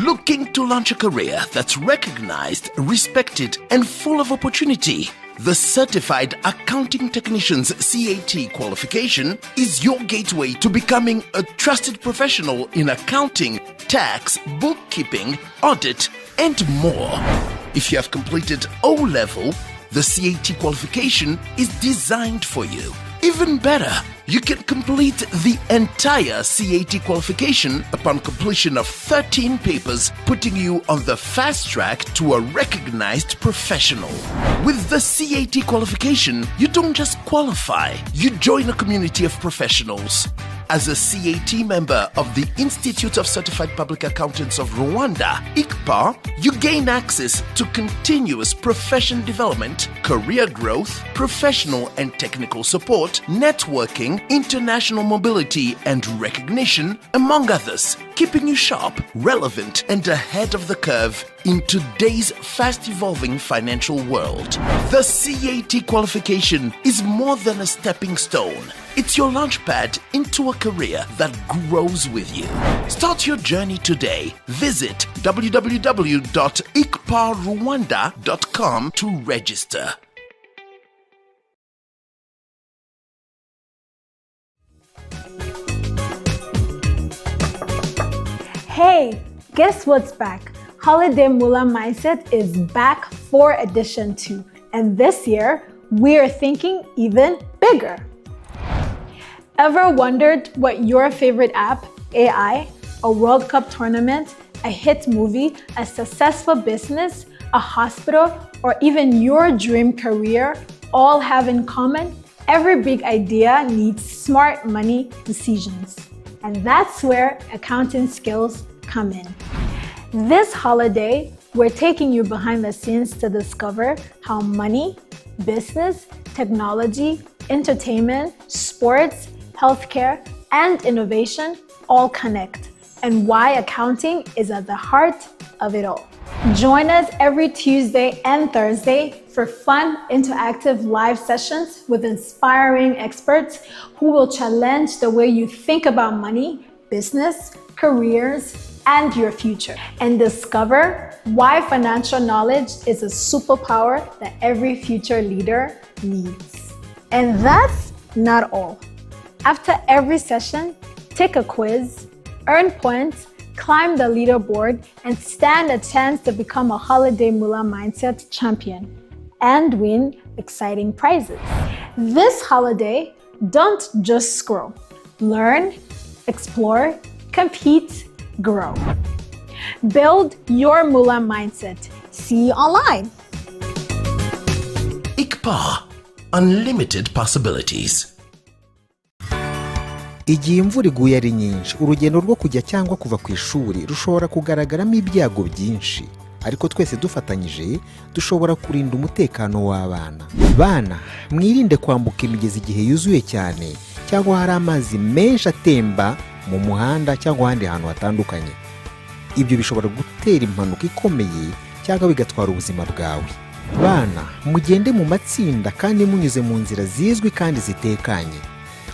Looking to launch a career that's recognized, respected, and full of opportunity? The Certified Accounting Technician's CAT qualification is your gateway to becoming a trusted professional in accounting, tax, bookkeeping, audit, and more. If you have completed O-level, the CAT qualification is designed for you. Even better, you can complete the entire CAT qualification upon completion of 13 papers, putting you on the fast track to a recognized professional. With the CAT qualification, you don't just qualify, you join a community of professionals. As a CAT member of the Institute of Certified Public Accountants of Rwanda, ICPA, you gain access to continuous profession development, career growth, professional and technical support, networking, international mobility and recognition, among others, keeping you sharp, relevant, and ahead of the curve in today's fast-evolving financial world. The CAT qualification is more than a stepping stone. It's your launchpad into a career that grows with you. Start your journey today. Visit www.ikparwanda.com to register. Hey, guess what's back? Holiday Mula Mindset is back for edition 2. And this year, we are thinking even bigger. Ever wondered what your favorite app, AI, a World Cup tournament, a hit movie, a successful business, a hospital, or even your dream career all have in common? Every big idea needs smart money decisions. And that's where accounting skills come in. This holiday, we're taking you behind the scenes to discover how money, business, technology, entertainment, sports, healthcare, and innovation all connect, and why accounting is at the heart of it all. Join us every Tuesday and Thursday for fun, interactive live sessions with inspiring experts who will challenge the way you think about money, business, careers, and your future. And discover why financial knowledge is a superpower that every future leader needs. And that's not all. After every session, take a quiz, earn points, climb the leaderboard, and stand a chance to become a Holiday Mula Mindset champion and win exciting prizes. This holiday, don't just scroll. Learn, explore, compete, grow. Build your Mula Mindset. See you online. ICPA, unlimited possibilities. Igihe imvura iguye ari nyinshi, urugendo rwo kujya cyangwa kuva ku ishuri rushobora kugaragaramo ibyago byinshi, ariko twese dufatanyije dushobora kurinda umutekano w'abana. Bana, mwirinde kwambuka imigezi igihe yuzuye cyane cyangwa hari amazi menshi atemba mu muhanda cyangwa ahandi hantu hatandukanye. Ibyo bishobora gutera impanuka ikomeye cyangwa bigatwara ubuzima bwawe. Bana, mugende mu matsinda kandi munyuze mu nzira zizwi kandi zitekanye.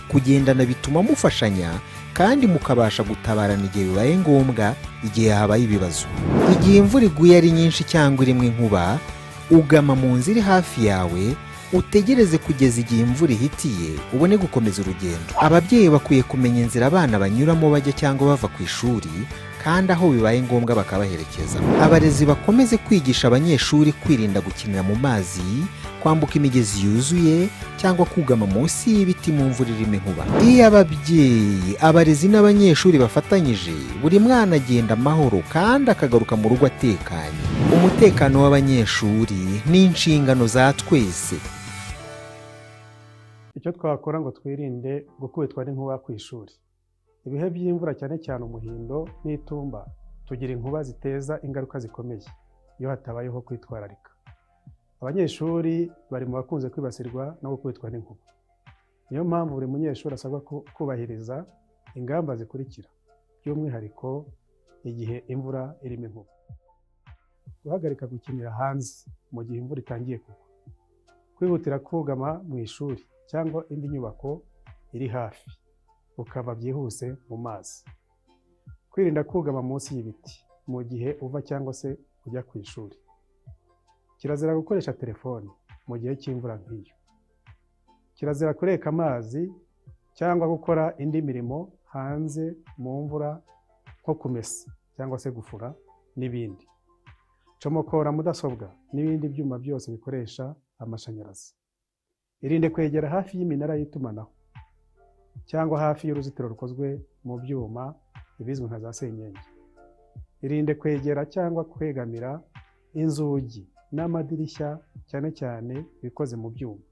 Kugendana bituma mufashanya kandi mukabasha gutabarana igihe bibaye ngombwa igihe habaye ibibazo. Igihe imvura iguye ari nyinshi cyangwa irimo inkuba, ugama mu nzira iri hafi yawe, utegereze kugeza igihe imvura ihitiye ubone gukomeza urugendo. Ababyeyi bakwiye kumenya inzira abana banyuramo bajya cyangwa bava ku ishuri, kandi aho bibaye ngombwa bakabaherekeza. Abarezi bakomeze kwigisha abanyeshuri kwirinda gukinira mu mazi, kwambuka imigezi yuzuye cyangwa kugama munsi y'ibiti mu mvura irimo inkuba. Iyo ababyeyi, abarezi n'abanyeshuri bafatanyije, buri mwana agenda amahoro kandi akagaruka mu rugo atekanye. Umutekano w'abanyeshuri ni inshingano za twese. Icyo twakora ngo twirinde gukubitwa n'inkuba ku ishuri. Ibihe by'imvura cyane cyane umuhindo n'itumba tugira inkuba ziteza ingaruka zikomeye iyo hatabayeho kwitwararika. Abanyeshuri bari mu bakunze kwibasirwa no gukubitwa n'inkuba. Niyo mpamvu buri munyeshuri asabwa kubahiriza ingamba zikurikira, by'umwihariko igihe imvura irimo inkuba. Guhagarika gukinira hanze mu gihe imvura itangiye kugwa. Kwihutira kugama mu ishuri cyangwa indi nyubako iri hafi, ukava byihuse mu mazi. Kwirinda kugama munsi y'ibiti mu gihe uva cyangwa se ujya ku ishuri. Kirazira gukoresha telefoni mu gihe cy'imvura nk'iyo. Kirazira kureka amazi cyangwa gukora indi mirimo hanze mu mvura nko kumesa cyangwa se gufura n'ibindi. Comokora mudasobwa n'ibindi byuma byose bikoresha amashanyarazi. Irinde kwegera hafi y'iminara y'itumanaho cyangwa hafi y'uruzitiro rukozwe mu byuma ibizwi nka za senyenge. Irinde kwegera cyangwa kwegamira inzugi n'amadirishya cyane cyane bikoze mu byuma.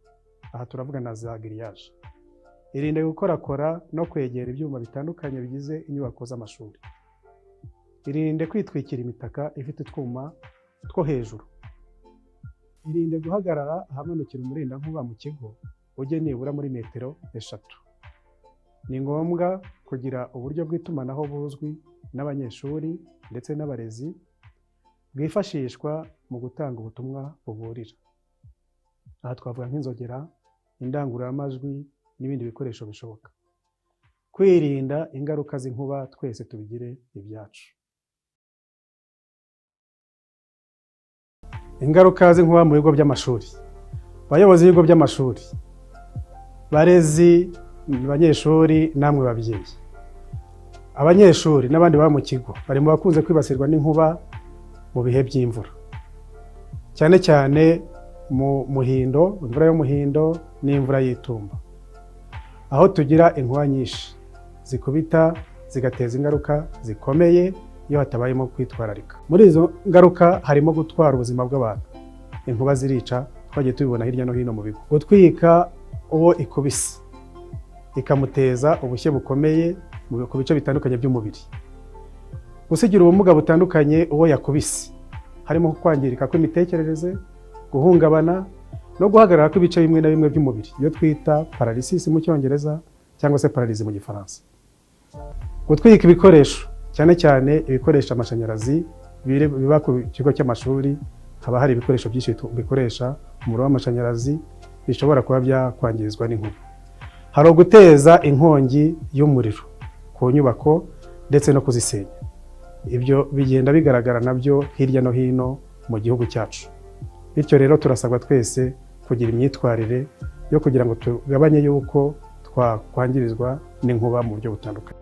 Aha turavuga na za giriyaje. Irinde gukorakora no kwegera ibyuma bitandukanye bigize inyubako z'amashuri. Irinde kwitwikira imitaka ifite utwuma two hejuru. Irinde guhagarara ahamanukira umurindankuba mu kigo ujye nibura muri metero 3. Ni ngombwa kugira uburyo bw'itumanaho buzwi n'abanyeshuri ndetse n'abarezi bwifashishwa mu gutanga ubutumwa buburira. Aha twavuga nk'inzogera, indangururamajwi n'ibindi bikoresho bishoboka. Kwirinda ingaruka z'inkuba twese tubigire ibyacu. Ingaruka z'inkuba mu bigo by'amashuri. Abayobozi b'ibigo by'amashuri, barezi, abanyeshuri namwe babyeyi. Abanyeshuri n'abandi baba mu kigo bari mu bakunze kwibasirwa n'inkuba mu bihe by'imvura. Cyane cyane mu muhindo, imvura y'umuhindo n'imvura y'itumba. Aho tugira inkuba nyinshi zikubita zigateza ingaruka zikomeye iyo hatabayemo kwitwararika. Muri izo ngaruka harimo gutwara ubuzima bw'abantu. Inkuba zirica, twagiye tubibona hirya no hino mu bigo. Gutwika uwo ikubise ikamuteza ubushye bukomeye ku bice bitandukanye by'umubiri. Gusigira ubumuga butandukanye uwo yakubise, harimo kwangirika kw'imitekerereze, guhungabana no guhagarara kw'ibice bimwe na bimwe by'umubiri, iyo twita paralysis mu Cyongereza cyangwa se paralysie mu Gifaransa. Gutwika ibikoresho, cyane cyane ibikoresha amashanyarazi biba ku kigo cy'amashuri, haba hari ibikoresho byinshi bikoresha umuriro w'amashanyarazi bishobora kuba byakwangirizwa n'inkuba. Hari uguteza inkongi y'umuriro ku nyubako ndetse no kuzisenya. Ibyo bigenda bigaragara nabyo hirya no hino mu gihugu cyacu. Bityo rero turasabwa twese kugira imyitwarire yo kugira ngo tugabanye yuko twakwangirizwa n'inkuba mu buryo butandukanye.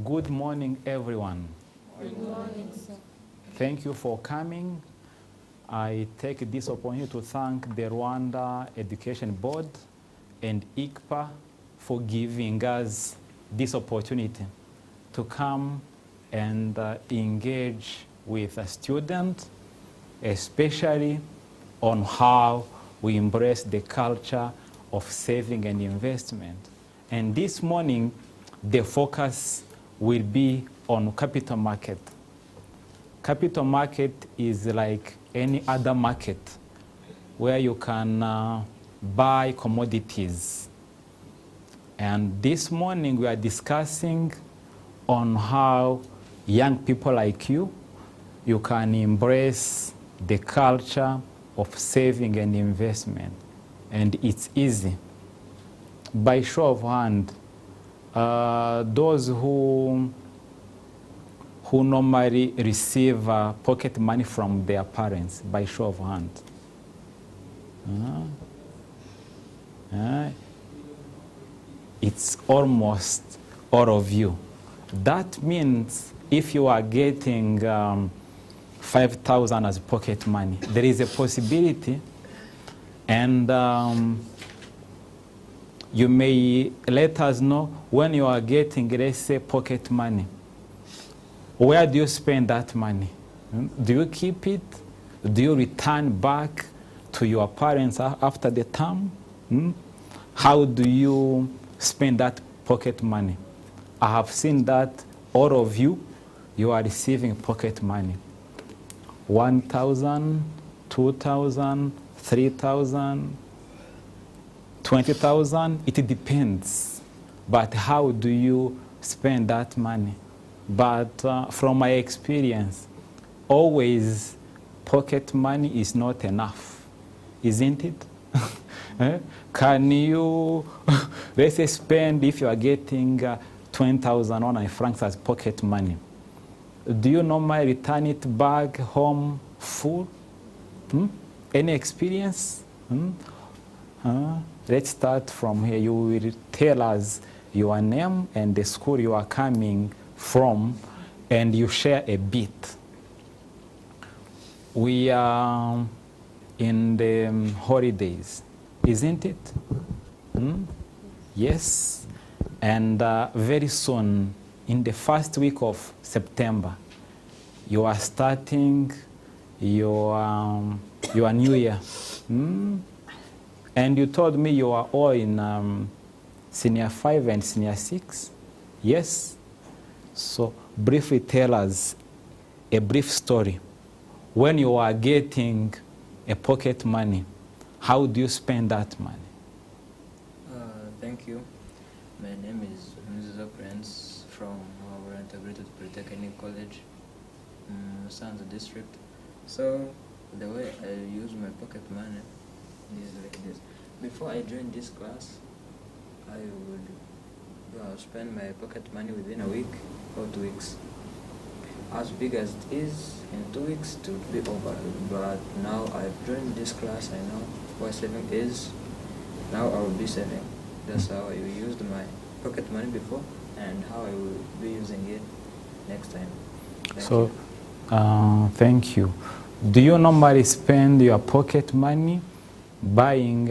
Good morning, everyone. Good morning, sir. Thank you for coming. I take this opportunity to thank the Rwanda Education Board and ICPA for giving us this opportunity to come and engage with a student, especially on how we embrace the culture of saving and investment. And this morning, the focus will be on capital market. Capital market is like any other market where you can buy commodities. And this morning we are discussing on how young people like you can embrace the culture of saving and investment. And it's easy. By show of hand, those who normally receive pocket money from their parents, by show of hand. It's almost all of you. That means if you are getting 5,000 as pocket money, there is a possibility, and you may let us know when you are getting, let's say, pocket money. Where do you spend that money? Do you keep it? Do you return back to your parents after the term? How do you spend that pocket money? I have seen that all of you are receiving pocket money. 1,000, 2,000, 3,000, 20,000, it depends. but how do you spend that money? But from my experience, always pocket money is not enough, isn't it? Can you, let's say, spend, if you are getting 20,000 online francs as pocket money, do you normally return it back home full? Any experience? Let's start from here. You will tell us your name and the school you are coming from, and you share a bit. We are in the holidays, isn't it? Yes. And very soon, in the first week of September, you are starting your new year. And you told me you are all in senior 5 and senior 6. Yes? So briefly tell us a brief story. When you are getting a pocket money, how do you spend that money? Thank you. My name is Mrs. Prince from our Integrated Polytechnic College, Sanza District. So the way I use my pocket money is like this. Before I joined this class, I would spend my pocket money within a week or 2 weeks. As big as it is, in 2 weeks to be over. But now I've joined this class, I know what saving is. Now I will be saving. That's how I used my pocket money before and how I will be using it next time. Thank you. Do you normally spend your pocket money buying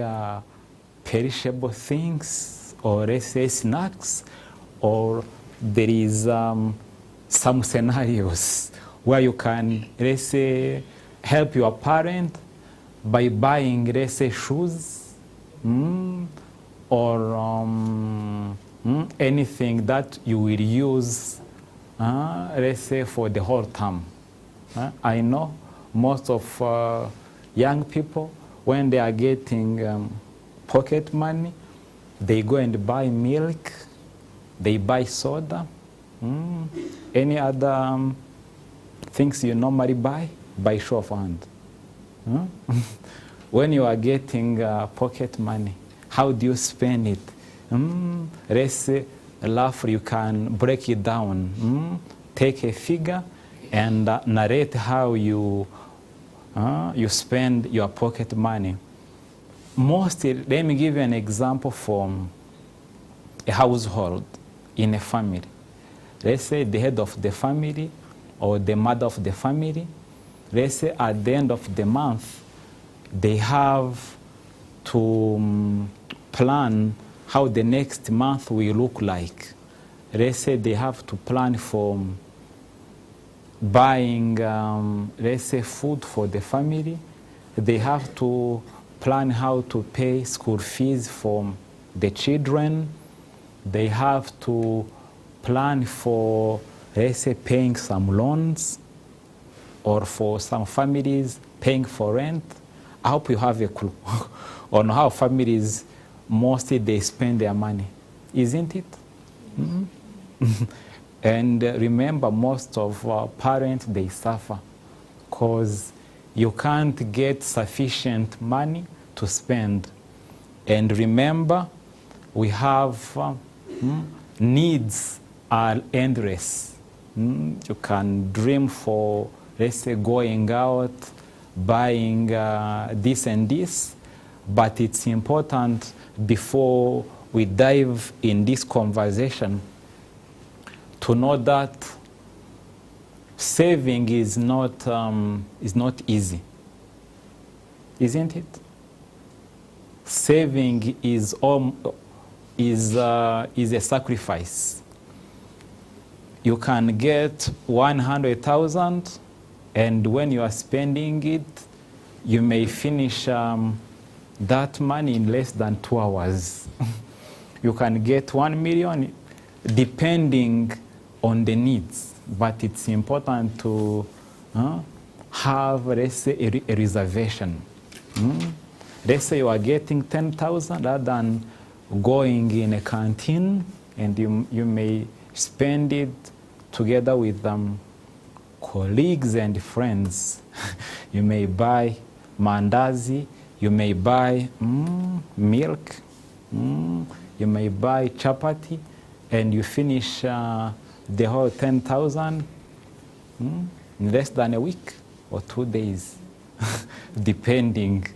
perishable things, or let's say snacks, or there is some scenarios where you can, let's say, help your parent by buying, let's say, shoes, or anything that you will use, let's say, for the whole term. I know most of young people, when they are getting pocket money, they go and buy milk, they buy soda. Any other things you normally buy? By show of hand. When you are getting pocket money, how do you spend it? Let's say, roughly you can break it down. Take a figure and narrate how you spend your pocket money. Mostly, let me give you an example from a household in a family. Let's say the head of the family or the mother of the family, let's say at the end of the month, they have to plan how the next month will look like. Let's say they have to plan for buying, let's say, food for the family. They have to plan how to pay school fees for the children. They have to plan for, let's say, paying some loans, or for some families paying for rent. I hope you have a clue on how families mostly they spend their money, isn't it? And remember, most of parents, they suffer because you can't get sufficient money to spend. And remember, we have needs are endless. You can dream for, let's say, going out, buying this and this, but it's important before we dive in this conversation to know that saving is not easy, isn't it? Saving is a sacrifice. You can get 100,000, and when you are spending it, you may finish that money in less than 2 hours. You can get 1 million, depending on the needs, but it's important to have, let's say, a reservation. Let's say you are getting 10,000 rather than going in a canteen and you may spend it together with colleagues and friends. You may buy mandazi, you may buy milk, you may buy chapati, and you finish the whole 10,000 in less than a week or 2 days, depending.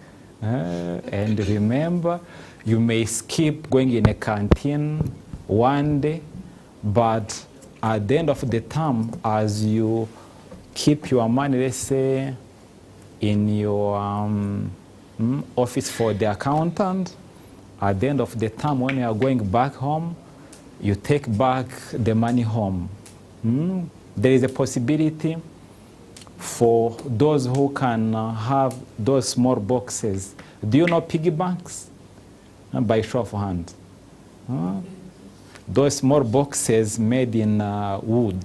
And remember, you may skip going in a canteen one day, but at the end of the term, as you keep your money, let's say, in your office for the accountant, at the end of the term, when you are going back home, you take back the money home. There is a possibility for those who can have those small boxes. Do you know piggy banks? By show of hand. Those small boxes made in wood.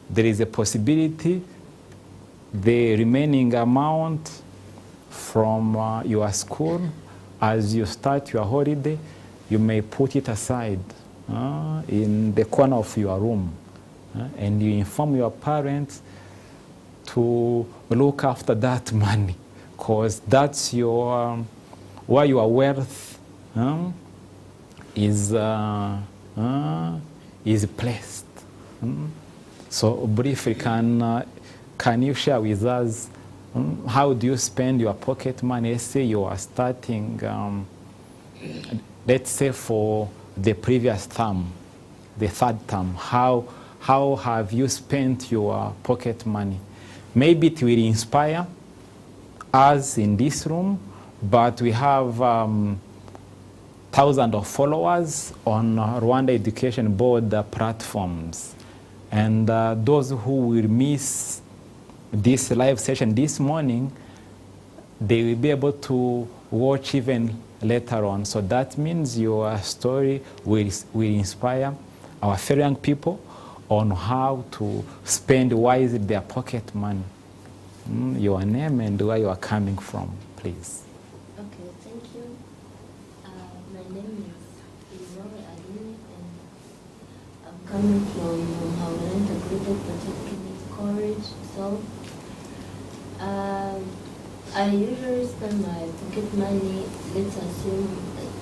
There is a possibility the remaining amount from your school, as you start your holiday, you may put it aside in the corner of your room. And you inform your parents to look after that money, because that's your where your wealth is placed. So briefly, can you share with us how do you spend your pocket money? Let's say you are starting, let's say for the previous term, the third term, how have you spent your pocket money? Maybe it will inspire us in this room, but we have thousands of followers on Rwanda Education Board platforms. And those who will miss this live session this morning, they will be able to watch even later on. So that means your story will inspire our fellow young people on how to spend wisely their pocket money. Your name and where you are coming from, please. Okay, thank you. My name is Izore Adini, and I'm coming from Howard Integrated Polytechnic College. So, I usually spend my pocket money. Let's assume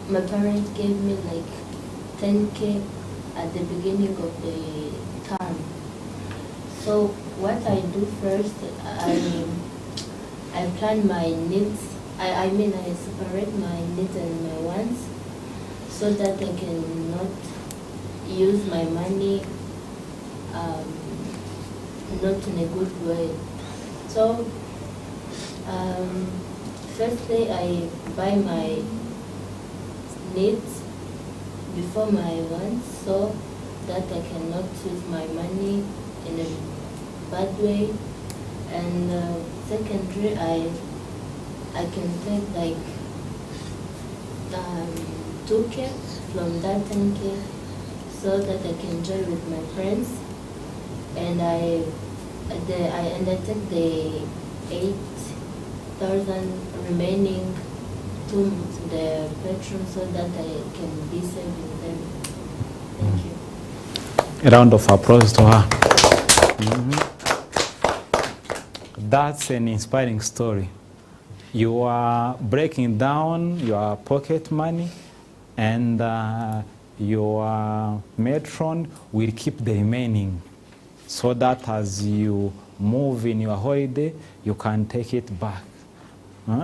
my parents gave me like 10K at the beginning of the term. So what I do first, I plan my needs. I separate my needs and my wants, so that I can not use my money not in a good way. So firstly, I buy my needs before my wants, so that I cannot use my money in a bad way. And secondly, I can take like 2K from that 10K, so that I can enjoy with my friends. And I take the 8,000 remaining to the patron, so that I can be saving them. Thank you. A round of applause to her. That's an inspiring story. You are breaking down your pocket money, and your matron will keep the remaining, so that as you move in your holiday, you can take it back.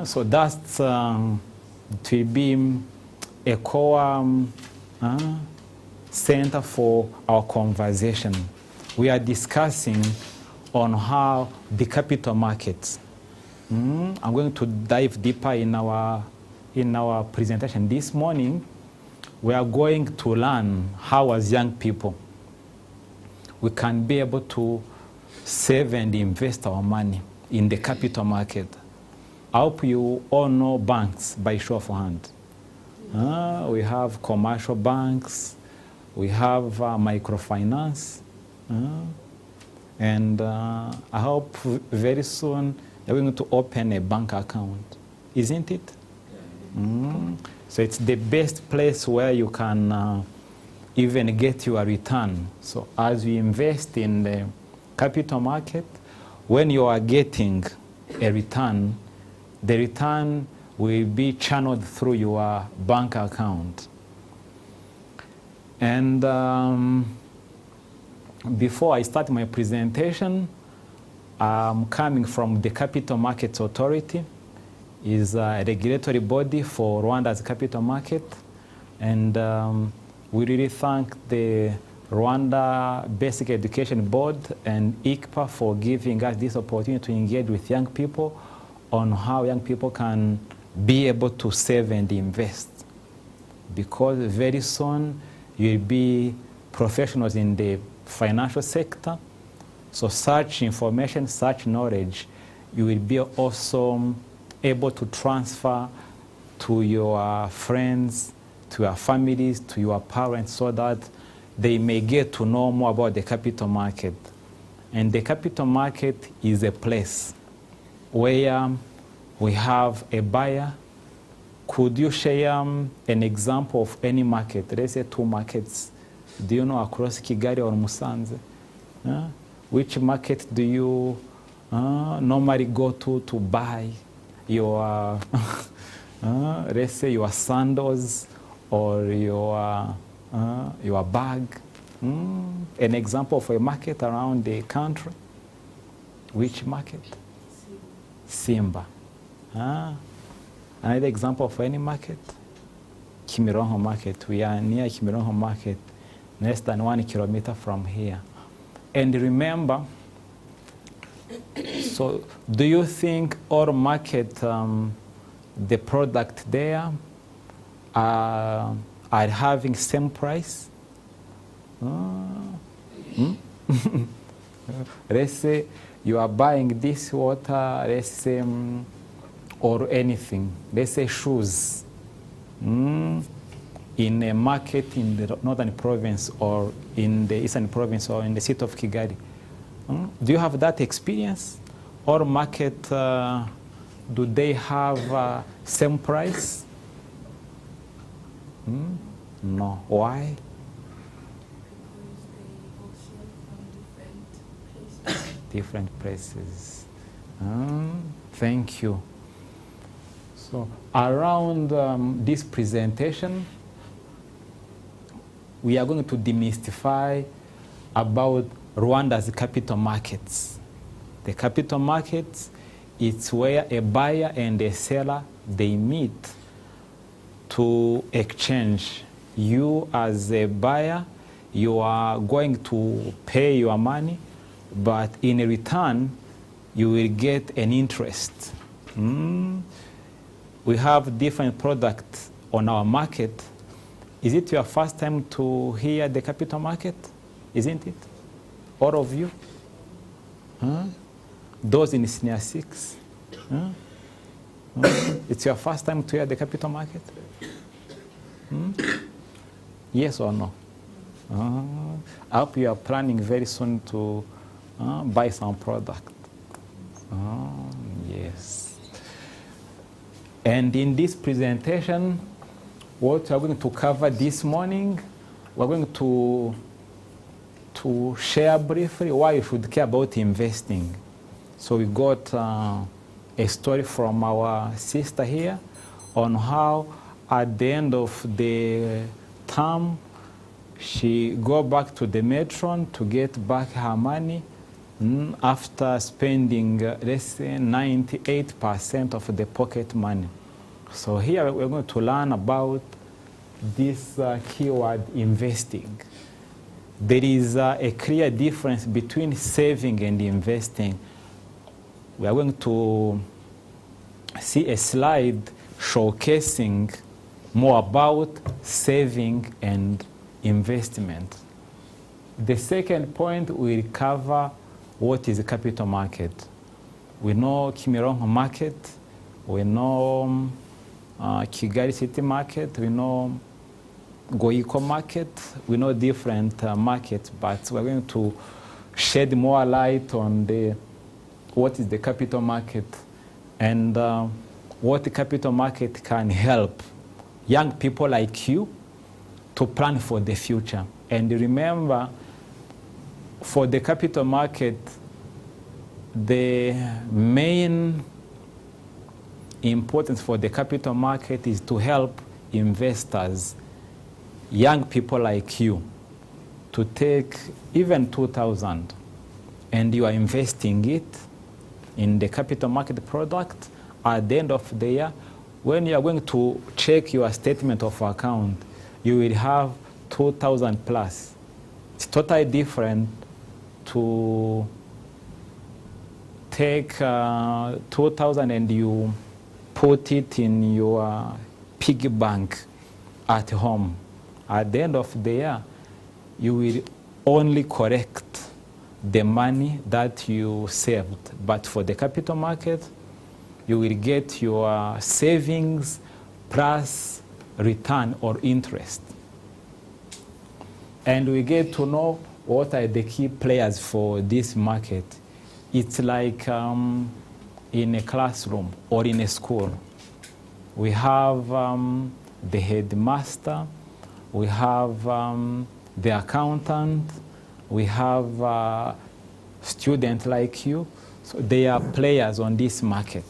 So that's it will be a core center for our conversation. We are discussing on how the capital markets. I'm going to dive deeper in our presentation this morning. We are going to learn how, as young people, we can be able to save and invest our money in the capital market. I hope you all know banks by show of hand. We have commercial banks, we have microfinance, and I hope very soon you're going to open a bank account, isn't it? So it's the best place where you can even get your return. So as you invest in the capital market, when you are getting a return, the return will be channeled through your bank account. And before I start my presentation, I'm coming from the Capital Markets Authority. Is a regulatory body for Rwanda's capital market. And we really thank the Rwanda Basic Education Board and ICPA for giving us this opportunity to engage with young people on how young people can be able to save and invest. Because very soon you'll be professionals in the financial sector. So such information, such knowledge, you will be also able to transfer to your friends, to your families, to your parents, so that they may get to know more about the capital market. And the capital market is a place where we have a buyer. Could you share an example of any market? Let's say 2 markets. Do you know across Kigali or Musanze? Which market do you normally go to buy your, let's say, your sandals or your bag? An example of a market around the country. Which market? Simba. Another example of any market? Kimironko market. We are near Kimironko market, less than 1 kilometer from here. And remember, so do you think all market, the product there are having same price? Let's say you are buying this water, let's say, or anything, let's say shoes, in a market in the northern province or in the eastern province or in the city of Kigali. Do you have that experience? Or market, do they have same price? No. Why? Different places. Thank you. So around this presentation, we are going to demystify about Rwanda's capital markets. The capital markets, it's where a buyer and a seller, they meet to exchange. You as a buyer, you are going to pay your money, but in return, you will get an interest. We have different products on our market. Is it your first time to hear the capital market? Isn't it? All of you? Those in senior 6? It's your first time to hear the capital market? Yes or no? I hope you are planning very soon to buy some product. Yes. And in this presentation, what we are going to cover this morning, we're going to share briefly why you should care about investing. So we got a story from our sister here on how at the end of the term, she go back to the matron to get back her money after spending, let's say, 98% of the pocket money. So here we're going to learn about this keyword, investing. There is a clear difference between saving and investing. We are going to see a slide showcasing more about saving and investment. The second point, we'll cover what is a capital market. We know Kimironko market, we know Kigali City market, we know Goiko market, we know different markets, but we're going to shed more light on what is the capital market and what the capital market can help young people like you to plan for the future. And remember, for the capital market, the main importance for the capital market is to help investors, young people like you, to take even 2,000 and you are investing it in the capital market product. At the end of the year, when you are going to check your statement of account, you will have 2,000 plus. It's totally different to take 2,000 and you put it in your piggy bank at home. At the end of the year, you will only correct the money that you saved. But for the capital market, you will get your savings plus return or interest. And we get to know what are the key players for this market. It's like in a classroom or in a school. We have the headmaster, we have the accountant, we have students like you. So they are players on this market.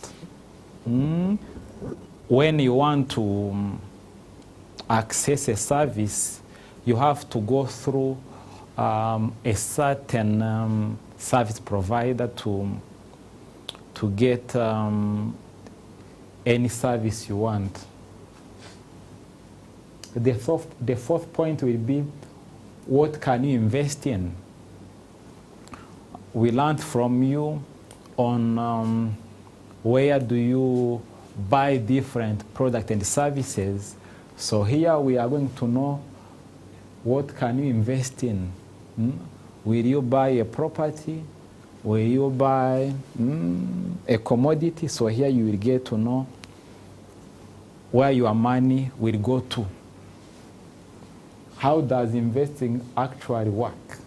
When you want to access a service, you have to go through a certain service provider to get any service you want. The fourth point will be, what can you invest in? We learned from you on where do you buy different products and services. So here we are going to know what can you invest in. Will you buy a property? Will you buy a commodity? So here you will get to know where your money will go to. How does investing actually work?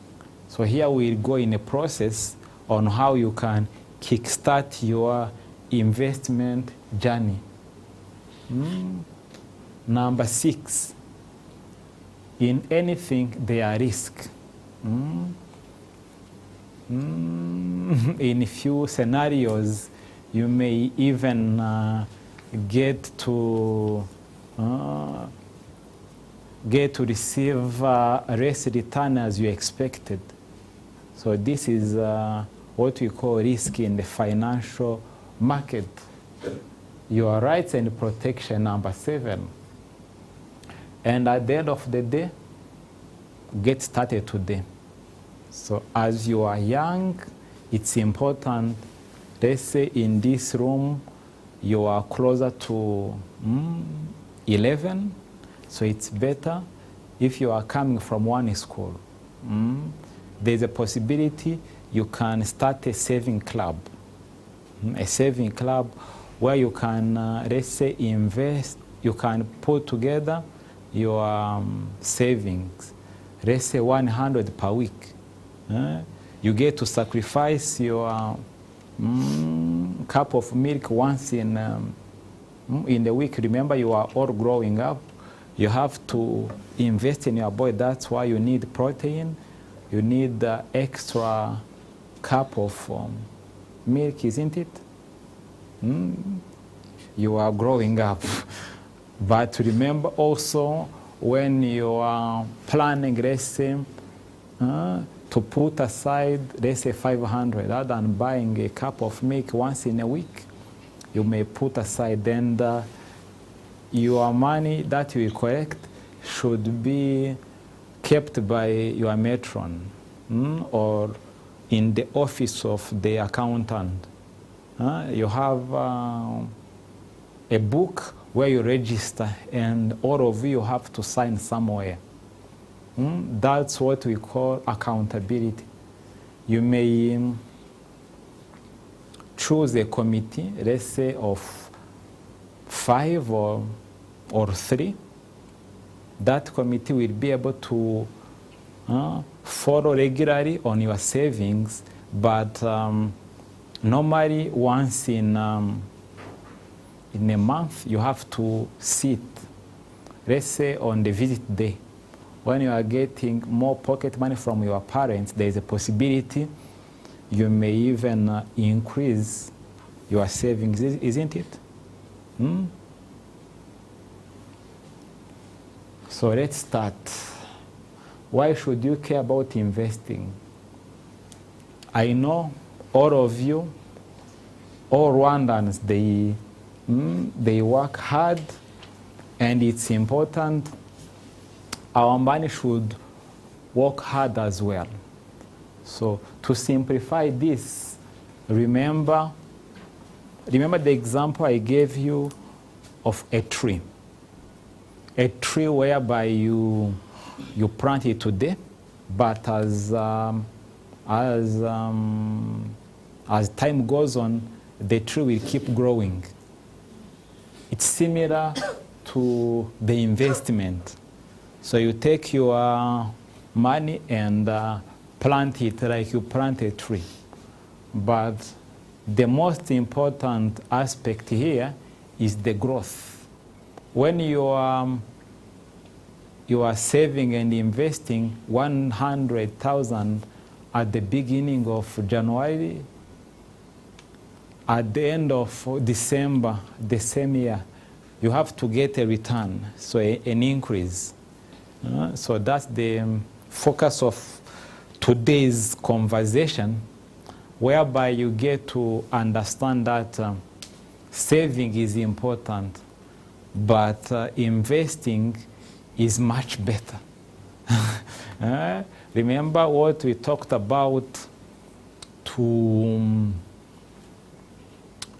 So here we'll go in a process on how you can kickstart your investment journey. Number 6, in anything there are risks. In few scenarios, you may even get to receive less return as you expected. So this is what we call risk in the financial market. Your rights and protection, number 7. And at the end of the day, get started today. So as you are young, it's important, let's say in this room, you are closer to 11, so it's better if you are coming from one school. There's a possibility you can start a saving club. A saving club where you can, let's say, invest, you can put together your savings, let's say 100 per week. You get to sacrifice your cup of milk once in the week. Remember, you are all growing up. You have to invest in your body. That's why you need protein. You need the extra cup of milk, isn't it? You are growing up. But remember also, when you are planning, let's say, to put aside, let's say 500, rather than buying a cup of milk once in a week, you may put aside, and your money that you will collect should be kept by your matron or in the office of the accountant. You have a book where you register, and all of you have to sign somewhere. That's what we call accountability. You may choose a committee, let's say of 5 or 3. That committee will be able to follow regularly on your savings, but normally once in a month you have to sit let's say on the visit day, when you are getting more pocket money from your parents, there is a possibility you may even increase your savings, isn't it? So let's start. Why should you care about investing? I know all of you, all Rwandans, they work hard, and it's important. Our money should work hard as well. So to simplify this, remember the example I gave you of a tree. A tree whereby you plant it today, but as time goes on, the tree will keep growing. It's similar to the investment. So you take your money and plant it like you plant a tree. But the most important aspect here is the growth. When you are saving and investing 100,000 at the beginning of January, at the end of December, the same year, you have to get a return, so an increase. So that's the focus of today's conversation, whereby you get to understand that saving is important, but investing is much better. Remember what we talked about to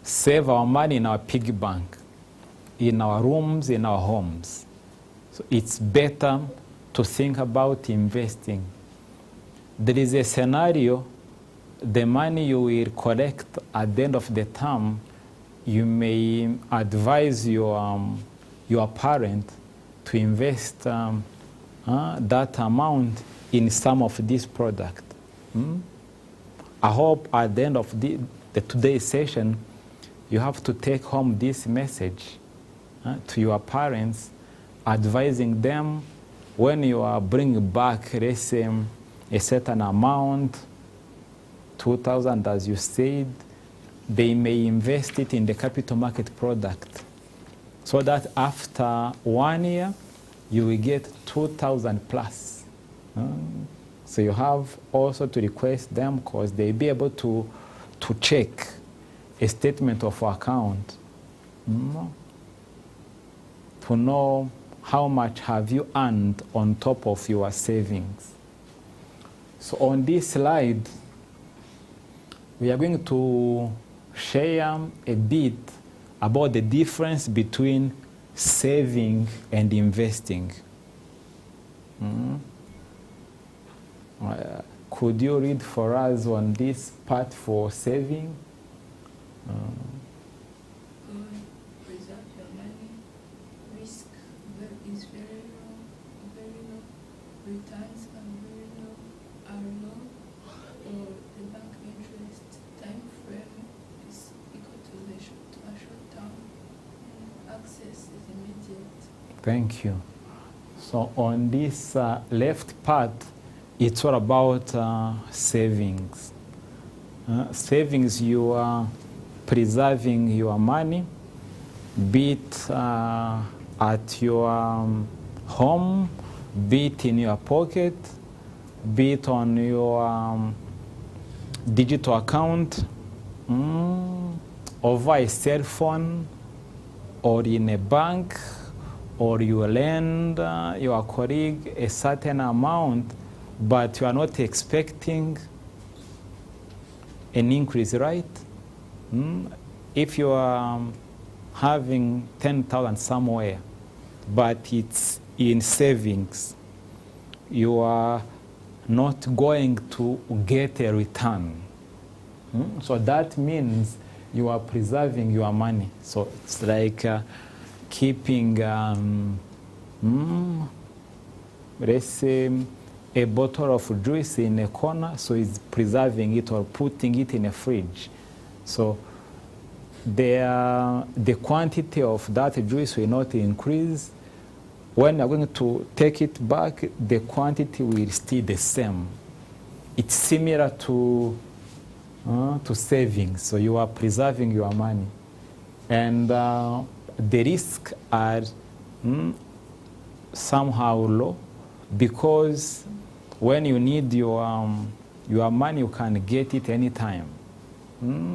save our money in our piggy bank, in our rooms, in our homes. So it's better to think about investing. There is a scenario, the money you will collect at the end of the term, you may advise your parent to invest that amount in some of this product. I hope at the end of today's session, you have to take home this message to your parents, advising them when you are bringing back, let's say, a certain amount, 2,000 as you said, they may invest it in the capital market product, so that after 1 year, you will get 2,000 plus. So you have also to request them, because they'll be able to check a statement of account to know how much have you earned on top of your savings. So on this slide, we are going to share a bit about the difference between saving and investing. Could you read for us on this part for saving? Preserve your money. Risk is very low. Returns are low. Or the bank interest time frame is equal to a short term. Access is immediate. Thank you. So on this left part, it's all about savings. Savings, you are preserving your money, be it at your home, be it in your pocket, be it on your digital account, over a cell phone, or in a bank, or you lend your colleague a certain amount, but you are not expecting an increase, right? If you are having 10,000 somewhere, but it's in savings, you are not going to get a return. So that means you are preserving your money. So it's like keeping, let's say, a bottle of juice in a corner, so it's preserving it or putting it in a fridge. So the quantity of that juice will not increase, when you're going to take it back, the quantity will stay the same. It's similar to savings, so you are preserving your money. And the risks are somehow low, because when you need your money, you can get it anytime.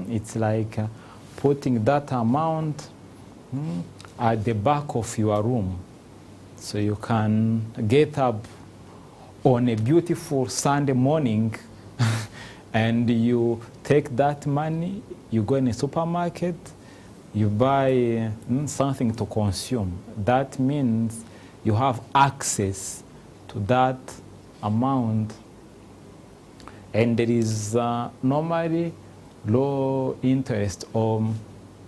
It's like putting that amount at the back of your room. So you can get up on a beautiful Sunday morning and you take that money, you go in a supermarket, you buy something to consume. That means you have access to that amount, and there is normally low interest or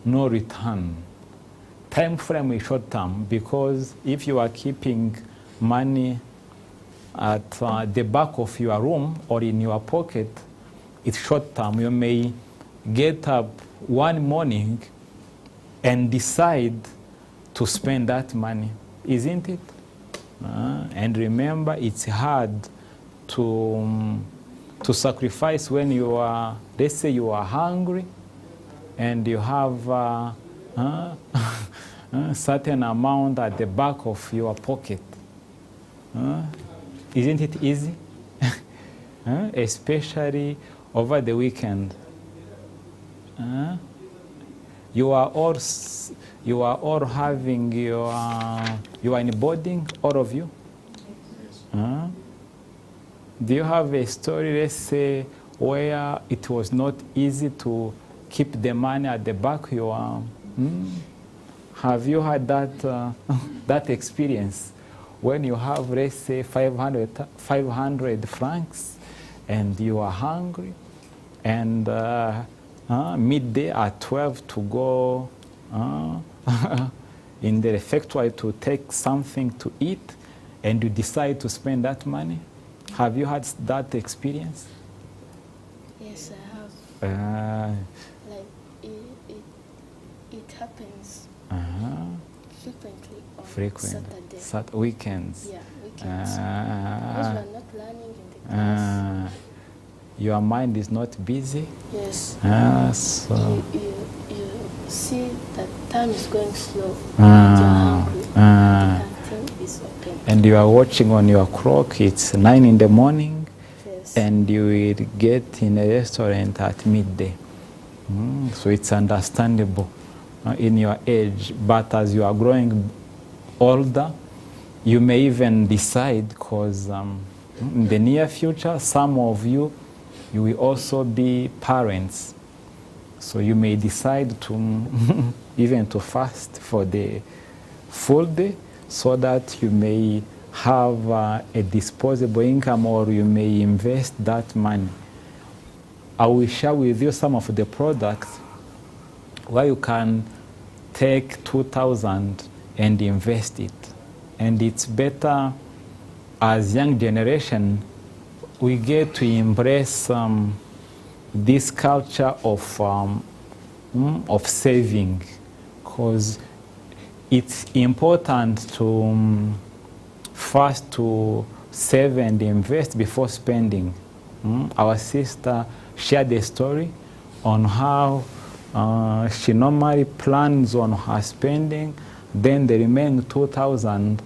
no return. Time frame is short term, because if you are keeping money at the back of your room or in your pocket, it's short term. You may get up one morning and decide to spend that money, isn't it? And remember, it's hard to sacrifice when you are, let's say you are hungry and you have a certain amount at the back of your pocket. Isn't it easy? Especially over the weekend. You are all having you are in boarding, all of you? Do you have a story, let's say, where it was not easy to keep the money at the back? Have you had that experience when you have, let's say, 500 francs and you are hungry, and midday at 12 to go in the refectory to take something to eat, and you decide to spend that money? Have you had that experience? Yes, I have. Like it happens frequently on Saturday. Weekends. Yeah, weekends. Because we are not learning in the class. Your mind is not busy? Yes. So you see that time is going slow. And you're hungry. Canteen is open. And you are watching on your clock, it's 9 in the morning. Yes. And you will get in a restaurant at midday. So it's understandable in your age. But as you are growing older, you may even decide, because in the near future, some of you will also be parents. So you may decide to even to fast for the full day, so that you may have a disposable income, or you may invest that money. I will share with you some of the products where you can take 2,000 and invest it. And it's better, as young generation, we get to embrace this culture of saving, because it's important to first to save and invest before spending. Our sister shared a story on how she normally plans on her spending, then the remaining 2,000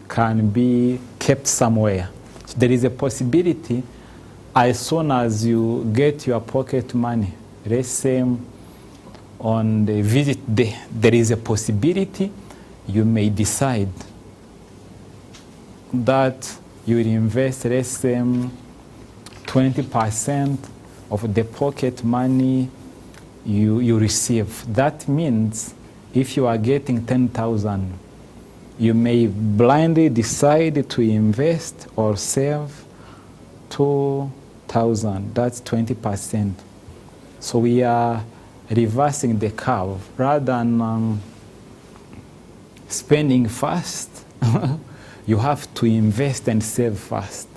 can be kept somewhere. So there is a possibility, as soon as you get your pocket money, let's say on the visit day, there is a possibility you may decide that you will invest, let's say, 20% of the pocket money you receive. That means if you are getting 10,000, you may blindly decide to invest or save 2,000. That's 20%. So we are reversing the curve. Rather than spending fast, you have to invest and save fast.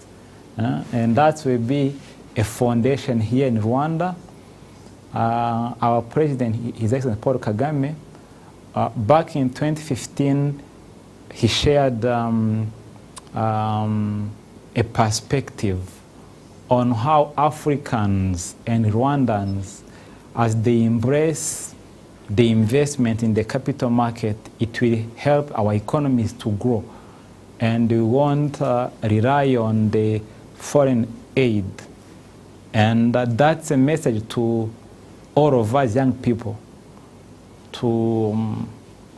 And that will be a foundation here in Rwanda. Our president, His Excellency Paul Kagame, back in 2015, he shared a perspective on how Africans and Rwandans, as they embrace the investment in the capital market, it will help our economies to grow. And we won't rely on the foreign aid. And that's a message to all of us young people to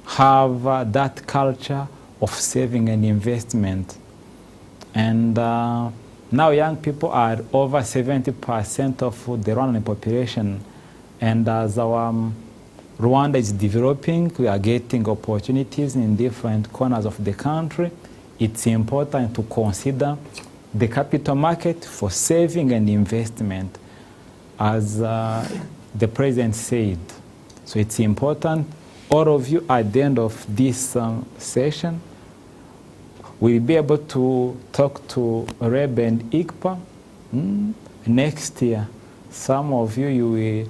have that culture of saving and investment. And now young people are over 70% of the Rwandan population. And as our Rwanda is developing, we are getting opportunities in different corners of the country. It's important to consider the capital market for saving and investment, as the President said. So it's important, all of you at the end of this session will be able to talk to REB and ICPA next year. Some of you, you will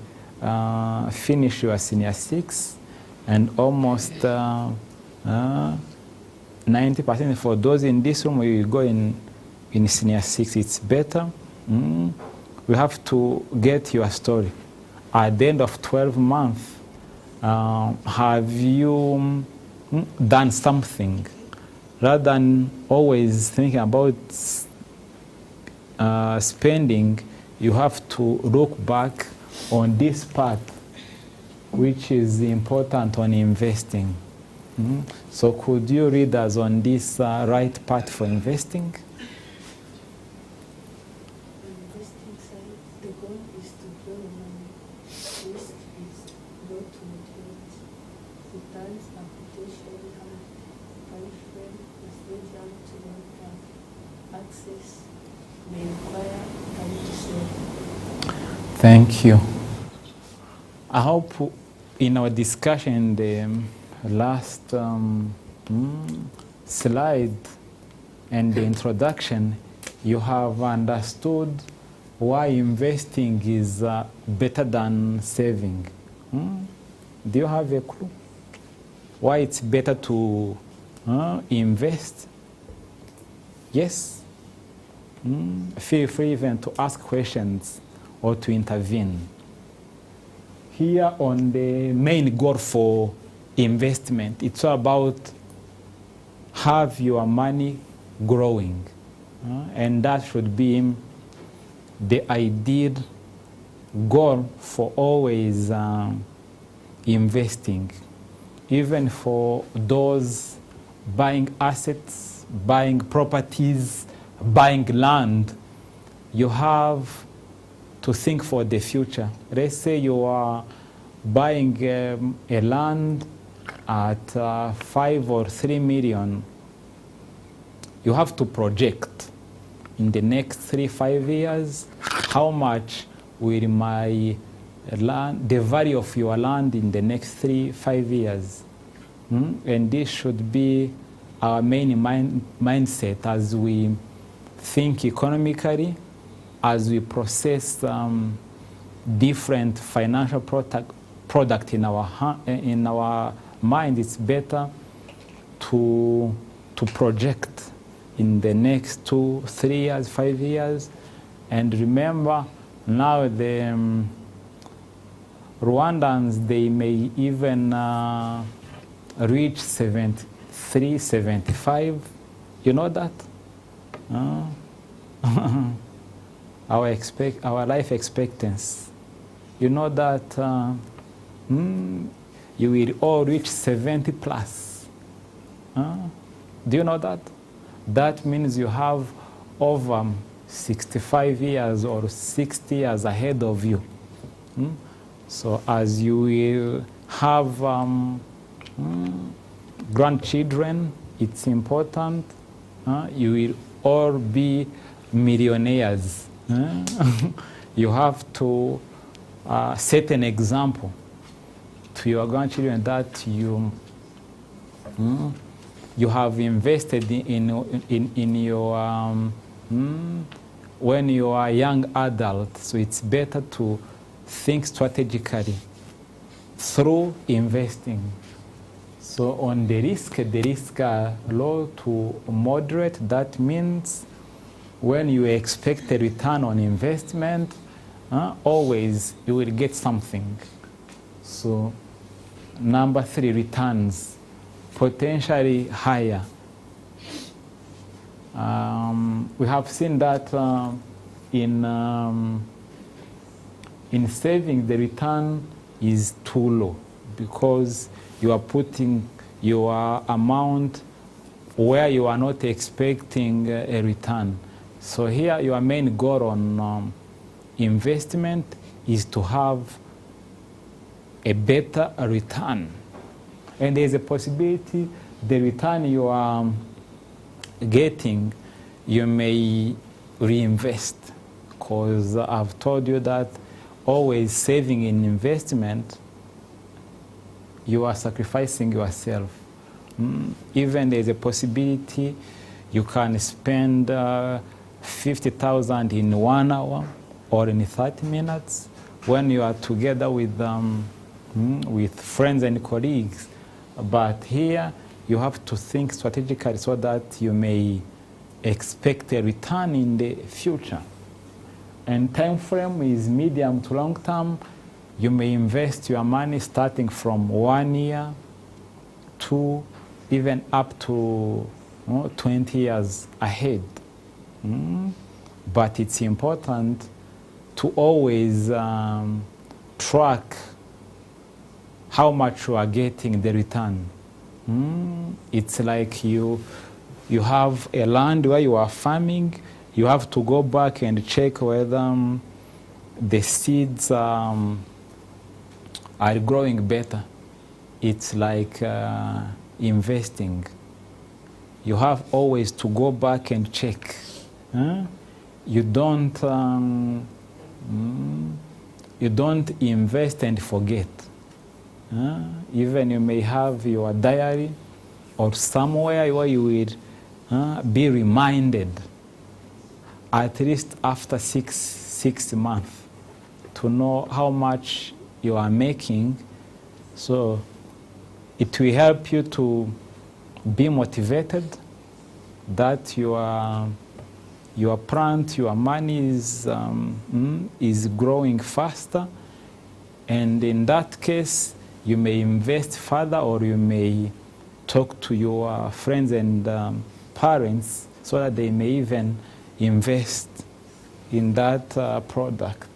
finish your senior 6, and almost 90% for those in this room, we will go in senior 6. It's better. We have to get your story. At the end of 12 months, have you done something? Rather than always thinking about spending, you have to look back on this part, which is important on investing. So could you read us on this right path for investing? Investing side, the goal is to grow money. Risk is low to moderate. Returns are potentially high. Time frame is medium to long term. Access may require time to save. Thank you. I hope in our discussion, the last slide and the introduction, you have understood why investing is better than saving. Do you have a clue why it's better to invest? Yes? Feel free even to ask questions or to intervene. Here on the main goal for investment, it's all about have your money growing. And that should be the ideal goal for always investing. Even for those buying assets, buying properties, buying land, you have to think for the future. Let's say you are buying a land at 5 or 3 million. You have to project in the next 3-5 years how much will my land, the value of your land in the next 3-5 years. And this should be our main mindset as we think economically, as we process different financial product in our mind. It's better to project in the next 2-3 years, 5 years. And remember, now the Rwandans, they may even reach 73, 75. You know that? Our life expectancy. You know that you will all reach 70 plus. Do you know that? That means you have over 65 years or 60 years ahead of you. So as you will have grandchildren, it's important. You will all be millionaires. You have to set an example to your grandchildren that you have invested in your when you are a young adult. So it's better to think strategically through investing. So on the risk are low to moderate. That means when you expect a return on investment, always you will get something. So number 3, returns potentially higher. We have seen that in saving, the return is too low because you are putting your amount where you are not expecting a return. So here your main goal on investment is to have a better return. And there's a possibility the return you are getting, you may reinvest, because I've told you that always saving in investment, you are sacrificing yourself. Even there's a possibility you can spend 50,000 in 1 hour or in 30 minutes when you are together with friends and colleagues. But here you have to think strategically so that you may expect a return in the future. And time frame is medium to long term. You may invest your money starting from 1 year to even up to 20 years ahead. But it's important to always track how much you are getting the return. It's like you have a land where you are farming. You have to go back and check whether the seeds are growing better. It's like investing. You have always to go back and check. You don't invest and forget. Even you may have your diary or somewhere where you will be reminded at least after six months to know how much you are making. So it will help you to be motivated that your plant, your money is growing faster, and in that case you may invest further, or you may talk to your friends and parents so that they may even invest in that product.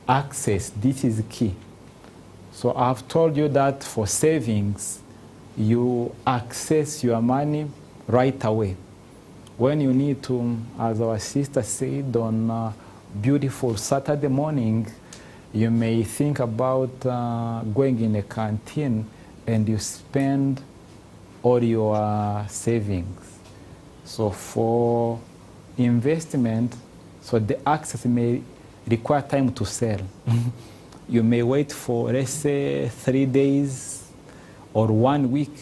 Access, this is key. So I've told you that for savings, you access your money right away. When you need to, as our sister said, on a beautiful Saturday morning, you may think about going in a canteen and you spend all your savings. So for investment, so the access may require time to sell. You may wait for, let's say, 3 days or 1 week.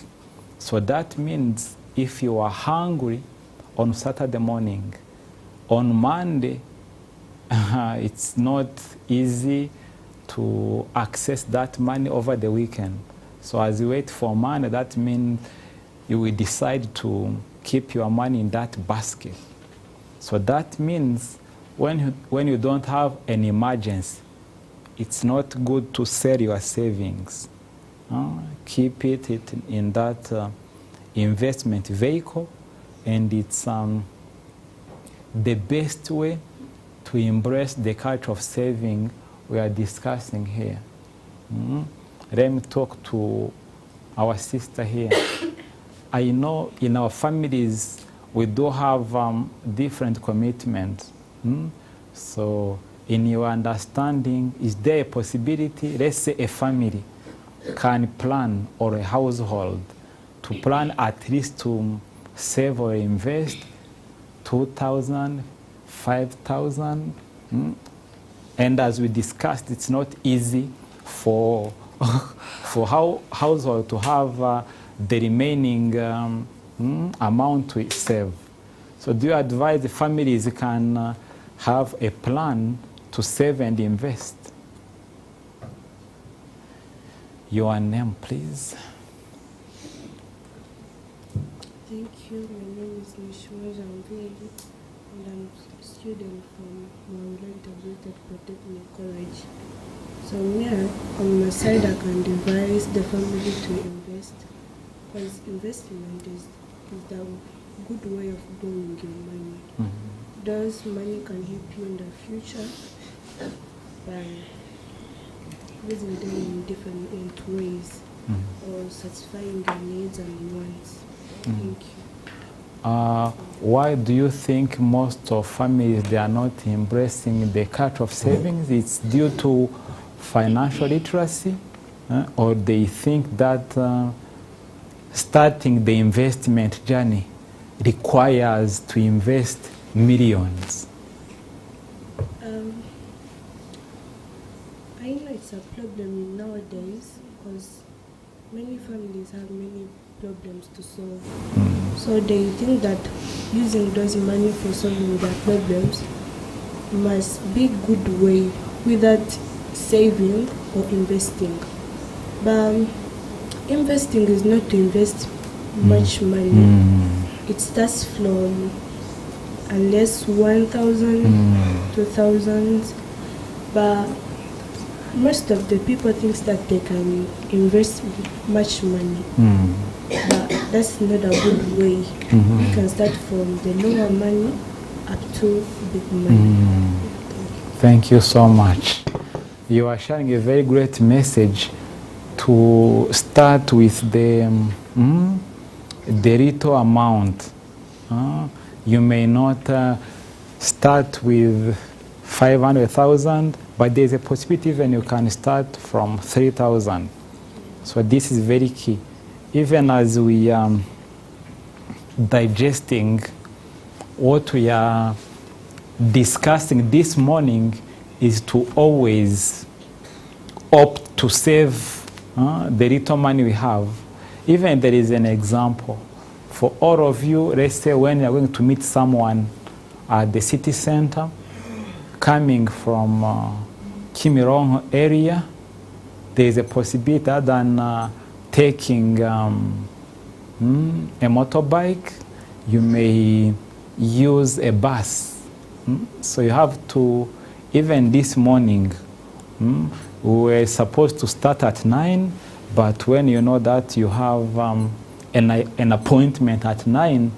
So that means if you are hungry on Saturday morning, on Monday, it's not easy to access that money over the weekend. So as you wait for money, that means you will decide to keep your money in that basket. So that means when you don't have an emergency, it's not good to sell your savings. Keep it in that investment vehicle, and it's the best way to embrace the culture of saving we are discussing here. Let me talk to our sister here. I know in our families we do have different commitments. So in your understanding, is there a possibility, let's say a family can plan, or a household, to plan at least to save or invest 2,000, 5,000? And as we discussed, it's not easy for household to have the remaining amount to save. So do you advise the families can have a plan to save and invest? Your name, please. you. My name is Mishmoja Mveli, and I'm a student from Mount Integrated Polytechnic College. So here, on my side, I can advise the family to invest, because investment is the good way of growing your money. Those money can help you in the future by using them in different ways or satisfying your needs and wants. Thank you. Why do you think most of families, they are not embracing the culture of savings? It's due to financial literacy, or they think that starting the investment journey requires to invest millions? I know it's a problem nowadays because many families have many problems to solve. So they think that using those money for solving their problems must be good way without saving or investing. But investing is not to invest much money. It starts from unless 1,000, 2,000, but most of the people think that they can invest much money, but that's not a good way. You can start from the lower money up to big money. Thank you so much. You are sharing a very great message to start with the little amount. You may not start with 500,000, but there's a possibility even you can start from 3,000. So this is very key. Even as we are digesting what we are discussing this morning, is to always opt to save the little money we have. Even there is an example. For all of you, let's say when you're going to meet someone at the city center, coming from Kimirongo area, there is a possibility other than taking a motorbike, you may use a bus. So you have to, even this morning, we were supposed to start at 9, but when you know that you have an appointment at 9,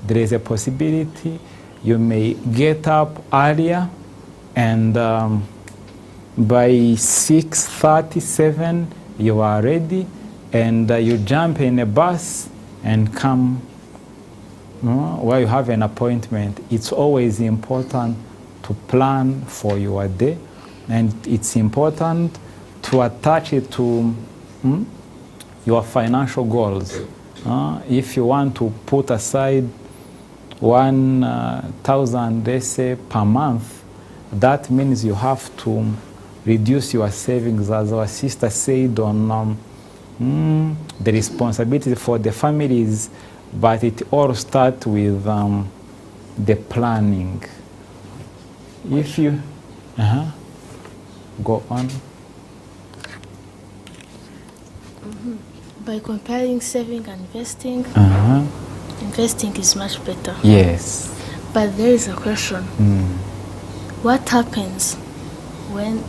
there is a possibility you may get up earlier, and by 6:37 you are ready, and you jump in a bus and come where you have an appointment. It's always important to plan for your day, and it's important to attach it to your financial goals. If you want to put aside 1,000, let's say, per month, that means you have to reduce your savings, as our sister said, on the responsibility for the families, but it all starts with the planning. If you go on. By comparing saving and investing, investing is much better. Yes. But there is a question. What happens when,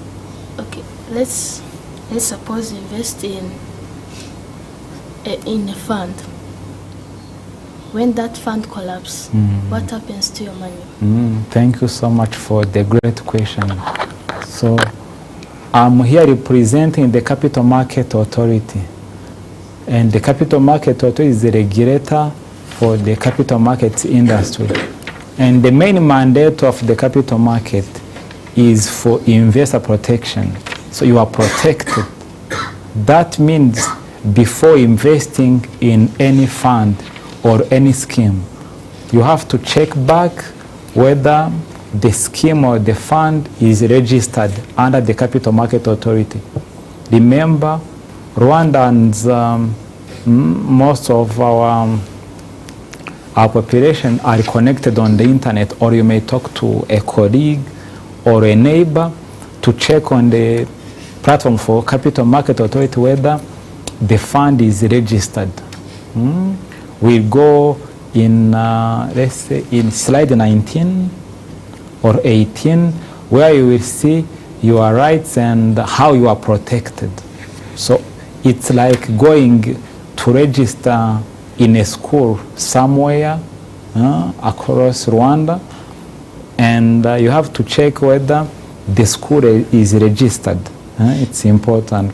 okay, let's suppose you invest in a fund. When that fund collapses, what happens to your money? Thank you so much for the great question. So I'm here representing the Capital Market Authority. And the Capital Market Authority is the regulator for the capital markets industry. And the main mandate of the capital market is for investor protection. So you are protected. That means before investing in any fund or any scheme, you have to check back whether the scheme or the fund is registered under the Capital Market Authority. Remember, Rwandans, most of our population are connected on the internet, or you may talk to a colleague or a neighbor to check on the platform for Capital Market Authority whether the fund is registered. We go in, let's say, in slide 19 or 18, where you will see your rights and how you are protected. So it's like going to register in a school somewhere across Rwanda, and you have to check whether the school is registered. It's important.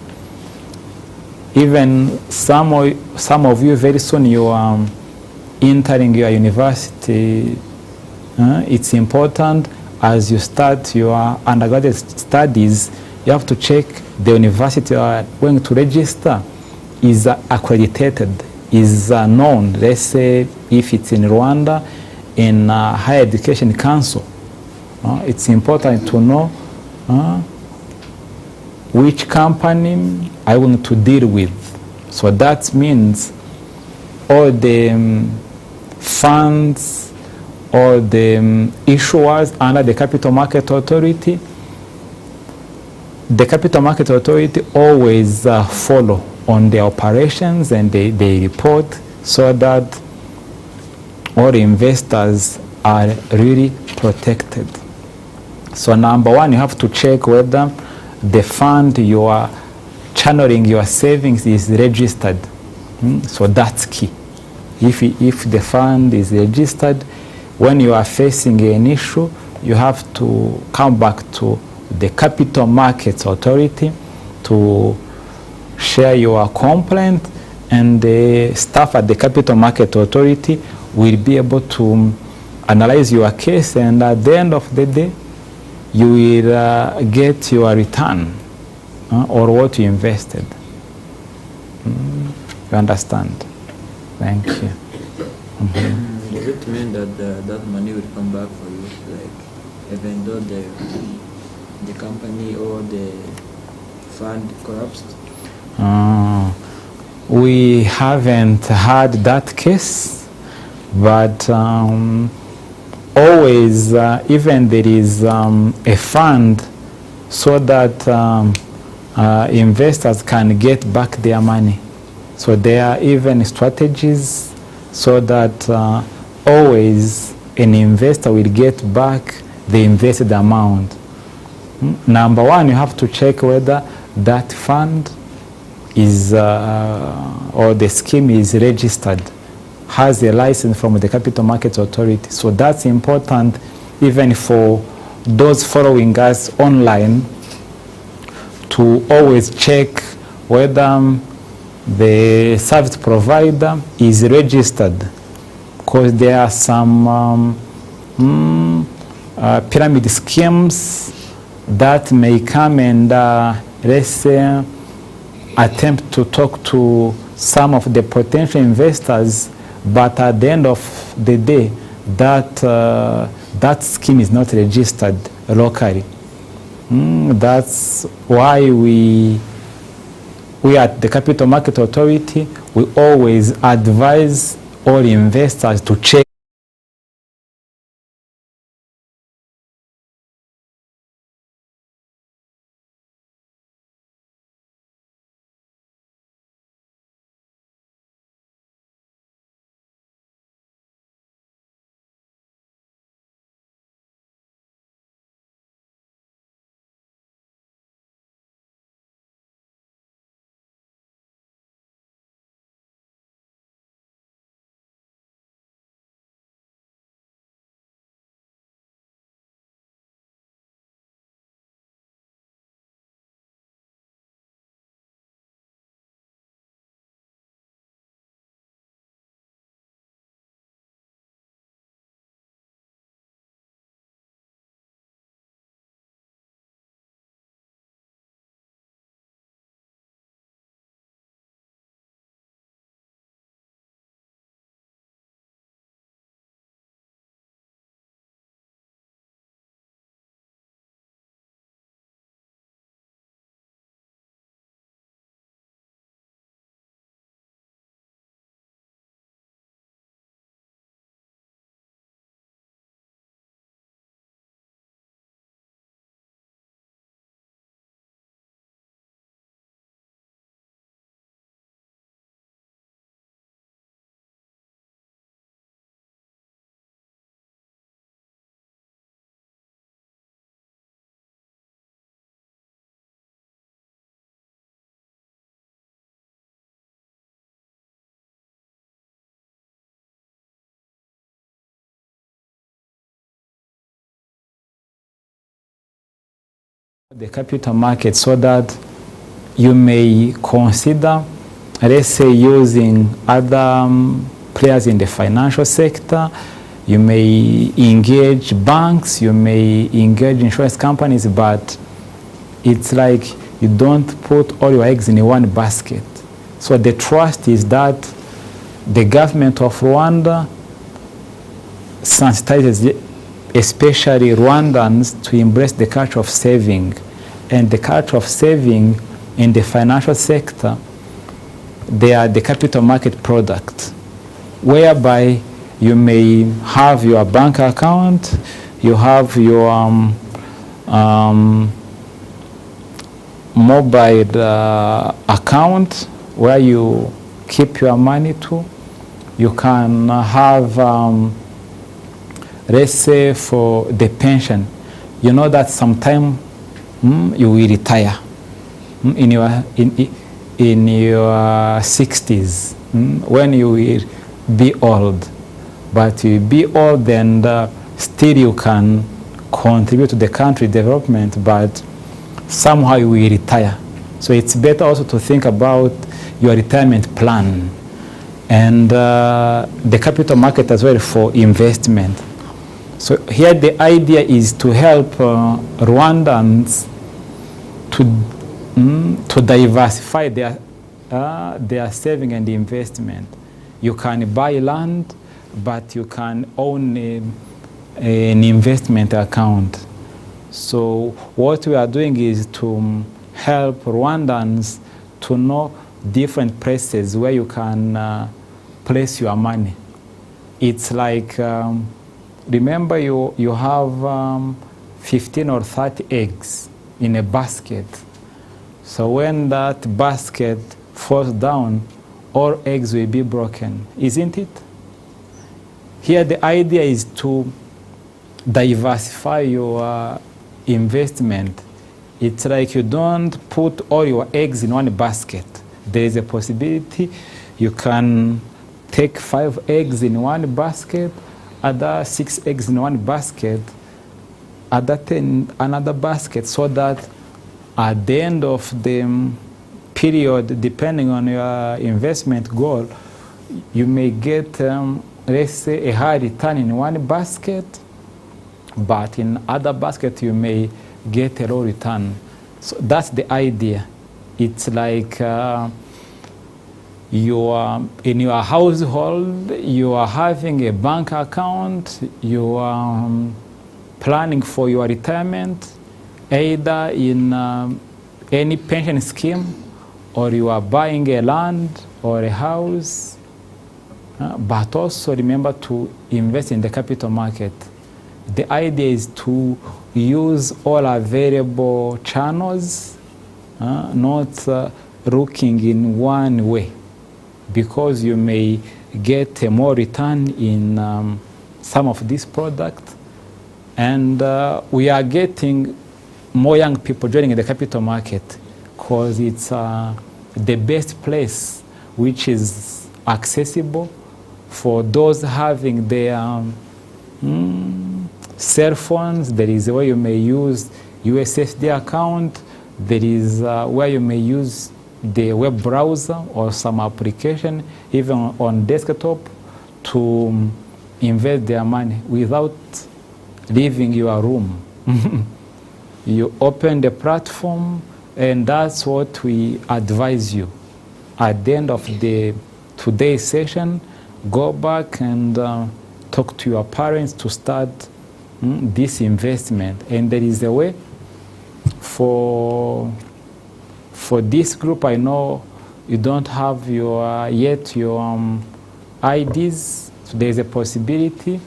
Even some of you, very soon you are entering your university. It's important as you start your undergraduate studies, you have to check the university you are going to register is accredited, is known. Let's say if it's in Rwanda, in Higher Education Council. It's important to know which company I want to deal with. So that means all the funds or the issuers under the Capital Market Authority, the Capital Market Authority always follow on their operations, and they report so that all investors are really protected. So number one, you have to check whether the fund you are channeling your savings is registered. So that's key. If the fund is registered, when you are facing an issue, you have to come back to the Capital Markets Authority to share your complaint, and the staff at the Capital Market Authority will be able to analyze your case, and at the end of the day, you will get your return or what you invested. You understand? Thank you. Does it mean that that money will come back for you, like even though the company or the fund collapsed? We haven't had that case, but always, even there is a fund so that investors can get back their money. So there are even strategies so that always an investor will get back the invested amount. Number one, you have to check whether that fund is or the scheme is registered, has a license from the Capital Markets Authority. So that's important even for those following us online, to always check whether the service provider is registered, because there are some pyramid schemes that may come and let's say attempt to talk to some of the potential investors, but at the end of the day, that scheme is not registered locally. That's why we at the Capital Market Authority, we always advise all investors to check The capital market so that you may consider, let's say, using other players in the financial sector. You may engage banks, you may engage insurance companies, but it's like you don't put all your eggs in one basket. So the trust is that the government of Rwanda sensitizes especially Rwandans to embrace the culture of saving. And the culture of saving in the financial sector, they are the capital market product, whereby you may have your bank account, you have your mobile account where you keep your money to. You can have, let's say, for the pension, you know that sometime you will retire in your 60s, when you will be old. But you will be old and still you can contribute to the country development, but somehow you will retire. So it's better also to think about your retirement plan and the capital market as well for investment. So here the idea is to help Rwandans to diversify their saving and investment. You can buy land, but you can own an investment account. So what we are doing is to help Rwandans to know different places where you can place your money. It's like, remember you have 15 or 30 eggs in a basket. So when that basket falls down, all eggs will be broken, isn't it? Here the idea is to diversify your investment. It's like you don't put all your eggs in one basket. There is a possibility you can take 5 eggs in one basket, other 6 eggs in one basket, other 10 another basket, so that at the end of the period, depending on your investment goal, you may get, let's say, a high return in one basket, but in other basket you may get a low return. So that's the idea. It's like you are in your household, you are having a bank account, you are planning for your retirement, either in any pension scheme, or you are buying a land or a house, but also remember to invest in the capital market. The idea is to use all available channels, not looking in one way, because you may get a more return in some of these products. And we are getting more young people joining the capital market because it's the best place which is accessible for those having their cell phones. There is where you may use USSD account. There is where you may use the web browser or some application, even on desktop, to invest their money without leaving your room. You open the platform, and that's what we advise you. At the end of today's session, go back and talk to your parents to start this investment. And there is a way for this group. I know you don't have yet your IDs, so there is a possibility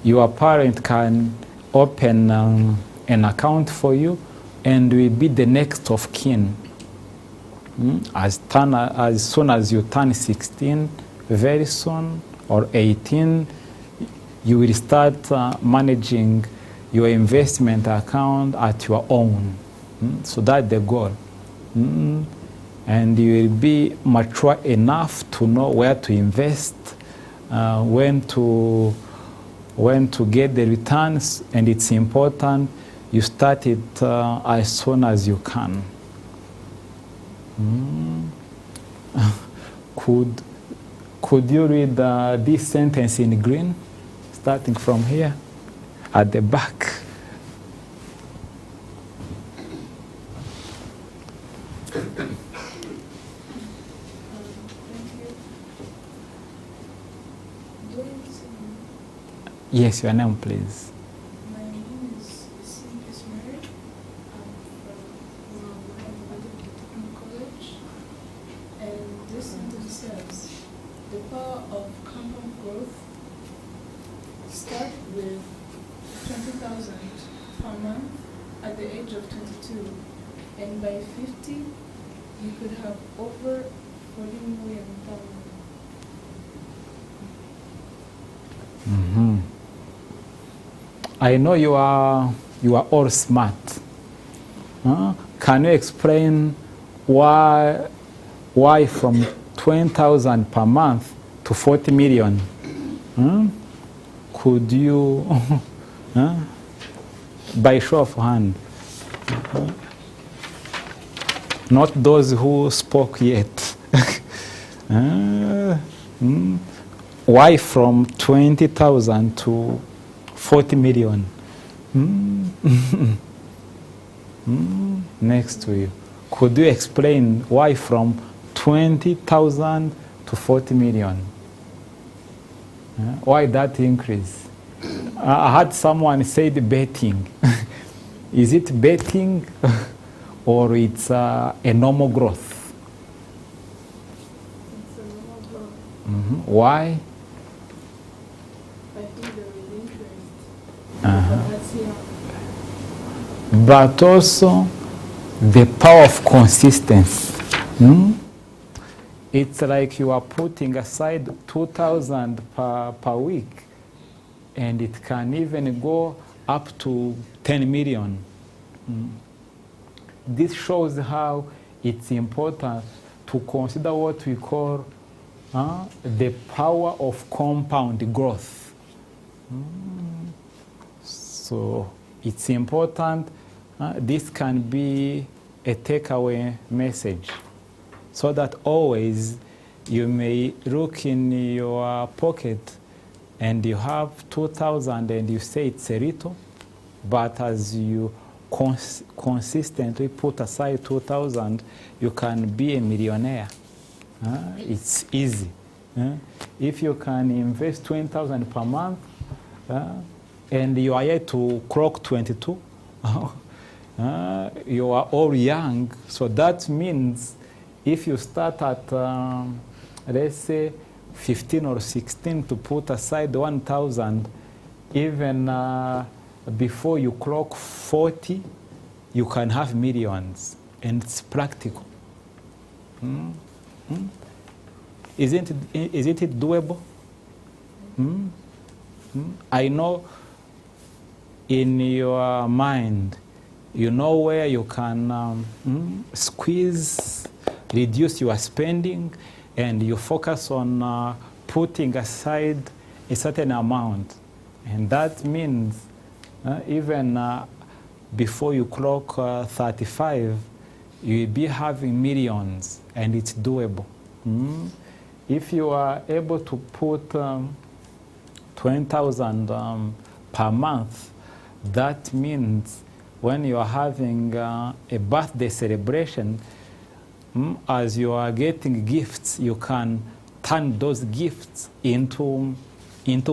your parent can open an account for you and will be the next of kin. As soon as you turn 16, very soon, or 18, you will start managing your investment account at your own. So that's the goal. And you will be mature enough to know where to invest, when to get the returns, and it's important you start it as soon as you can. Could you read this sentence in green, starting from here at the back? Yes, your name, please. My name is Mary. I'm from Magnifique College. And this sentence says, the power of compound growth start with 20,000 per month at the age of 22. And by 50, you could have over 40 million per month. Mm-hmm. I know you are all smart. Can you explain why from 20,000 per month to 40 million? Could you, by show of hand, not those who spoke yet. Why from 20,000 to 40 million? Next to you. Could you explain why from 20,000 to 40 million? Why that increase? I had someone say the betting. Is it betting or it's a normal growth? It's a normal growth. Why? I think there is interest. But that's young. But also the power of consistency. It's like you are putting aside 2,000 per week, and it can even go up to 10 million. This shows how it's important to consider what we call the power of compound growth. So it's important. This can be a takeaway message, so that always you may look in your pocket and you have 2,000 and you say it's a little, but as you consistently put aside 2,000, you can be a millionaire. It's easy. If you can invest 20,000 per month and you are yet to clock 22, you are all young, so that means if you start at, let's say, 15 or 16 to put aside 1,000, even before you clock 40, you can have millions, and it's practical. Isn't it doable? I know in your mind, you know where you can squeeze, reduce your spending, and you focus on putting aside a certain amount. And that means even before you clock 35, you'll be having millions, and it's doable. If you are able to put 20,000 per month, that means when you are having a birthday celebration, as you are getting gifts, you can turn those gifts into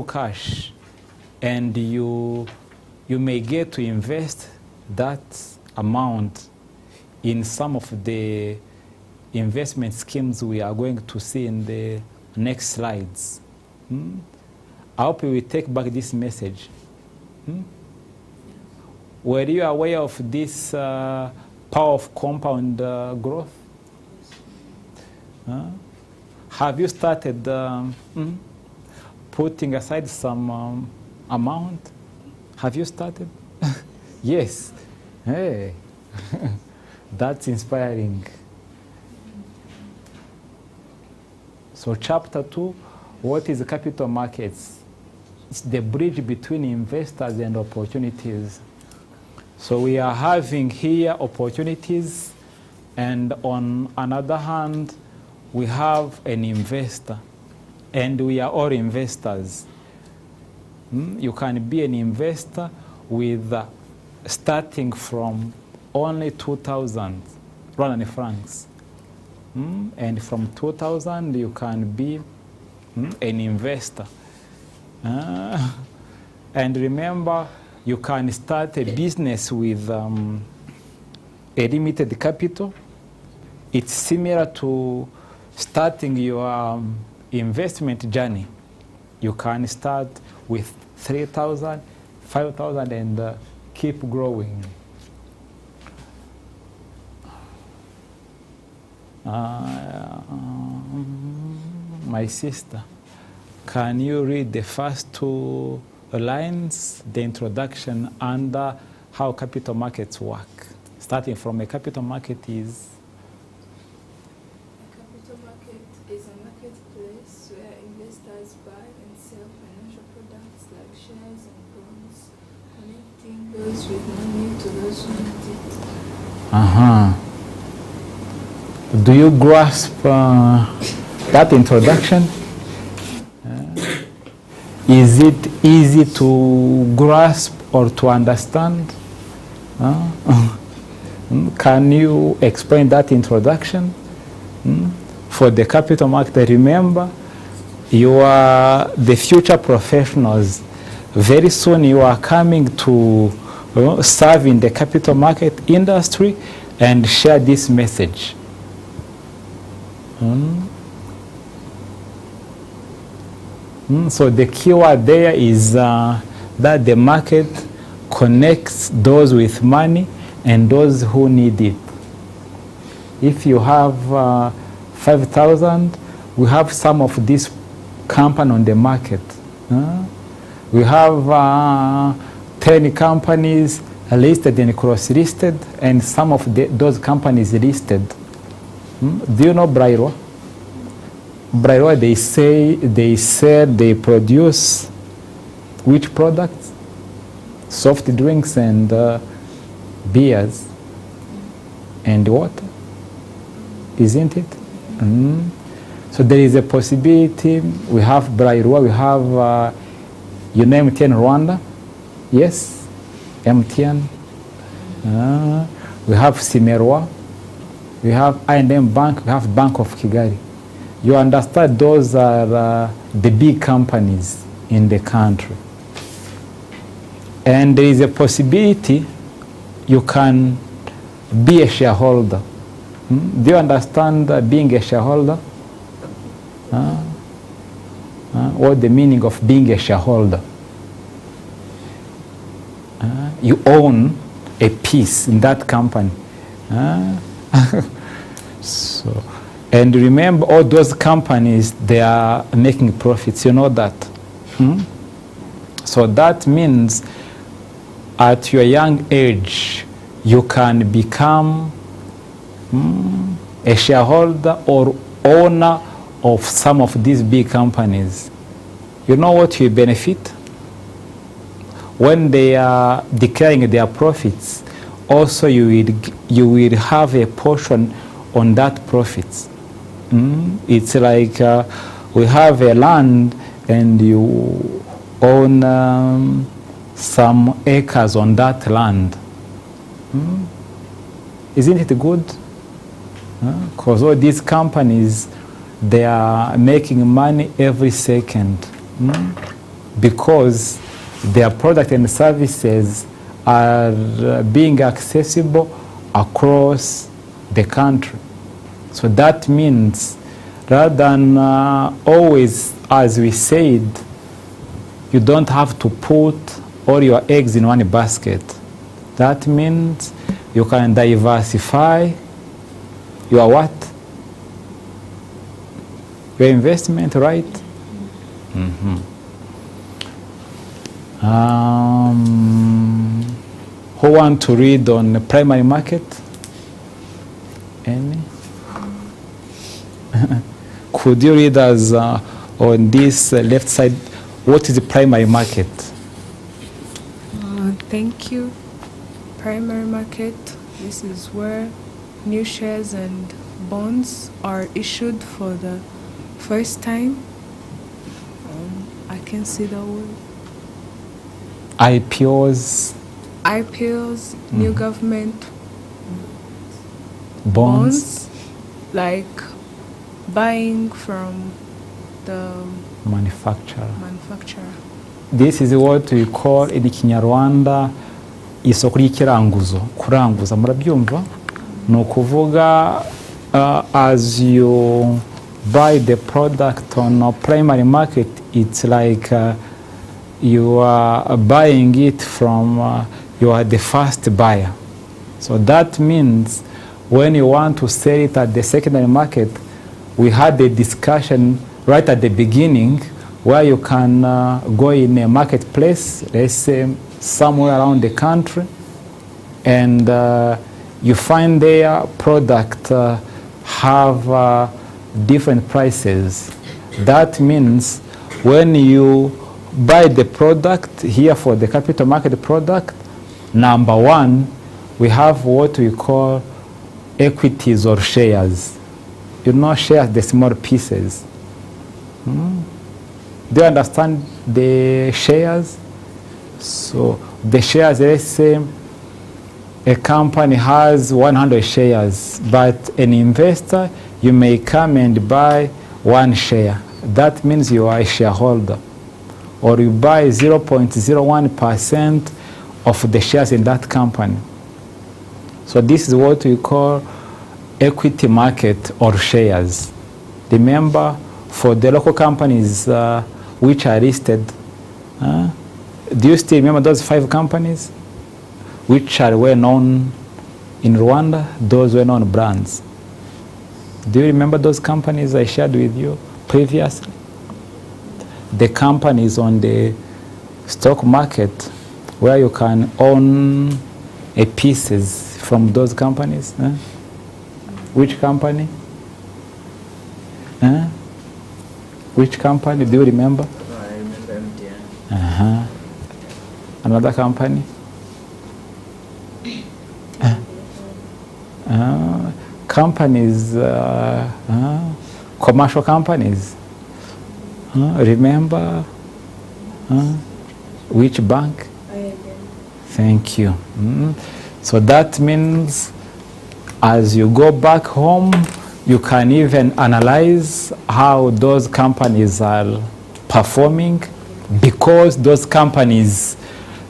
cash, and you may get to invest that amount in some of the investment schemes we are going to see in the next slides. I hope you will take back this message. Were you aware of this power of compound growth? Have you started putting aside some amount? Have you started? Yes. Hey, that's inspiring. So chapter 2, what is capital markets? It's the bridge between investors and opportunities. So we are having here opportunities, and on another hand, we have an investor, and we are all investors. You can be an investor with starting from only 2,000 Rwandan francs. And from 2,000 you can be an investor. And remember, you can start a business with a limited capital. It's similar to starting your investment journey. You can start with 3,000, 5,000 and keep growing. My sister, can you read the first two lines, the introduction, under how capital markets work? Starting from a capital market is? A capital market is a marketplace where investors buy and sell financial products like shares and bonds, connecting those with money to those who need it. Do you grasp that introduction? Is it easy to grasp or to understand? Can you explain that introduction? For the capital market, remember, you are the future professionals. Very soon you are coming to serve in the capital market industry and share this message. So the keyword there is that the market connects those with money and those who need it. If you have 5,000, we have some of this company on the market. We have 10 companies listed and cross-listed, and some of those companies listed. Do you know Brairo? Brairo, they said they produce which products? Soft drinks and beers and water, isn't it? So there is a possibility. We have Brairo, we have you know MTN Rwanda, yes, MTN. We have Simerwa. We have I&M Bank, we have Bank of Kigali. You understand those are the big companies in the country. And there is a possibility you can be a shareholder. Do you understand being a shareholder? What the meaning of being a shareholder? You own a piece in that company. So, and remember, all those companies, they are making profits. You know that. So that means at your young age, you can become a shareholder or owner of some of these big companies. You know what you benefit? When they are declaring their profits, also you will have a portion on that profits. It's like we have a land and you own some acres on that land. Isn't it good? Because all these companies, they are making money every second because their product and services are being accessible across the country. So that means rather than always, as we said, you don't have to put all your eggs in one basket. That means you can diversify your what? Your investment, right? Who want to read on the primary market? Any? Could you read us on this left side, what is the primary market? Thank you. primary market. This is where new shares and bonds are issued for the first time. I can see the word. IPOs, new government bonds, like buying from the manufacturer. This is what we call in Kinyarwanda isoko ry'ikiranguzo, kuranguza. Murabyumva? Ni ukuvuga as you buy the product on a primary market, it's like you are buying it from, you are the first buyer. So that means when you want to sell it at the secondary market, we had a discussion right at the beginning where you can go in a marketplace, let's say somewhere around the country, and you find their product have different prices. That means when you buy the product here for the capital market product, number one, we have what we call equities or shares. You know, shares, the small pieces. Do you understand the shares? So the shares, let's say a company has 100 shares, but an investor, you may come and buy 1 share. That means you are a shareholder. Or you buy 0.01% of the shares in that company. So this is what we call equity market or shares. Remember, for the local companies which are listed, do you still remember those 5 companies which are well known in Rwanda, those well-known brands? Do you remember those companies I shared with you previously? The companies on the stock market where you can own a pieces from those companies. Which company? Which company? Do you remember? I remember MTN. Another company? Companies, commercial companies. Remember? Which bank? Thank you. So that means as you go back home, you can even analyze how those companies are performing, because those companies,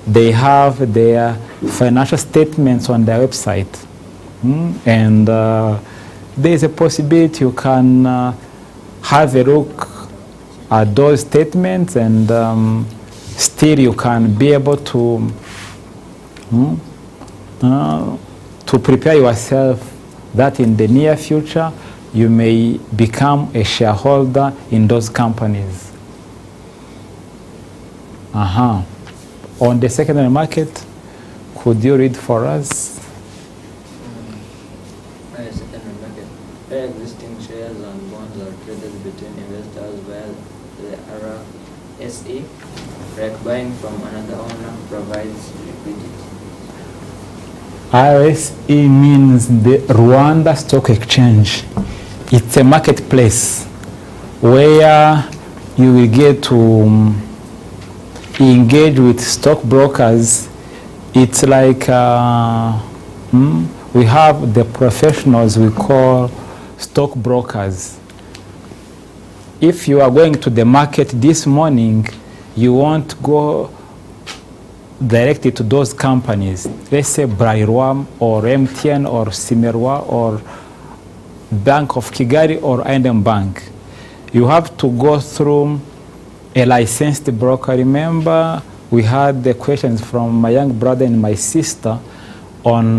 they have their financial statements on their website. And there is a possibility you can have a look at those statements, and still you can be able to prepare yourself that in the near future you may become a shareholder in those companies. On the secondary market, could you read for us? Secondary market. Pre-existing shares and bonds are traded between investors via the RSE. Like buying from another owner provides liquidity. RSE means the Rwanda Stock Exchange. It's a marketplace where you will get to engage with stockbrokers. It's like we have the professionals we call stockbrokers. If you are going to the market this morning, you won't go directly to those companies. Let's say Brairwa or MTN or Simerwa or Bank of Kigali or I&M Bank. You have to go through a licensed broker. Remember, we had the questions from my young brother and my sister on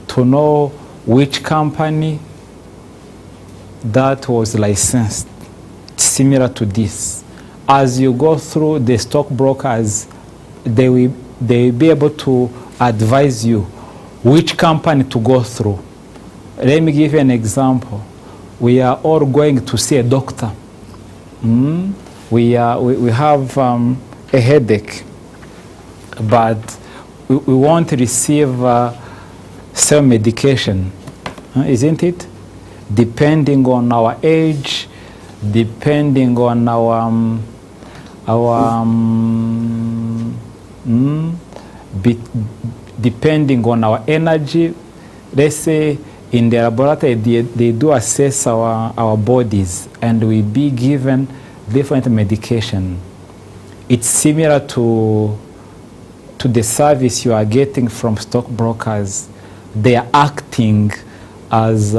to know which company that was licensed. It's similar to this. As you go through the stockbrokers, they will be able to advise you which company to go through. Let me give you an example. We are all going to see a doctor. We have a headache, but we won't receive self-medication, isn't it? Depending on our age, depending on depending on our energy. Let's say in the laboratory they do assess our bodies, and we be given different medication. It's similar to the service you are getting from stockbrokers. They are acting as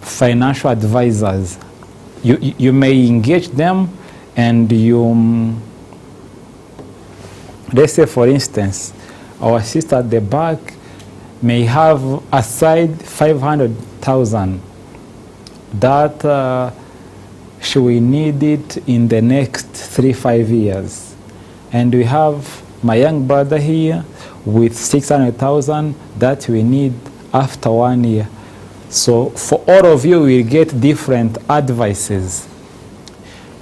financial advisors. You may engage them, and let's say, for instance, our sister at the back may have aside 500,000 that she will need it in the next 3-5 years. And we have my young brother here with 600,000 that we need after 1 year. So for all of you, we get different advices.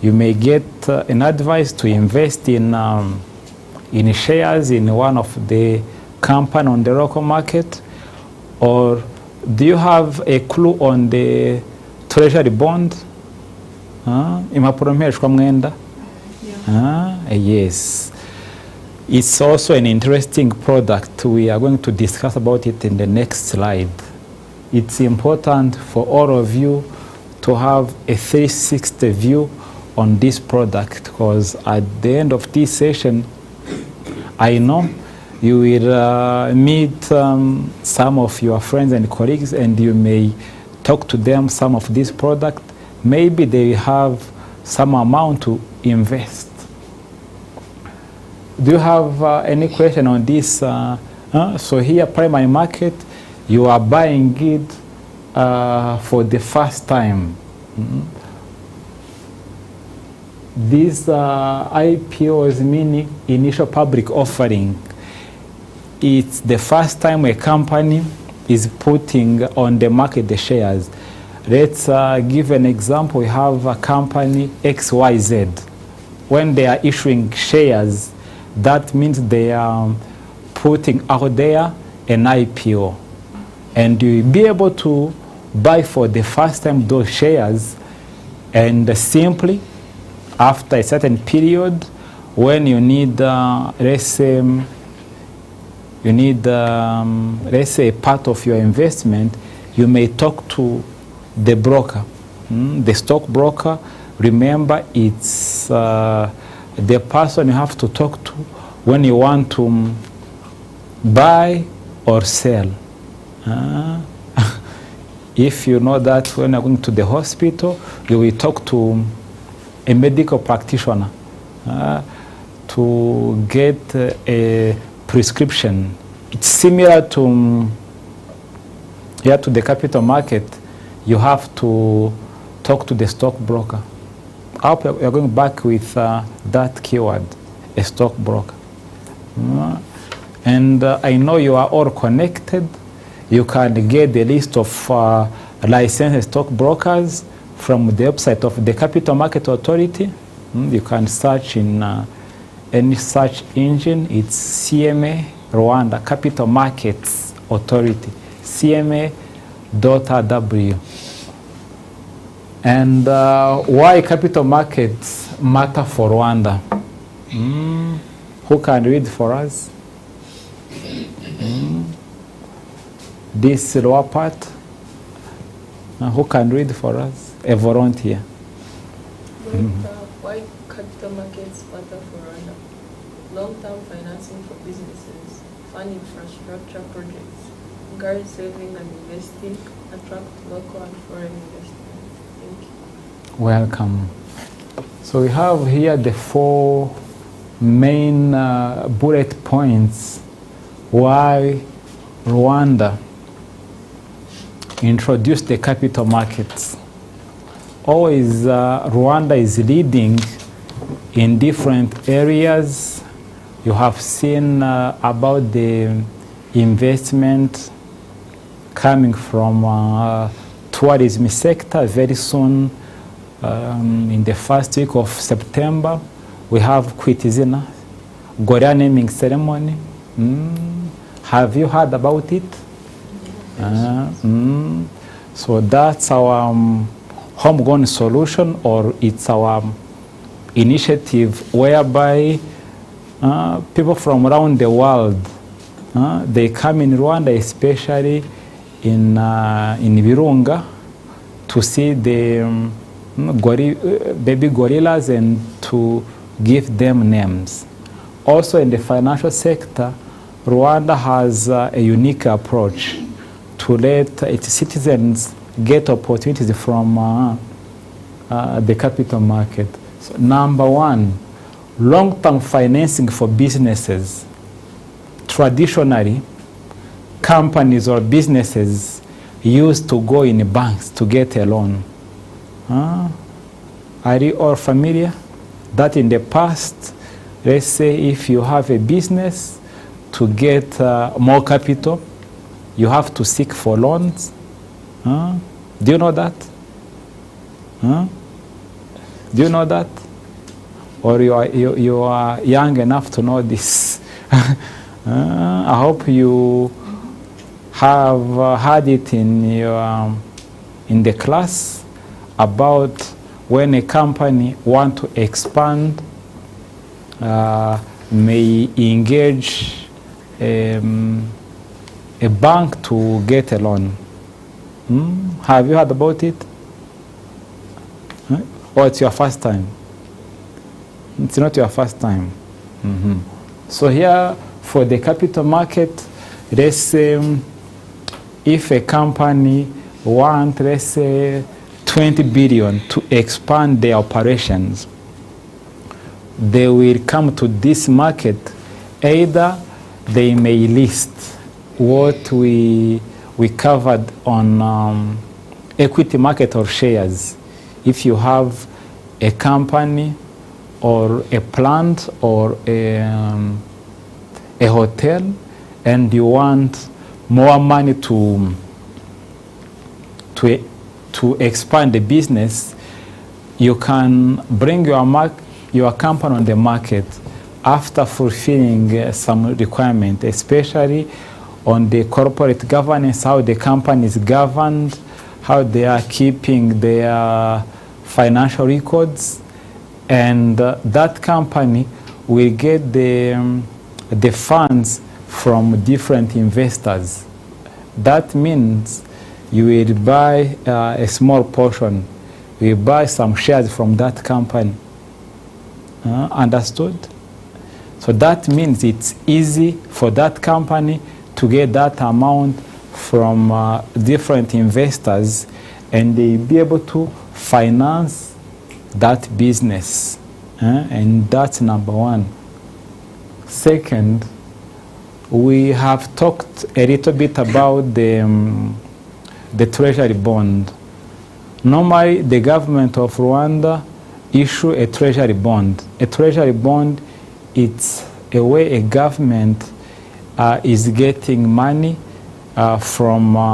You may get an advice to invest in shares in one of the company on the local market, or do you have a clue on the treasury bond? Yes. It's also an interesting product. We are going to discuss about it in the next slide. It's important for all of you to have a 360 view on this product, because at the end of this session, I know you will meet some of your friends and colleagues, and you may talk to them some of this product. Maybe they have some amount to invest. Do you have any question on this? So here, primary market, you are buying it for the first time. These IPOs, meaning initial public offering. It's the first time a company is putting on the market the shares. Let's give an example. We have a company XYZ. When they are issuing shares, that means they are putting out there an IPO. And you'll be able to buy for the first time those shares, and simply after a certain period, when you need, let's say a part of your investment, you may talk to the broker, the stockbroker. Remember, it's the person you have to talk to when you want to buy or sell. If you know that when you're going to the hospital, you will talk to a medical practitioner to get a prescription. It's similar to the capital market. You have to talk to the stockbroker. I hope you're going back with that keyword, a stockbroker. And I know you are all connected. You can get the list of licensed stockbrokers from the website of the Capital Market Authority. You can search in any search engine. It's CMA Rwanda Capital Markets Authority, cma.rw. And why capital markets matter for Rwanda? Who can read for us? This lower part. Who can read for us? A volunteer. Why capital markets matter for Rwanda? Long-term financing for businesses, fund infrastructure projects, encourage saving and investing, attract local and foreign investment. Thank you. Welcome. So we have here the 4 main bullet points why Rwanda introduced the capital markets. Always Rwanda is leading in different areas. You have seen about the investment coming from tourism sector. Very soon, in the first week of September, we have Kwitizina, Goria naming ceremony. Have you heard about it? So that's our homegrown solution, or it's our initiative whereby people from around the world, they come in Rwanda, especially in Virunga, to see the baby gorillas and to give them names. Also in the financial sector, Rwanda has a unique approach to let its citizens get opportunities from the capital market. So, number one, long-term financing for businesses. Traditionally, companies or businesses used to go in banks to get a loan. Are you all familiar that in the past, let's say if you have a business, to get more capital, you have to seek for loans? Do you know that? Do you know that? Or you are young enough to know this? I hope you have had it in the class about when a company want to expand, may engage a bank to get a loan. Have you heard about it? Or it's your first time? It's not your first time. So here, for the capital market, let's say if a company wants, let's say, 20 billion to expand their operations, they will come to this market. Either they may list what we covered on equity market or shares. If you have a company or a plant or a hotel and you want more money to expand the business, you can bring your company on the market after fulfilling some requirement, especially on the corporate governance, how the company is governed, how they are keeping their financial records, and that company will get the funds from different investors. That means you will buy a small portion. You will buy some shares from that company. Understood? So that means it's easy for that company to get that amount from different investors, and they be able to finance that business. And that's number one. Second, we have talked a little bit about the treasury bond. Normally, the government of Rwanda issue a treasury bond. A treasury bond, it's a way a government is getting money from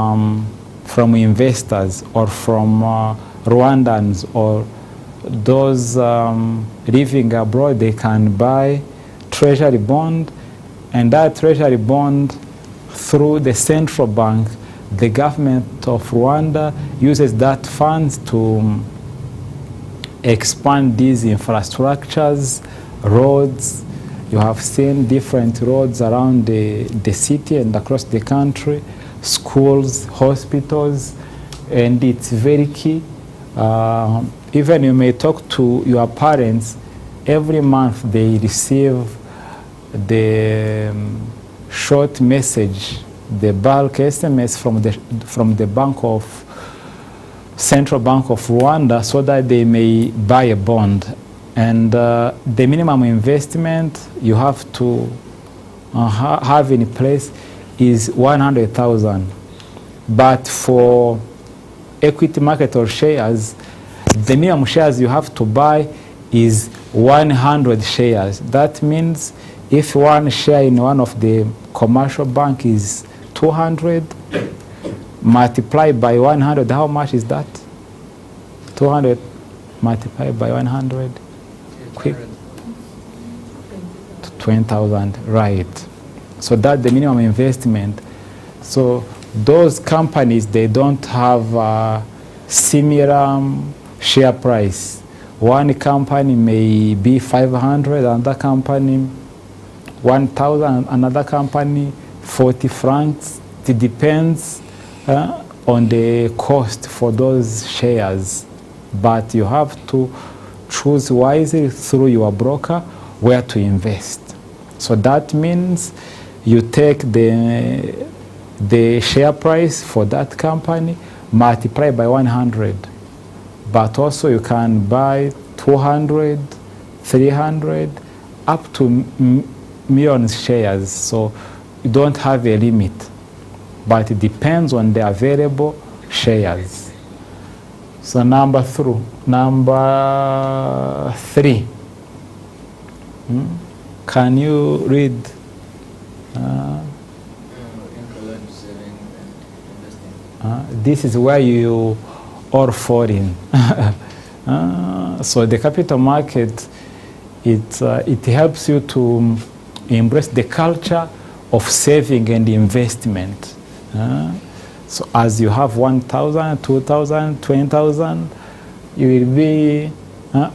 investors or from Rwandans or those living abroad. They can buy treasury bond, and that treasury bond, through the central bank, the government of Rwanda uses that funds to expand these infrastructures, roads. You have seen different roads around the city and across the country, schools, hospitals, and it's very key. Even you may talk to your parents, every month they receive the short message, the bulk SMS from the Central Bank of Rwanda, so that they may buy a bond. And the minimum investment you have to have in place is 100,000. But for equity market or shares, the minimum shares you have to buy is 100 shares. That means if one share in one of the commercial bank is 200, multiplied by 100, how much is that? 200 multiplied by 100. Quick. 20,000, right. So that's the minimum investment. So those companies, they don't have a similar share price. One company may be 500, another company 1,000, another company 40 francs. It depends on the cost for those shares. But you have to choose wisely through your broker where to invest. So that means you take the share price for that company, multiply by 100. But also you can buy 200, 300, up to millions shares. So you don't have a limit, but it depends on the available shares. So number three. Can you read? This is where you are falling. So the capital market, it helps you to embrace the culture of saving and investment. So as you have 1,000, 2,000, 20,000, you will be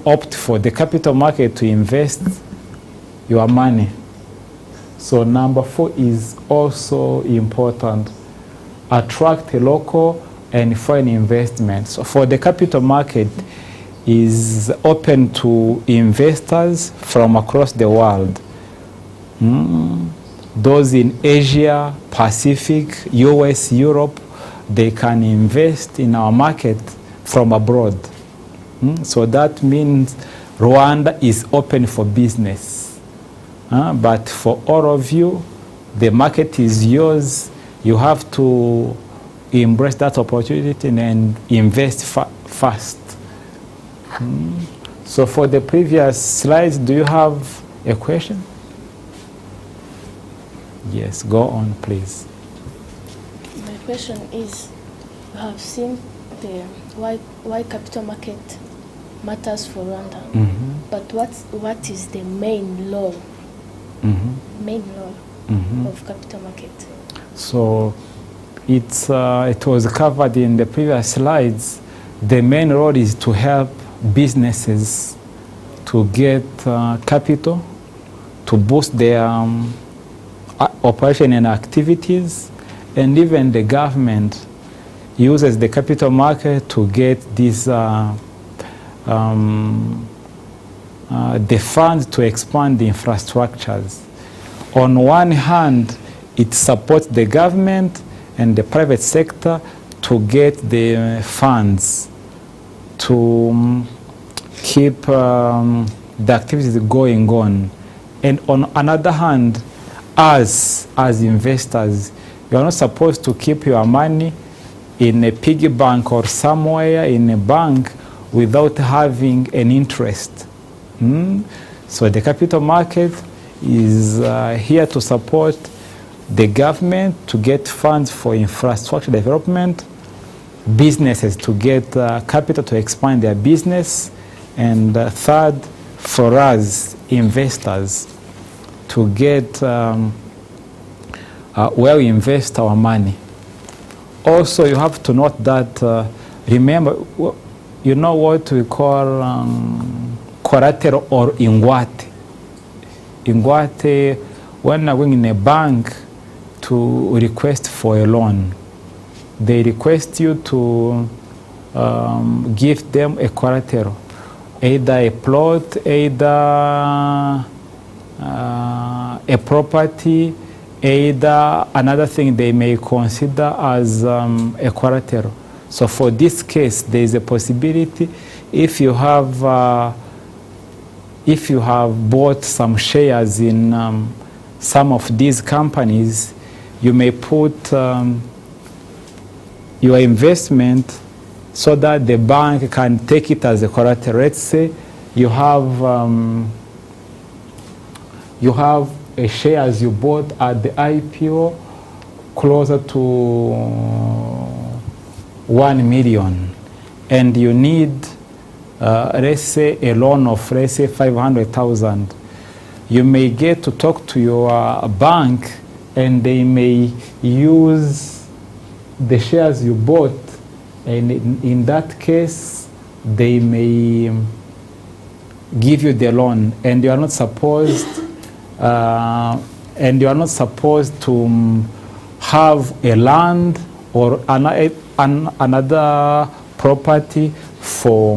opt for the capital market to invest your money. So number 4 is also important. Attract a local and foreign investment. So for the capital market is open to investors from across the world. Those in Asia, Pacific, US, Europe, they can invest in our market from abroad. So that means Rwanda is open for business. But for all of you, the market is yours. You have to embrace that opportunity and invest fast. So for the previous slides, do you have a question? Yes, go on, please. My question is, you have seen the why capital market matters for Rwanda, but what is the main law? Main law of capital market? So it was covered in the previous slides. The main role is to help businesses to get capital, to boost their operation and activities, and even the government uses the capital market to get these the funds to expand the infrastructures. On one hand, it supports the government and the private sector to get the funds to keep the activities going on. And on another hand, as investors, you are not supposed to keep your money in a piggy bank or somewhere in a bank without having an interest. So the capital market is here to support the government to get funds for infrastructure development, businesses to get capital to expand their business, and third, for us investors to get where we invest our money. Also, you have to note that, remember, you know what we call collateral or ingwate. Ingwate, when I'm going in a bank to request for a loan, they request you to give them a collateral, either a plot, either a property, either another thing they may consider as a collateral. So for this case, there is a possibility if you have bought some shares in some of these companies, you may put your investment so that the bank can take it as a collateral. Let's say you have a shares you bought at the IPO closer to 1 million, and you need, let's say, a loan of, let's say, 500,000. You may get to talk to your bank and they may use the shares you bought, and in that case, they may give you the loan, and you are not supposed to have a land or another property for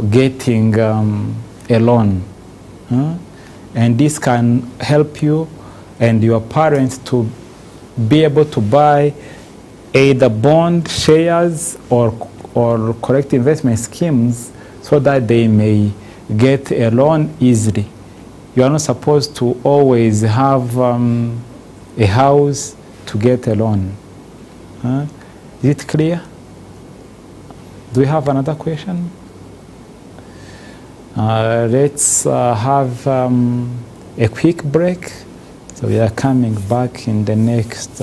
getting a loan. And this can help you and your parents to be able to buy either bond, shares, or correct investment schemes so that they may get a loan easily. You are not supposed to always have a house to get a loan. Is it clear? Do we have another question? Let's have a quick break. So we are coming back in the next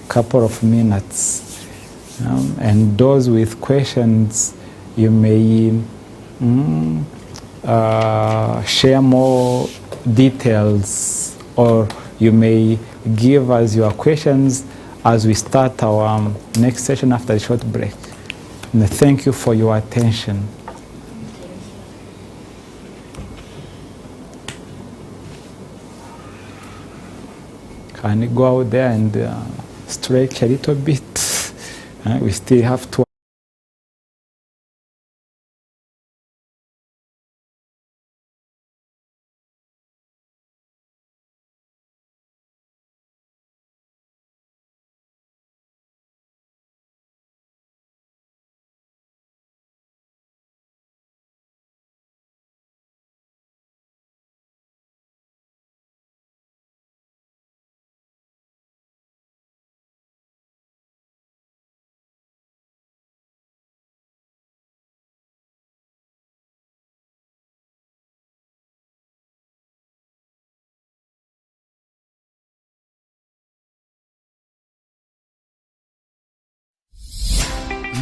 couple of minutes. And those with questions, you may share more details, or you may give us your questions as we start our next session after a short break. And thank you for your attention. Can you go out there and stretch a little bit? We still have to.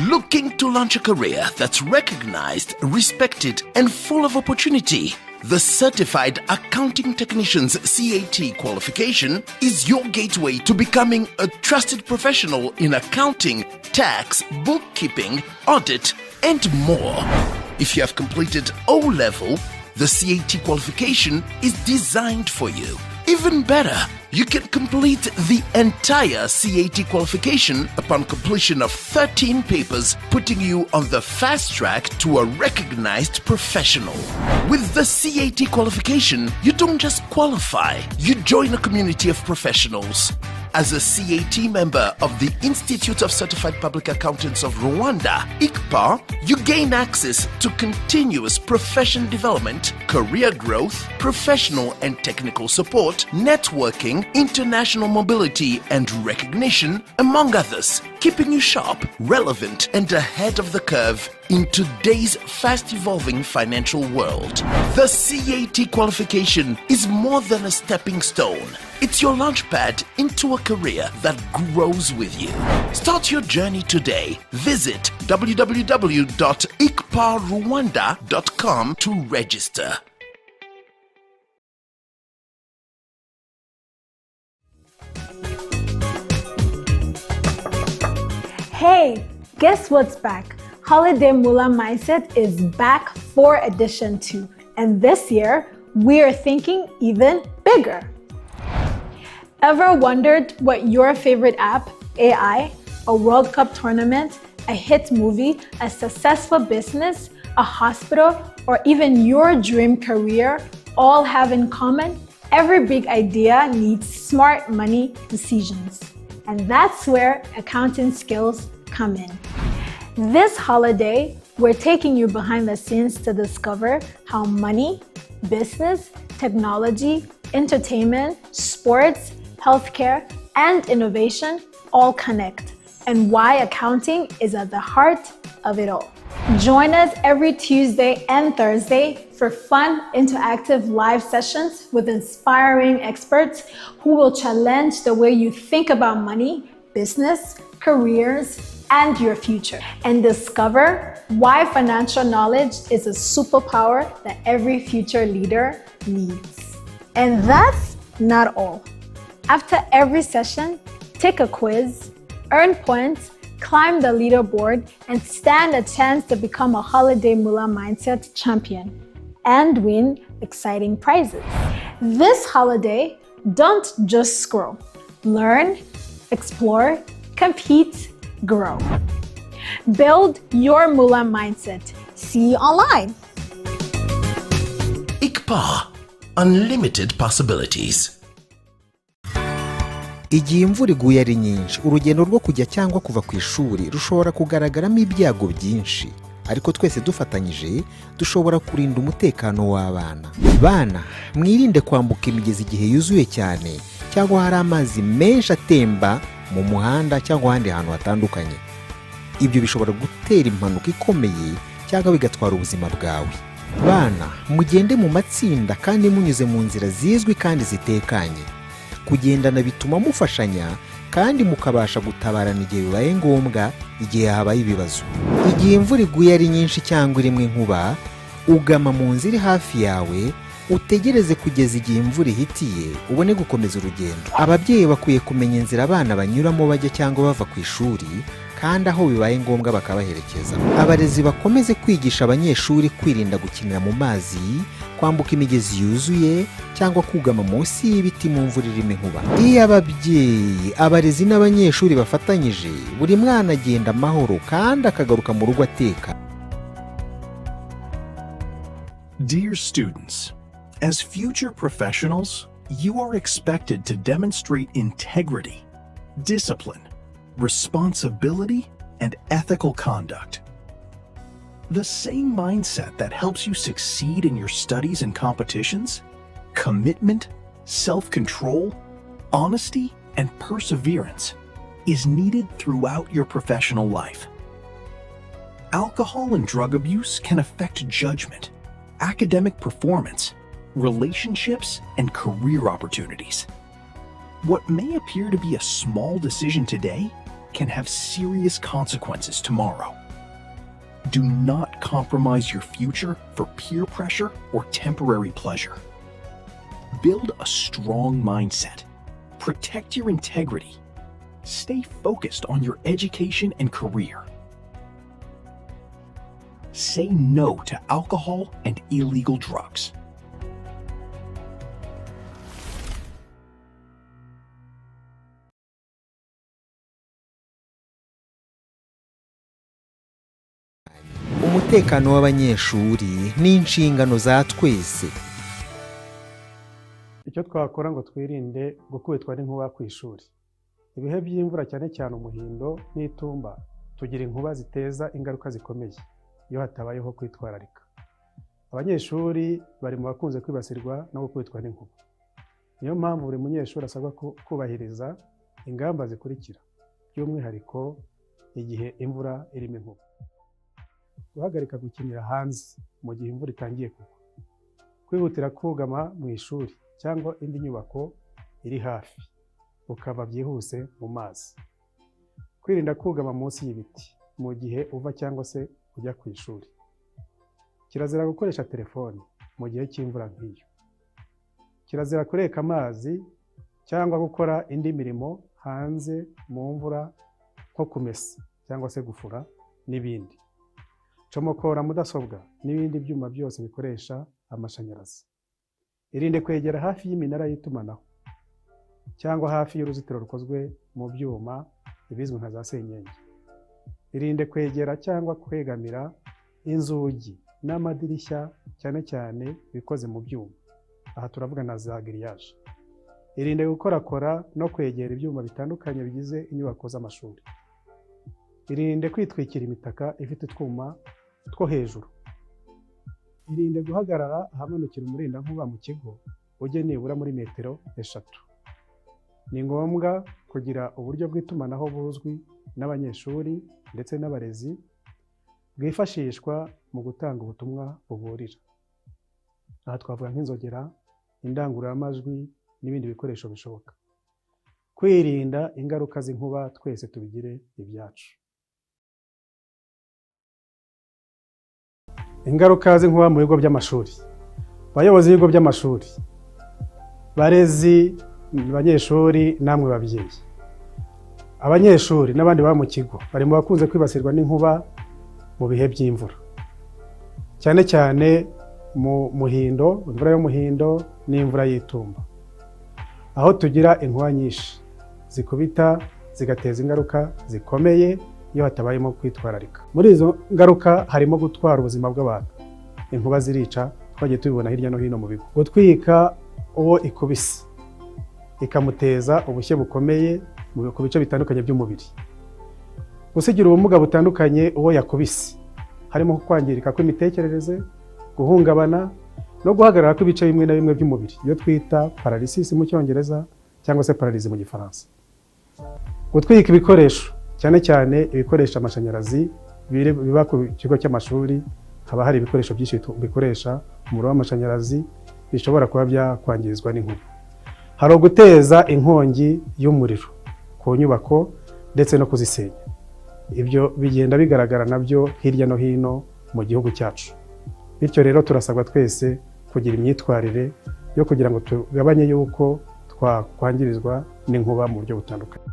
Looking to launch a career that's recognized, respected, and full of opportunity? The Certified Accounting Technician's CAT qualification is your gateway to becoming a trusted professional in accounting, tax, bookkeeping, audit, and more. If you have completed O-level, the CAT qualification is designed for you. Even better, you can complete the entire CAT qualification upon completion of 13 papers, putting you on the fast track to a recognized professional. With the CAT qualification, you don't just qualify, you join a community of professionals. As a CAT member of the Institute of Certified Public Accountants of Rwanda, ICPA, you gain access to continuous profession development, career growth, professional and technical support, networking, international mobility and recognition, among others, keeping you sharp, relevant, and ahead of the curve in today's fast-evolving financial world. The CAT qualification is more than a stepping stone. It's your launchpad into a career that grows with you. Start your journey today. Visit www.icparwanda.com to register. Hey, guess what's back? Holiday Mula Mindset is back for edition 2. And this year, we are thinking even bigger. Ever wondered what your favorite app, AI, a World Cup tournament, a hit movie, a successful business, a hospital, or even your dream career all have in common? Every big idea needs smart money decisions. And that's where accounting skills come in. This holiday, we're taking you behind the scenes to discover how money, business, technology, entertainment, sports, healthcare, and innovation all connect, and why accounting is at the heart of it all. Join us every Tuesday and Thursday for fun, interactive live sessions with inspiring experts who will challenge the way you think about money, business, careers, and your future, and discover why financial knowledge is a superpower that every future leader needs. And that's not all. After every session, take a quiz, earn points, climb the leaderboard, and stand a chance to become a Holiday Mula Mindset champion and win exciting prizes. This holiday, don't just scroll. Learn, explore, compete, grow. Build your Mula mindset. See you online. ICPA, unlimited possibilities. Igihe imvura iguye ari nyinshi, urugendo rwo kujya cyangwa kuva ku ishuri rushobora kugaragaramo ibyago byinshi, ariko twese dufatanyije dushobora kurinda umutekano w'abana. Bana, mwirinde kwambuka imigezi igihe yuzuye cyane cyangwa hari amazi menshi atemba mu muhanda cyangwa ahandi hantu hatandukanye. Ibyo bishobora gutera impanuka ikomeye cyangwa bigatwara ubuzima bwawe. Bana, mugende mu matsinda kandi munyuze mu nzira zizwi kandi zitekanye. Kugendana bituma mufashanya kandi mukabasha gutabarana igihe bibaye ngombwa igihe habaye ibibazo. Igihe imvura iguye ari nyinshi cyangwa irimo inkuba, ugama mu nzira iri hafi yawe, utegereze kugeza igihe imvura ihitiye ubone gukomeza urugendo. Ababyeyi bakwiye kumenya inzira abana banyuramo bajya cyangwa bava ku ishuri, kandi aho bibaye ngombwa bakabaherekeza. Abarezi bakomeze kwigisha abanyeshuri kwirinda gukinira mu mazi, kwambuka imigezi yuzuye cyangwa kugama munsi y'ibiti mu mvura irimo inkuba. Iyo ababyeyi, abarezi n'abanyeshuri bafatanyije, buri mwana agenda amahoro kandi akagaruka mu rugo ateka. Dear students, as future professionals, you are expected to demonstrate integrity, discipline, responsibility, and ethical conduct. The same mindset that helps you succeed in your studies and competitions, commitment, self-control, honesty, and perseverance is needed throughout your professional life. Alcohol and drug abuse can affect judgment, academic performance, relationships, and career opportunities. What may appear to be a small decision today can have serious consequences tomorrow. Do not compromise your future for peer pressure or temporary pleasure. Build a strong mindset. Protect your integrity. Stay focused on your education and career. Say no to alcohol and illegal drugs. Umutekano w'abanyeshuri ni inshingano za twese. Icyo twakora ngo twirinde gukubitwa n'inkuba ku ishuri. Ibihe by'imvura cyane cyane umuhindo n'itumba tugira inkuba ziteza ingaruka zikomeye iyo hatabayeho kwitwararika. Abanyeshuri bari mu bakunze kwibasirwa no gukubitwa n'inkuba. Niyo mpamvu buri munyeshuri asabwa kubahiriza ingamba zikurikira, by'umwihariko igihe imvura irimo inkuba. Guhagarika gukinira hanze mu gihe imvura itangiye kugwa. Kwihutira kugama mu ishuri cyangwa indi nyubako iri hafi, ukava byihuse mu mazi. Kwirinda kugama munsi y'ibiti mu gihe uva cyangwa se ujya ku ishuri. Kirazira gukoresha telefoni mu gihe cy'imvura nk'iyo. Kirazira kureka amazi cyangwa gukora indi mirimo hanze mu mvura nko kumesa cyangwa se gufura n'ibindi. Comokora mudasobwa n'ibindi byuma byose bikoresha amashanyarazi. Irinde kwegera hafi y'iminara y'itumanaho cyangwa hafi y'uruzitiro rukozwe mu byuma ibizwi nka za senyenge. Irinde kwegera cyangwa kwegamira inzugi n'amadirishya cyane cyane bikoze mu byuma. Aha turavuga na za giriyaje. Irinde gukorakora no kwegera ibyuma bitandukanye bigize inyubako z'amashuri. Irinde kwitwikira imitaka ifite utwuma two hejuru. Irinde guhagarara ahamanukira umurindankuba mu kigo ujye nibura muri metero 3. Ni ngombwa kugira uburyo bw'itumanaho buzwi n'abanyeshuri ndetse n'abarezi bwifashishwa mu gutanga ubutumwa buburira. Aha twavuga nk'inzogera, indangururamajwi n'ibindi bikoresho bishoboka. Kwirinda ingaruka z'inkuba twese tubigire ibyacu. Ingaruka z'inkuba mu bigo by'amashuri. Bayobozi b'ibigo by'amashuri, barezi, abanyeshuri namwe babyeyi. Abanyeshuri n'abandi baba mu kigo bari mu bakunze kwibasirwa n'inkuba mu bihe by'imvura, cyane cyane mu muhindo, imvura y'umuhindo n'imvura y'itumba, aho tugira inkuba nyinshi zikubita zigateza ingaruka zikomeye iyo hatabayemo kwitwararika. Muri izo ngaruka harimo gutwara ubuzima bw'abantu. Inkuba zirica, twagiye tubibona hirya no hino mu bigo. Gutwika uwo ikubise ikamuteza ubushye bukomeye ku bice bitandukanye by'umubiri. Gusigira ubumuga butandukanye uwo yakubise, harimo kwangirika kw'imitekerereze, guhungabana no guhagarara kw'ibice bimwe na bimwe by'umubiri, iyo twita paralysis mu Cyongereza cyangwa se paralysis mu Gifaransa. Gutwika ibikoresho, cyane cyane ibikoresha amashanyarazi biba ku kigo cy'amashuri, haba hari ibikoresho byinshi bikoresha umuriro w'amashanyarazi bishobora kuba byakwangirizwa n'inkuba. Hari uguteza inkongi y'umuriro ku nyubako ndetse no kuzisenya. Ibyo bigenda bigaragara nabyo hirya no hino mu gihugu cyacu. Bityo rero turasabwa twese kugira imyitwarire yo kugira ngo tugabanye yuko twakwangirizwa n'inkuba mu buryo butandukanye.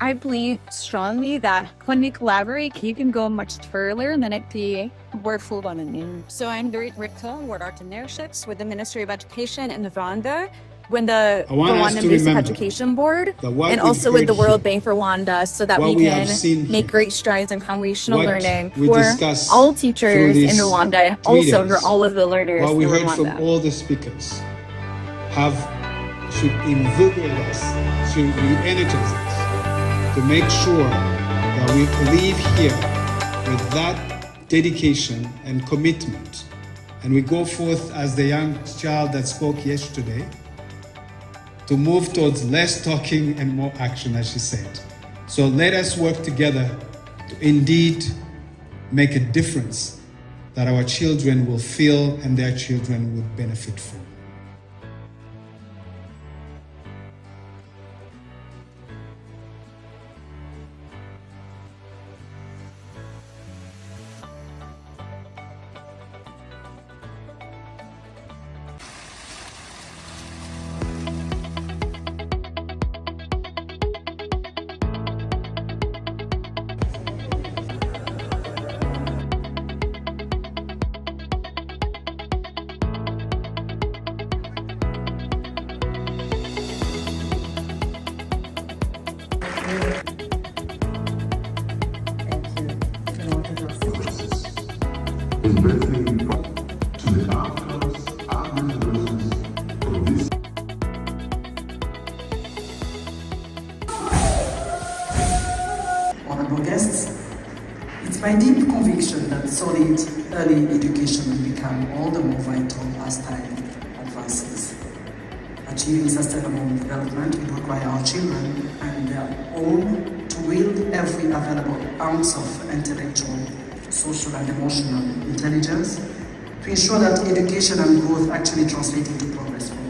I believe strongly that when we collaborate, you can go much further than it be we're full on it. So I'm the director with partnerships with the Ministry of Education in Rwanda, with the Rwanda Basic Education Board, and also with the World Bank for Rwanda, so that we can make great strides in foundational learning for all teachers in Rwanda, also for all of the learners in Rwanda. What we heard from all the speakers should invigorate us, should re-energize us, to make sure that we leave here with that dedication and commitment, and we go forth as the young child that spoke yesterday, to move towards less talking and more action, as she said. So let us work together to indeed make a difference that our children will feel and their children will benefit from. Honorable guests, it's my deep conviction that solid early education will become all the more vital as time advances. Achieving sustainable development will require our children and their own to wield every available ounce of intellectual, social and emotional intelligence to ensure that education and growth actually translate into progress for all.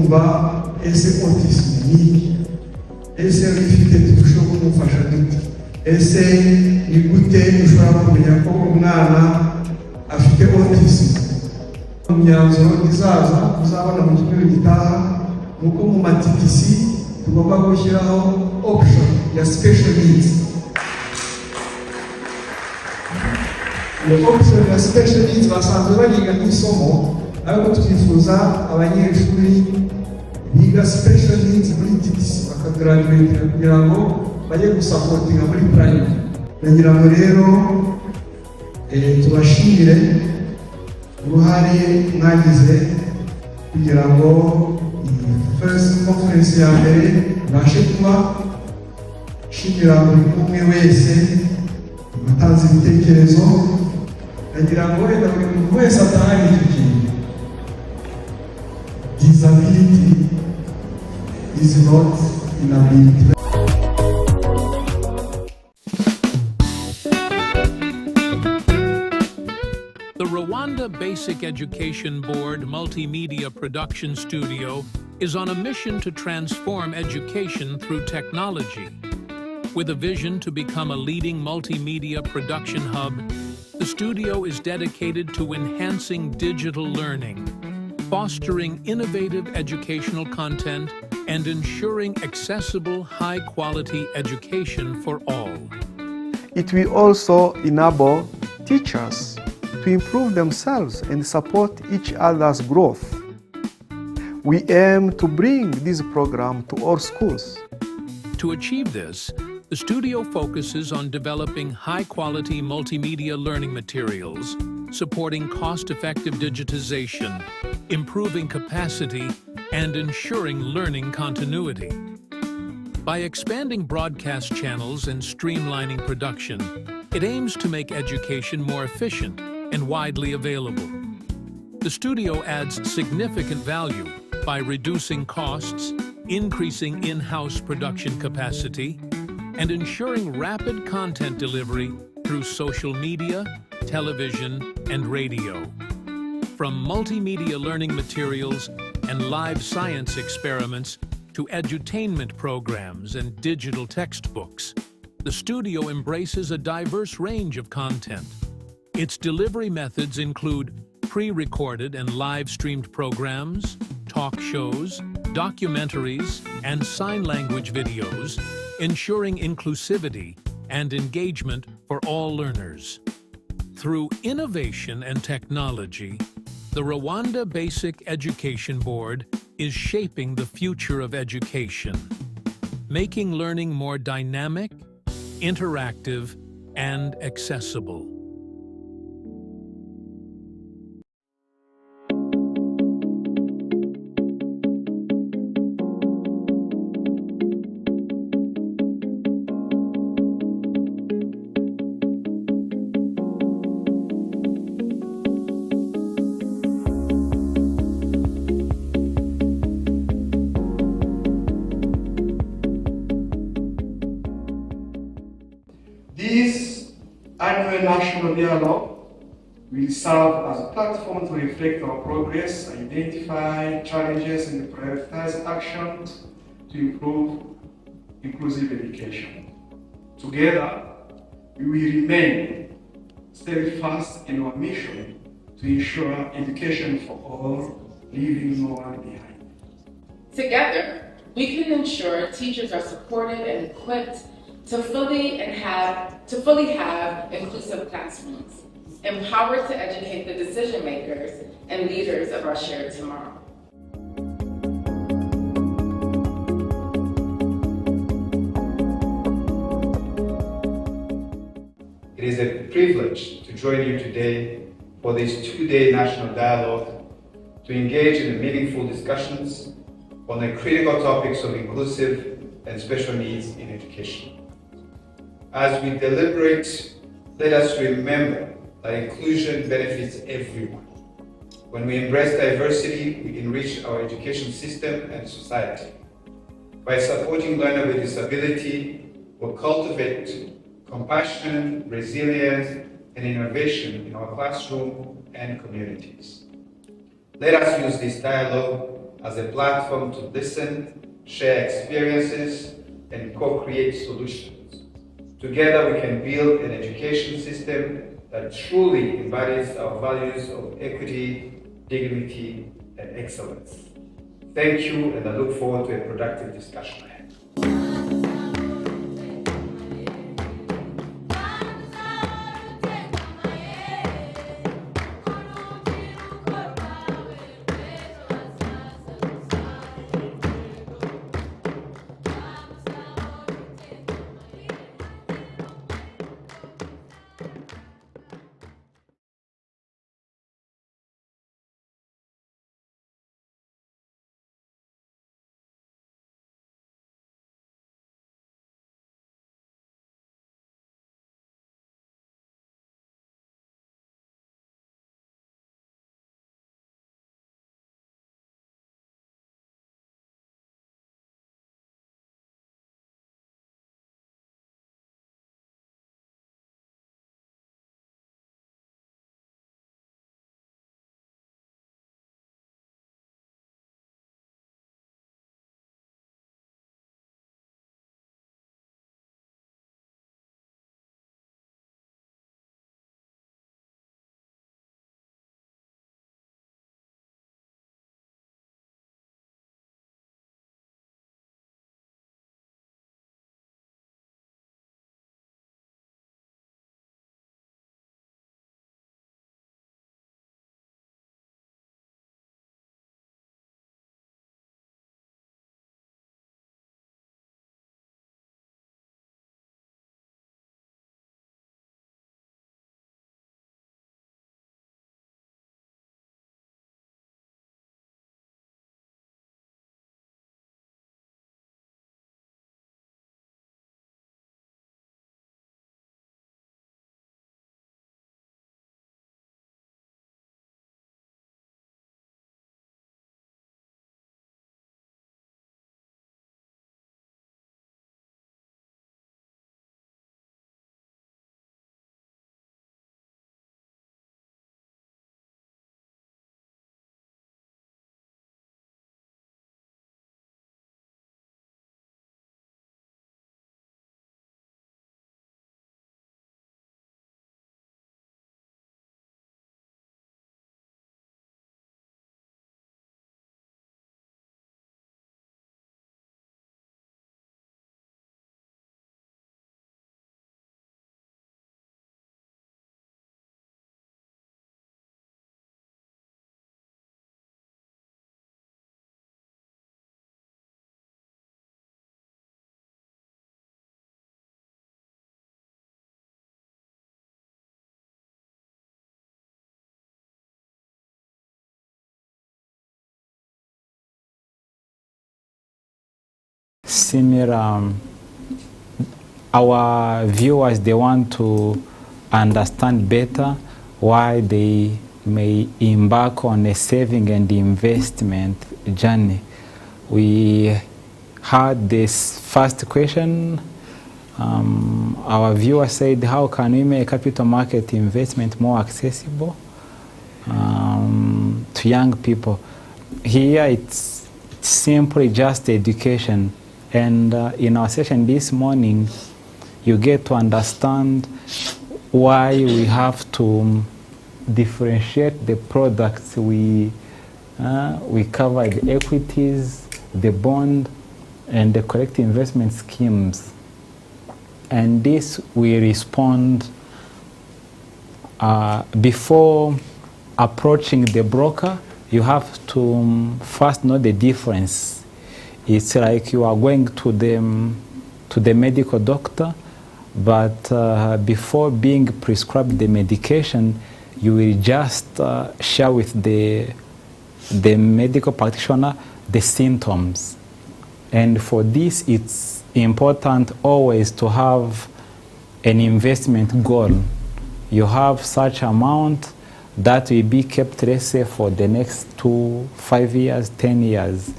kumva ese autisme ni iki, ese ifite dushobora kumufasha dute, ese ni gute dushobora kumenya ko umwana afite autisme. Imyanzuro izaza uzabona mu cyumweru gitaha nuko mu matitisi tugomba gushyiraho option ya special needs. Iyo option ya special needs basanzwe bagiga nk'isomo, ariko twifuza abanyeshuri biga special needs muri TTC bakagraduate kugira ngo bajye gusapotinga muri primary. Nagira ngo rero tubashimire uruhare mwagize kugira ngo first conference ya mbere ibashe kuba. Shimira buri umwe wese watanze ibitekerezo. Nagira ngo wenda buri muntu wese atahari icyo kintu. Disability is not inability. The Rwanda Basic Education Board Multimedia Production Studio is on a mission to transform education through technology. With a vision to become a leading multimedia production hub, the studio is dedicated to enhancing digital learning, fostering innovative educational content, and ensuring accessible, high-quality education for all. It will also enable teachers to improve themselves and support each other's growth. We aim to bring this program to all schools. To achieve this, the studio focuses on developing high-quality multimedia learning materials, supporting cost-effective digitization, improving capacity, and ensuring learning continuity. By expanding broadcast channels and streamlining production, it aims to make education more efficient and widely available. The studio adds significant value by reducing costs, increasing in-house production capacity, and ensuring rapid content delivery through social media, television, and radio. From multimedia learning materials and live science experiments to edutainment programs and digital textbooks, the studio embraces a diverse range of content. Its delivery methods include pre-recorded and live-streamed programs, talk shows, documentaries, and sign language videos, ensuring inclusivity and engagement for all learners. Through innovation and technology, the Rwanda Basic Education Board is shaping the future of education, making learning more dynamic, interactive, and accessible. This annual national dialogue will serve as a platform to reflect our progress, identify challenges, and prioritize actions to improve inclusive education. Together, we will remain steadfast in our mission to ensure education for all, leaving no one behind. Together, we can ensure teachers are supported and equipped to fully have inclusive classrooms, empowered to educate the decision makers and leaders of our shared tomorrow. It is a privilege to join you today for this two-day national dialogue to engage in meaningful discussions on the critical topics of inclusive and special needs in education. As we deliberate, let us remember that inclusion benefits everyone. When we embrace diversity, we enrich our education system and society. By supporting learners with disability, we'll cultivate compassion, resilience, and innovation in our classroom and communities. Let us use this dialogue as a platform to listen, share experiences, and co-create solutions. Together we can build an education system that truly embodies our values of equity, dignity, and excellence. Thank you, and I look forward to a productive discussion ahead. Similar, our viewers, they want to understand better why they may embark on a saving and investment journey. We had this first question. Our viewer said, how can we make capital market investment more accessible to young people? Here it's simply just education. And in our session this morning, you get to understand why we have to differentiate the products we cover: the equities, the bond, and the correct investment schemes. And this we respond before approaching the broker. You have to first know the difference. It's like you are going to the medical doctor, but before being prescribed the medication, you will just share with the medical practitioner the symptoms. And for this, it's important always to have an investment goal. You have such amount that will be kept, let's say, for the next 2, 5 years, 10 years,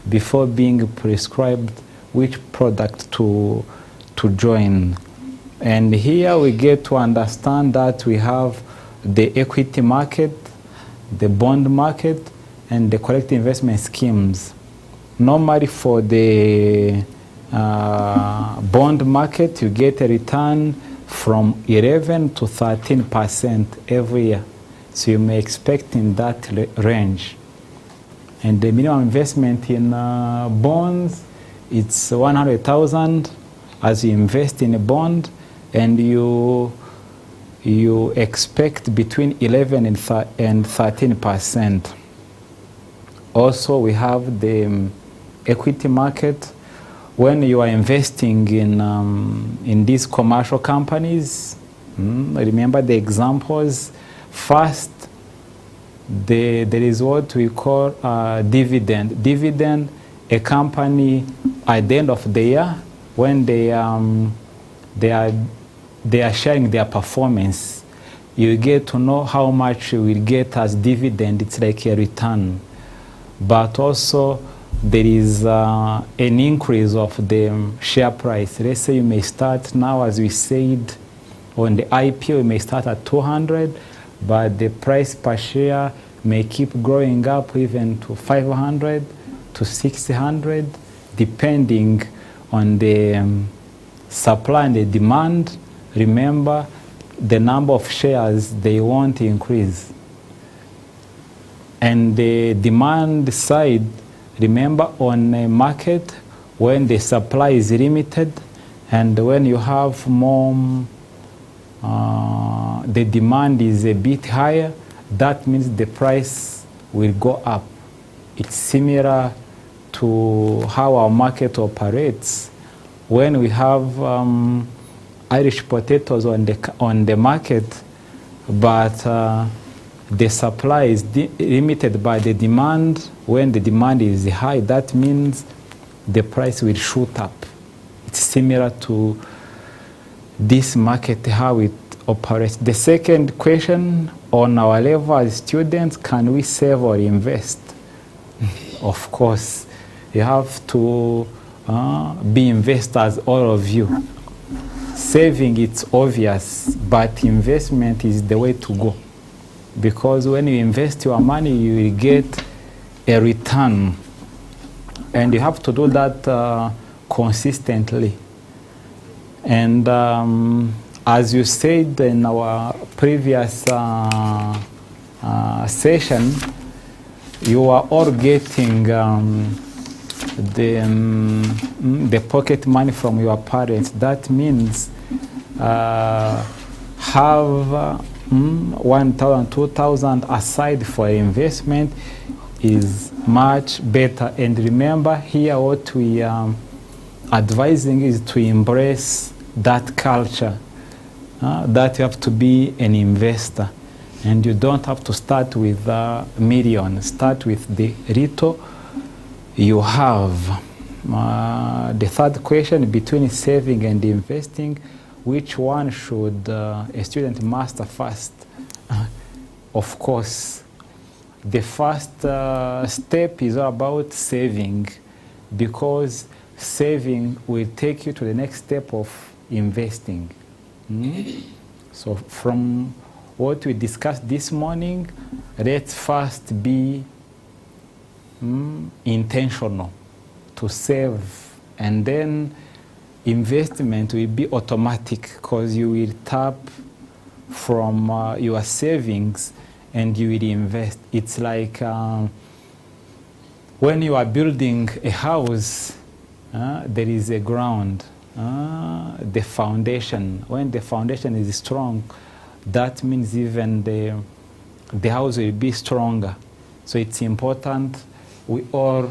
before being prescribed which product to join. And here we get to understand that we have the equity market, the bond market, and the collective investment schemes. Normally for the bond market, you get a return from 11 to 13% every year. So you may expect in that range. And the minimum investment in bonds, it's 100,000 as you invest in a bond, and you expect between 11 and 13%. Also, we have the equity market. When you are investing in these commercial companies, remember the examples. First, there is what we call dividend. Dividend, a company at the end of the year, when they are sharing their performance, you get to know how much you will get as dividend. It's like a return. But also, there is an increase of the share price. Let's say you may start now, as we said, on the IPO, you may start at 200, but the price per share may keep growing up even to 500 to 600, depending on the supply and the demand. Remember, the number of shares they want to increase. And the demand side, remember, on a market, when the supply is limited and when you have more, the demand is a bit higher, that means the price will go up. It's similar to how our market operates. When we have Irish potatoes on the market, but the supply is limited by the demand. When the demand is high, that means the price will shoot up. It's similar to this market, how it operates. The second question, on our level as students, can we save or invest? Of course, you have to be investors, all of you. Saving, it's obvious, but investment is the way to go. Because when you invest your money, you will get a return. And you have to do that consistently. And as you said in our previous session, you are all getting the pocket money from your parents. That means have 1,000, 2,000 aside for investment is much better. And remember here, what we are advising is to embrace that culture, that you have to be an investor. And you don't have to start with a million. Start with the little you have. The third question, between saving and investing, which one should a student master first? Of course, the first step is about saving, because saving will take you to the next step of investing. So from what we discussed this morning, let's first be intentional to save, and then investment will be automatic, because you will tap from your savings and you will invest. It's like when you are building a house, there is a ground, the foundation. When the foundation is strong, that means even the house will be stronger. So it's important we all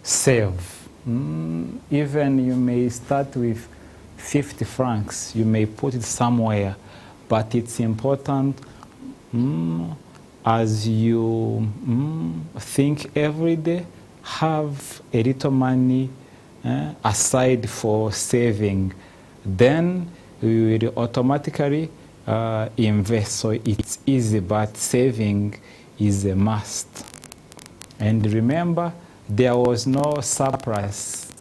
save. Even you may start with 50 francs, you may put it somewhere, but it's important as you think every day, have a little money aside for saving. Then you will automatically invest. So it's easy, but saving is a must. And remember, there was no surplus.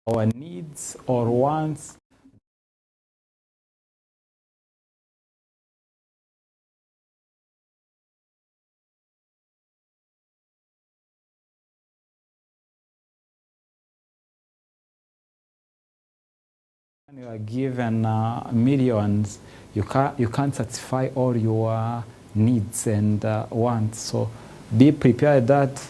Our needs or wants When you are given millions, you can't satisfy all your needs and wants. So be prepared that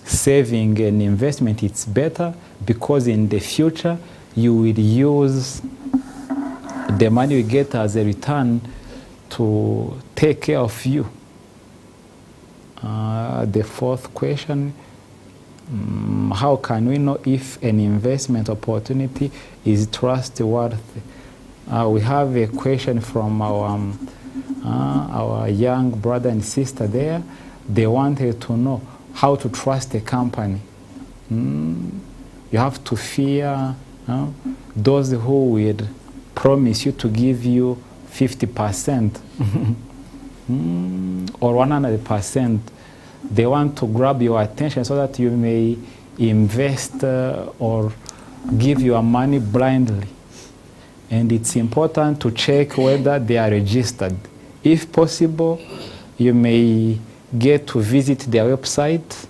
saving and investment it's better, because in the future you will use the money you get as a return to take care of you. The fourth question, how can we know if an investment opportunity is trustworthy? We have a question from our young brother and sister there. They wanted to know how to trust a company. You have to fear those who will promise you to give you 50% or 100%. They want to grab your attention so that you may invest or give your money blindly. And it's important to check whether they are registered. If possible, you may get to visit their website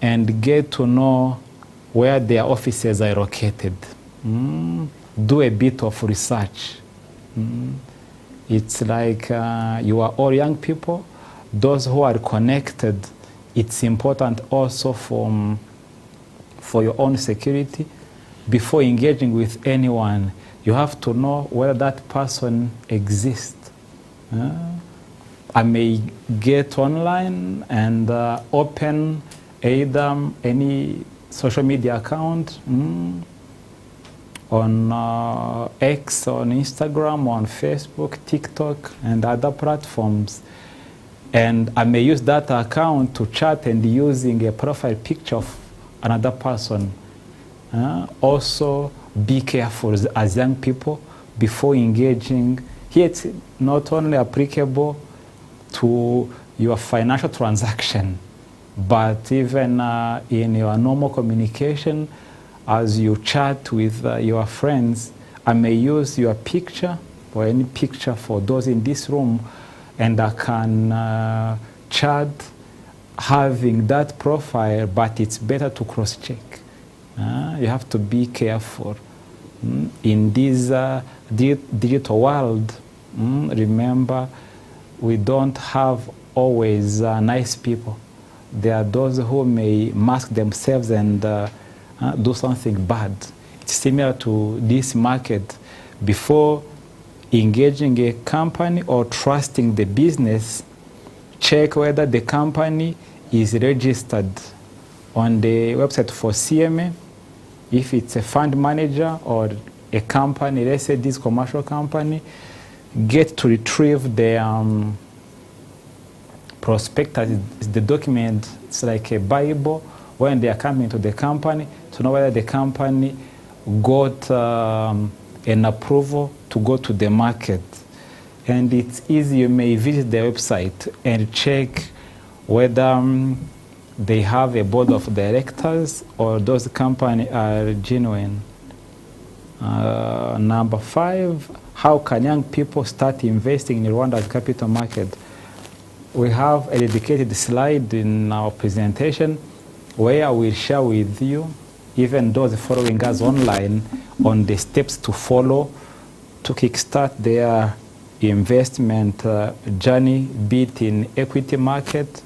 and get to know where their offices are located. Do a bit of research. It's like you are all young people, those who are connected. It's important also for your own security. Before engaging with anyone, you have to know whether that person exists. I may get online and open either any social media account on X, on Instagram, on Facebook, TikTok, and other platforms. And I may use that account to chat and using a profile picture of another person. Also, be careful as young people before engaging. Here it's not only applicable to your financial transaction, but even in your normal communication, as you chat with your friends, I may use your picture or any picture for those in this room, and I can chat having that profile, but it's better to cross-check. You have to be careful. In this digital world, remember, we don't have always nice people. There are those who may mask themselves and do something bad. It's similar to this market. Before engaging a company or trusting the business, check whether the company is registered on the website for CMA. If it's a fund manager or a company, let's say this commercial company, get to retrieve the prospectus, the document. It's like a Bible when they are coming to the company to know whether the company got an approval to go to the market. And it's easy, you may visit the website and check whether they have a board of directors or those companies are genuine. Number 5, how can young people start investing in Rwanda's capital market? We have a dedicated slide in our presentation where we'll share with you, even those following us online, on the steps to follow to kickstart their investment journey, be it in equity market,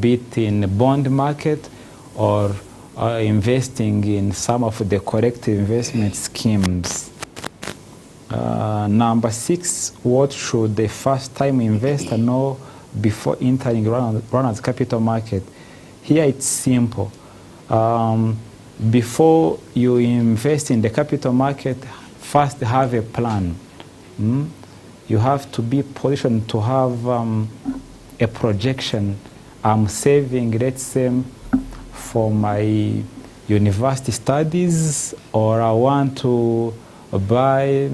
be it in bond market, or investing in some of the correct investment schemes. Number 6, what should the first-time investor know before entering Rwanda's capital market? Here it's simple. Before you invest in the capital market, first have a plan. You have to be positioned to have a projection. I'm saving, let's say, for my university studies, or I want to buy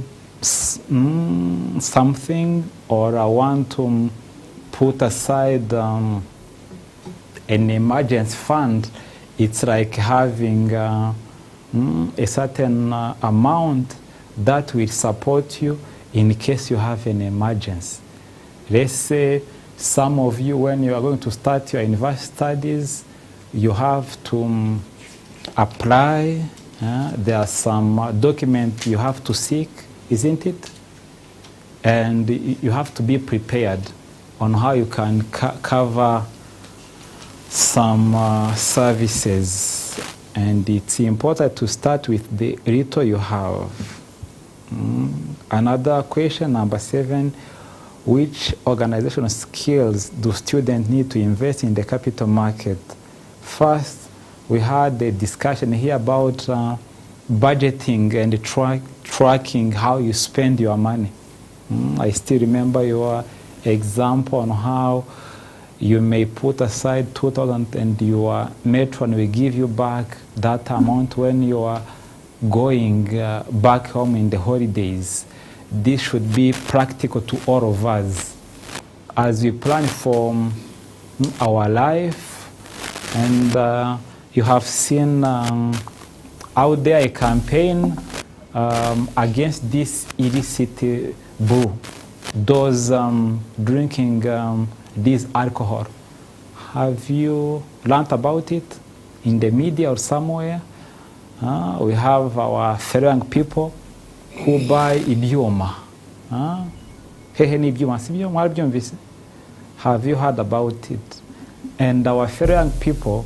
something, or I want to put aside an emergency fund. It's like having a certain amount that will support you in case you have an emergency. Let's say some of you, when you are going to start your university studies, you have to apply There are some documents you have to seek, isn't it? And you have to be prepared on how you can cover some services. And it's important to start with the little you have. Another question, number 7, which organizational skills do students need to invest in the capital market? First, we had a discussion here about budgeting and tracking how you spend your money. I still remember your example on how you may put aside 2,000 and your matron will give you back that amount when you are going back home in the holidays. This should be practical to all of us as we plan for our life. And you have seen out there a campaign against this illicit brew, those drinking this alcohol. Have you learned about it in the media or somewhere? We have our fellow young people who buy ibyuma. Hehe ni ibyuma, sibyo mwarabyumvise? Have you heard about it? And our fellow young people,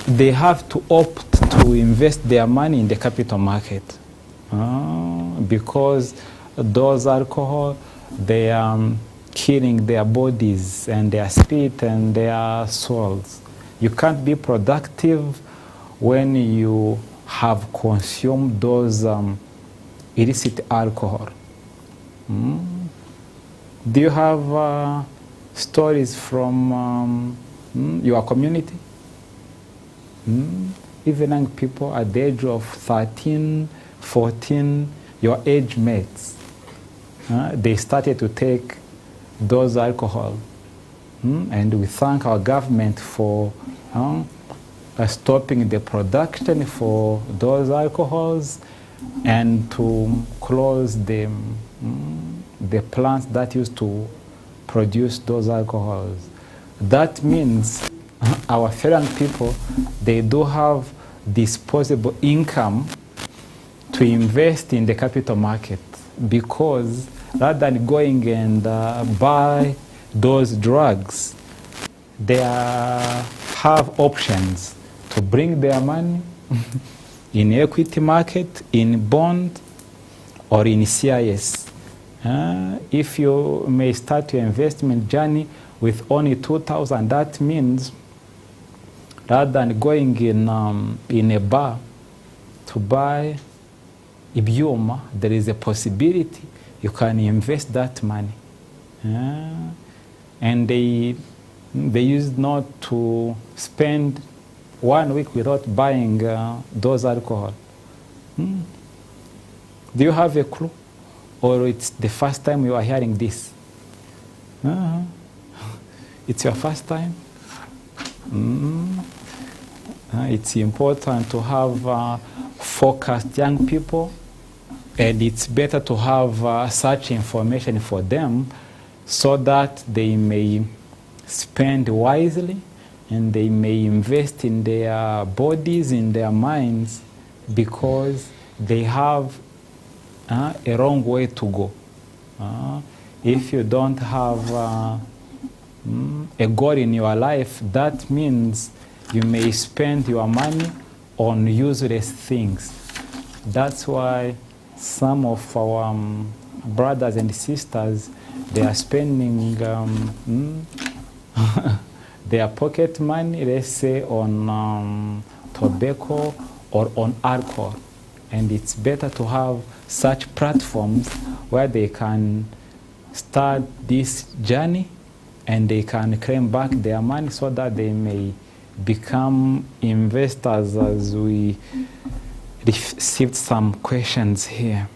they have to opt to invest their money in the capital market because those alcohol, they are killing their bodies and their spirit and their souls. You can't be productive when you have consumed those illicit alcohol. Do you have stories from your community? Even young people at the age of 13, 14, your age mates, they started to take those alcohol. And we thank our government for stopping the production for those alcohols and to close the plants that used to produce those alcohols. That means our fellow people, they do have disposable income to invest in the capital market, because rather than going and buy those drugs, they have options to bring their money in equity market, in bond, or in CIS. If you may start your investment journey with only 2,000, that means rather than going in a bar to buy ibyuma, there is a possibility you can invest that money. And they used not to spend 1 week without buying those alcohol. Do you have a clue? Or it's the first time you are hearing this? It's your first time? It's important to have focused young people, and it's better to have such information for them so that they may spend wisely and they may invest in their bodies, in their minds, because they have a wrong way to go. If you don't have a goal in your life, that means you may spend your money on useless things. That's why some of our brothers and sisters, they are spending their pocket money, let's say, on tobacco or on alcohol. And it's better to have such platforms where they can start this journey and they can claim back their money so that they may become investors, as we received some questions here.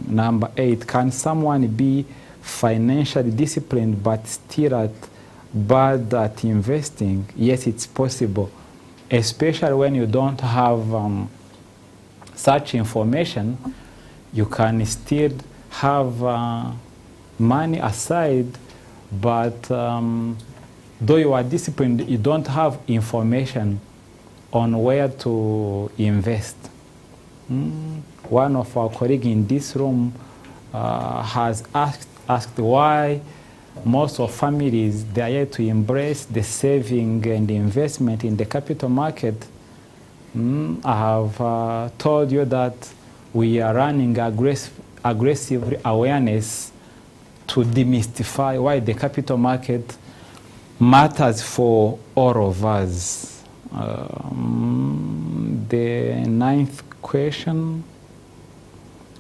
Number 8, can someone be financially disciplined but still bad at investing? Yes, it's possible, especially when you don't have such information. You can still have money aside, but though you are disciplined, you don't have information on where to invest. One of our colleagues in this room has asked why most of families, they are yet to embrace the saving and investment in the capital market. I have told you that we are running aggressive awareness to demystify why the capital market matters for all of us. The ninth question,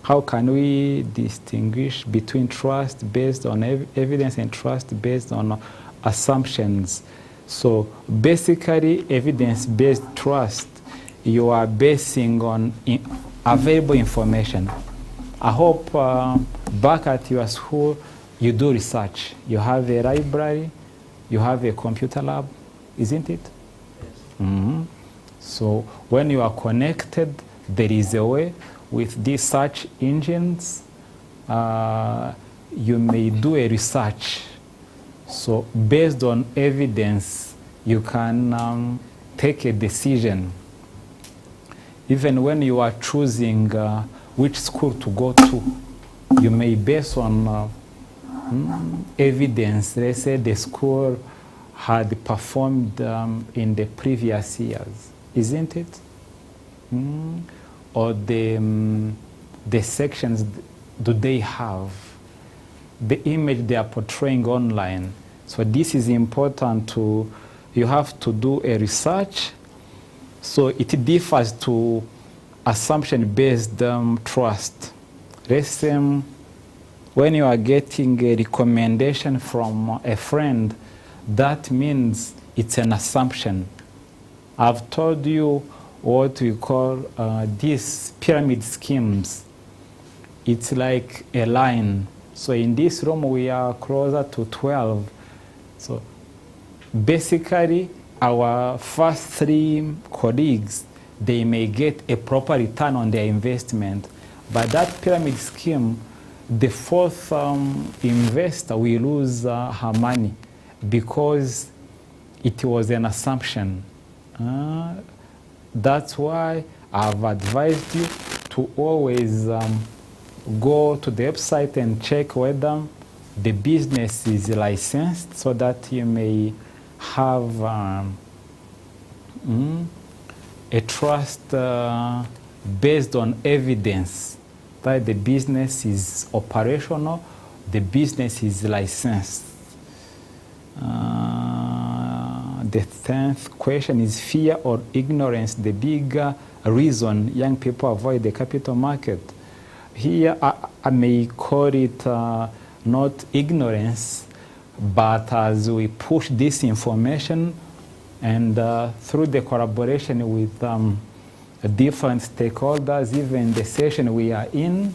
how can we distinguish between trust based on evidence and trust based on assumptions? So basically, evidence-based trust, you are basing on available information. I hope back at your school, you do research. You have a library, you have a computer lab, isn't it? Yes. So when you are connected, there is a way with these search engines, you may do a research. So based on evidence, you can take a decision. Even when you are choosing which school to go to, you may base on evidence. Let's say the school had performed in the previous years, isn't it? Or the sections, do they have the image they are portraying online? So this is important to, you have to do a research. So it differs to assumption-based trust. Let's say when you are getting a recommendation from a friend, that means it's an assumption. I've told you what we call these pyramid schemes. It's like a line. So in this room, we are closer to 12. So basically, our first 3 colleagues, they may get a proper return on their investment. But that pyramid scheme, the 4th investor will lose her money because it was an assumption. That's why I've advised you to always go to the website and check whether the business is licensed so that you may have a trust based on evidence that the business is operational, the business is licensed. The 10th question is fear or ignorance, the bigger reason young people avoid the capital market. Here, I may call it not ignorance, but as we push this information and through the collaboration with different stakeholders, even the session we are in,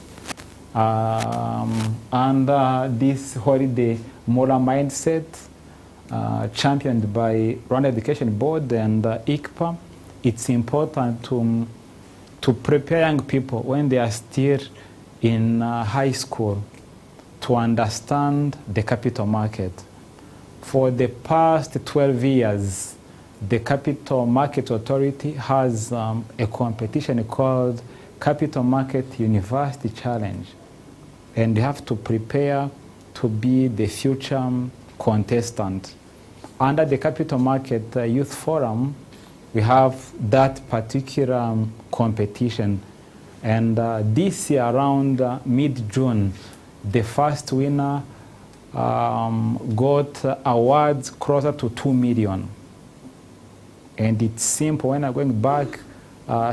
under this holiday moral mindset, championed by Rwanda Education Board and ICPA, it's important to prepare young people when they are still in high school to understand the capital market. For the past 12 years, the Capital Market Authority has a competition called Capital Market University Challenge. And you have to prepare to be the future contestant. Under the Capital Market Youth Forum, we have that particular competition. And this year, around mid-June, the first winner got awards closer to 2 million. And it's simple. When I'm going back,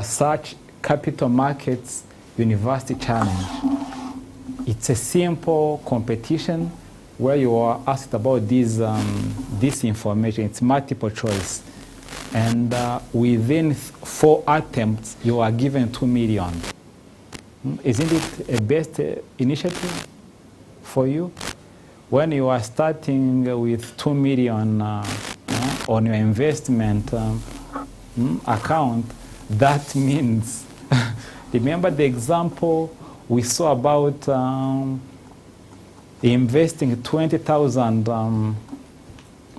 search Capital Markets University Challenge. It's a simple competition where you are asked about this information. It's multiple choice. And within 4 attempts, you are given 2 million. Isn't it a best initiative for you? When you are starting with 2 million on your investment account, that means, remember the example we saw about investing 20,000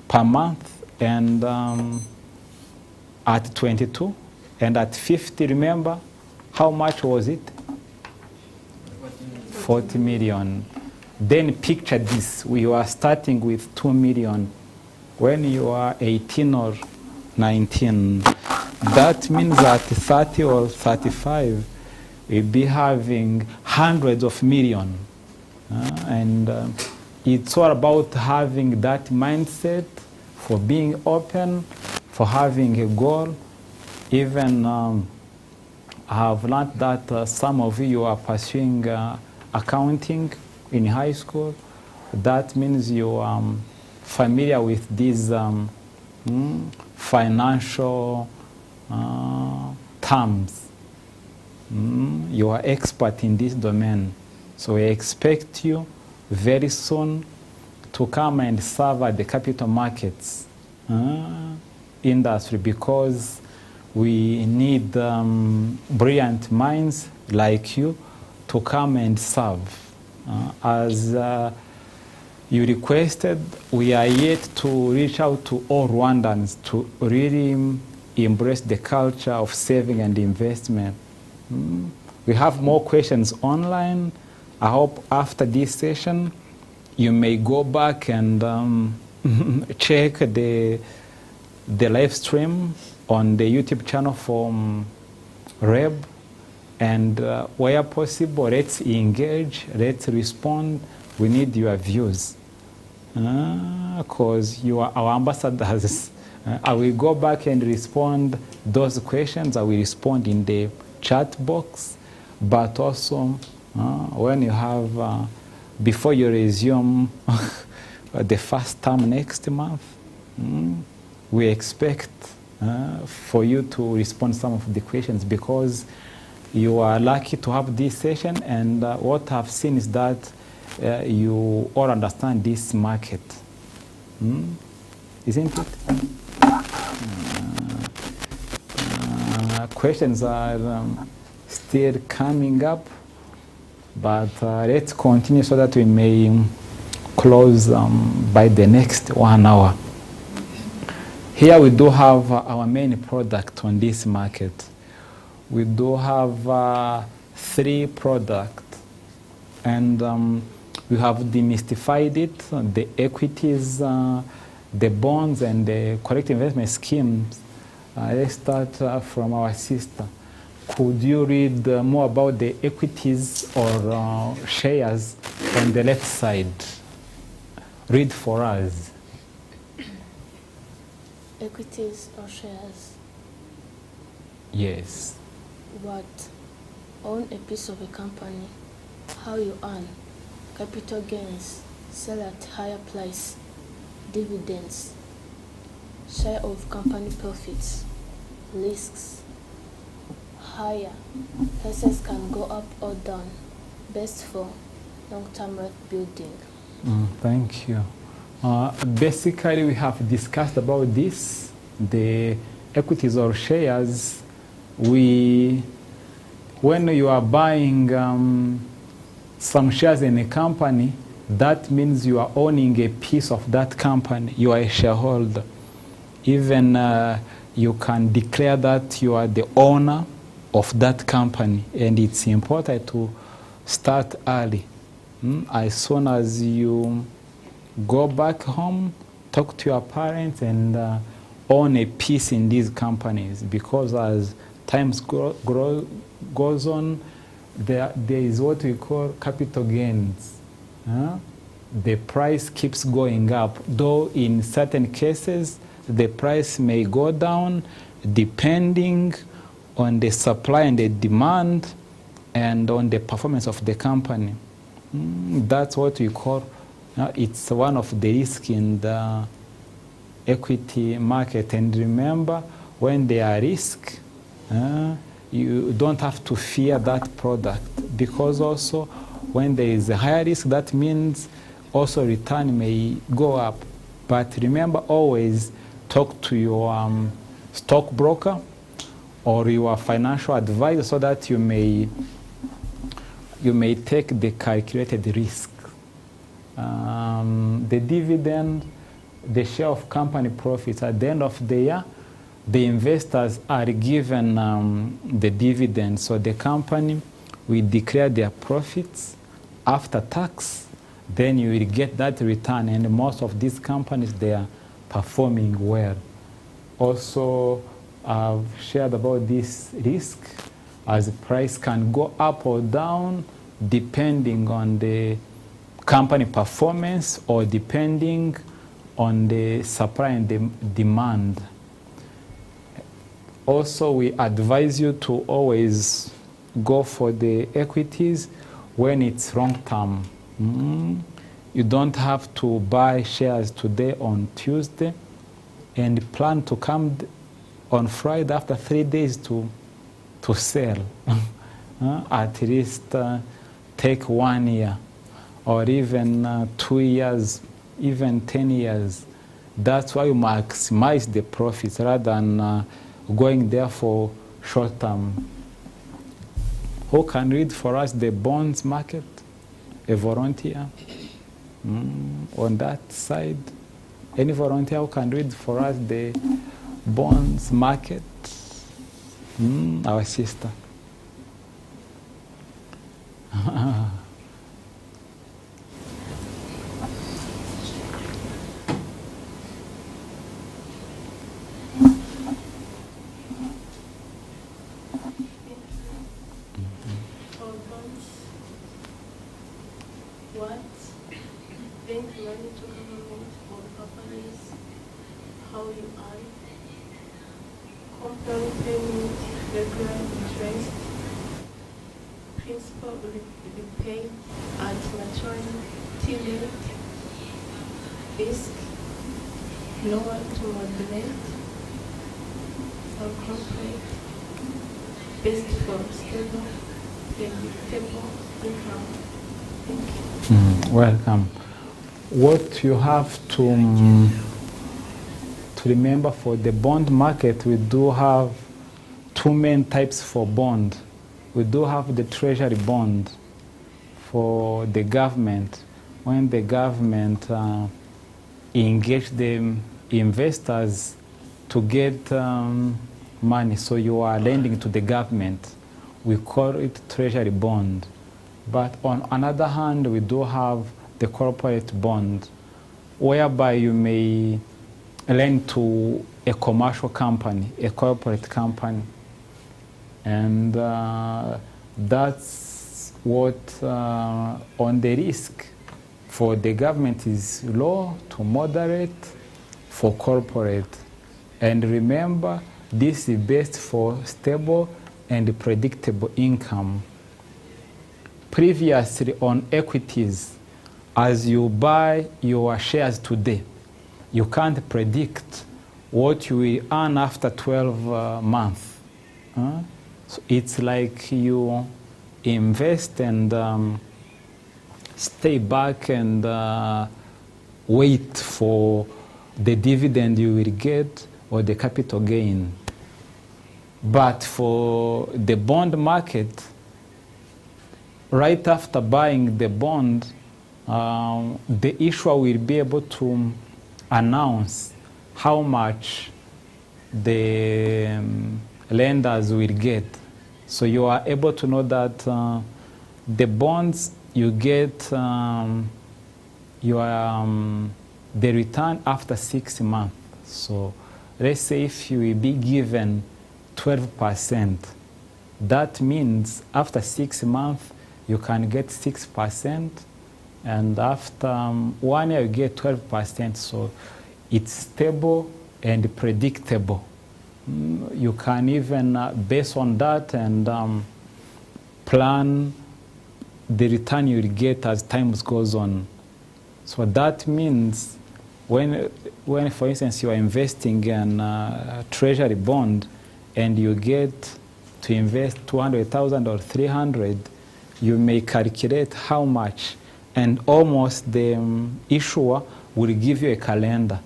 per month, and at 22, and at 50, remember, how much was it? 40 million. Then picture this, we were starting with 2 million. When you are 18 or 19, that means at 30 or 35, we'll be having hundreds of millions. It's all about having that mindset, for being open, for having a goal. Even I have learned that some of you are pursuing accounting in high school. That means you are familiar with these financial terms. You are expert in this domain. So we expect you very soon to come and serve at the capital markets industry, because we need brilliant minds like you to come and serve. As you requested, we are yet to reach out to all Rwandans to really embrace the culture of saving and investment. We have more questions online. I hope after this session, you may go back and check the live stream on the YouTube channel from REB, and where possible, let's engage, let's respond. We need your views, because you are our ambassadors. I will go back and respond those questions. I will respond in the chat box, but also when you have, before you resume the first term next month, we expect for you to respond some of the questions, because you are lucky to have this session, and what I've seen is that you all understand this market. Isn't it? Questions are still coming up, but let's continue so that we may close by the next 1 hour. Here we do have our main product on this market. We do have 3 products, and we have demystified it, the equities, the bonds, and the collective investment schemes. Let's start from our sister. Could you read more about the equities or shares on the left side? Read for us. Equities or shares? Yes. What? Own a piece of a company. How you earn. Capital gains. Sell at higher price. Dividends. Share of company profits. Risks. Higher. Prices can go up or down. Best for long-term wealth building. Thank you. Basically, we have discussed about this, the equities or shares. When you are buying some shares in a company, that means you are owning a piece of that company. You are a shareholder. Even you can declare that you are the owner of that company, and it's important to start early. As soon as you go back home, talk to your parents, and own a piece in these companies, because as time goes on, there is what we call capital gains. The price keeps going up, though in certain cases the price may go down depending on the supply and the demand and on the performance of the company. That's what we call, it's one of the risks in the equity market. And remember, when there are risks, you don't have to fear that product, because also when there is a higher risk, that means also return may go up. But remember, always talk to your stockbroker or your financial advisor so that you may take the calculated risk. The dividend, the share of company profits at the end of the year, the investors are given the dividend. So the company will declare their profits after tax, then you will get that return. And most of these companies, they are performing well. Also, I've shared about this risk, as the price can go up or down depending on the company performance or depending on the supply and the demand. Also, we advise you to always go for the equities when it's long term. You don't have to buy shares today on Tuesday and plan to come on Friday after 3 days to sell. At least take 1 year or even 2 years, even 10 years. That's why you maximize the profits rather than going there for short term. Who can read for us the bonds market? A volunteer on that side? Any volunteer who can read for us the bonds market? Our sister. Welcome. What you have to remember for the bond market, we do have two main types for bond. We do have the treasury bond for the government. When the government engage the investors to get money, so you are lending to the government, we call it treasury bond. But on another hand, we do have the corporate bond, whereby you may lend to a commercial company, a corporate company. And that's what on the risk for the government is low to moderate for corporate. And remember, this is based for stable and predictable income. Previously on equities, as you buy your shares today, you can't predict what you will earn after 12 months. So it's like you invest and stay back and wait for the dividend you will get or the capital gain. But for the bond market, right after buying the bond, the issuer will be able to announce how much the lenders will get. So you are able to know that the bonds you get, the return after 6 months. So let's say if you will be given 12%, that means after 6 months, you can get 6%, and after 1 year you get 12%. So it's stable and predictable. You can even base on that and plan the return you will get as time goes on. So that means when for instance, you are investing in a treasury bond and you get to invest 200,000 or 300, you may calculate how much, and almost the issuer will give you a calendar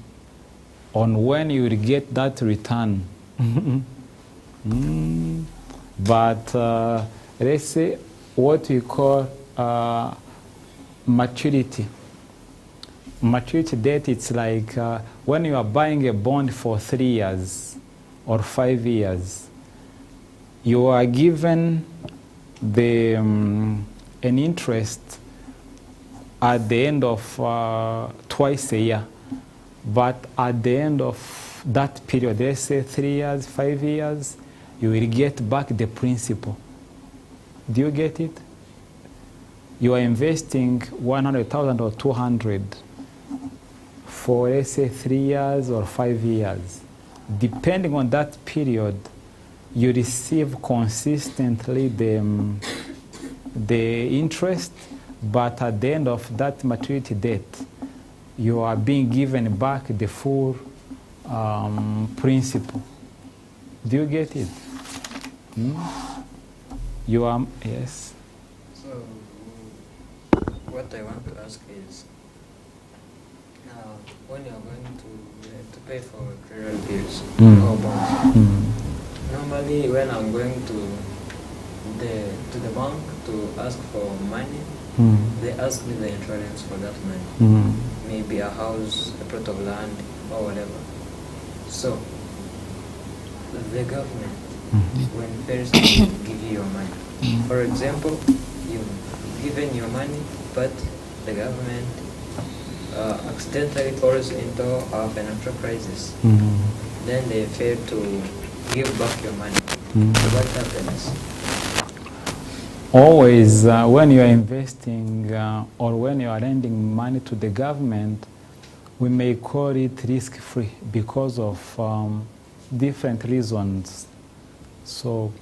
on when you will get that return. But let's say what we call maturity. Maturity date, it's like when you are buying a bond for 3 years, or 5 years, you are given an interest at the end of twice a year. But at the end of that period, let's say 3 years, 5 years, you will get back the principal. Do you get it? You are investing 100,000 or 200 for, let's say, 3 years or 5 years. Depending on that period, you receive consistently the interest, but at the end of that maturity date, you are being given back the full principal. Do you get it? You are, yes? So, what I want to ask is, when you're going to pay for credit bills or bonds, normally when I'm going to the bank to ask for money, they ask me the insurance for that money. Maybe a house, a plot of land, or whatever. So, the government, when first they give you your money, for example, you've given your money, but the government accidentally falls into a financial crisis. Then they fail to give back your money. So what happens? Always, when you are investing or when you are lending money to the government, we may call it risk-free because of different reasons. So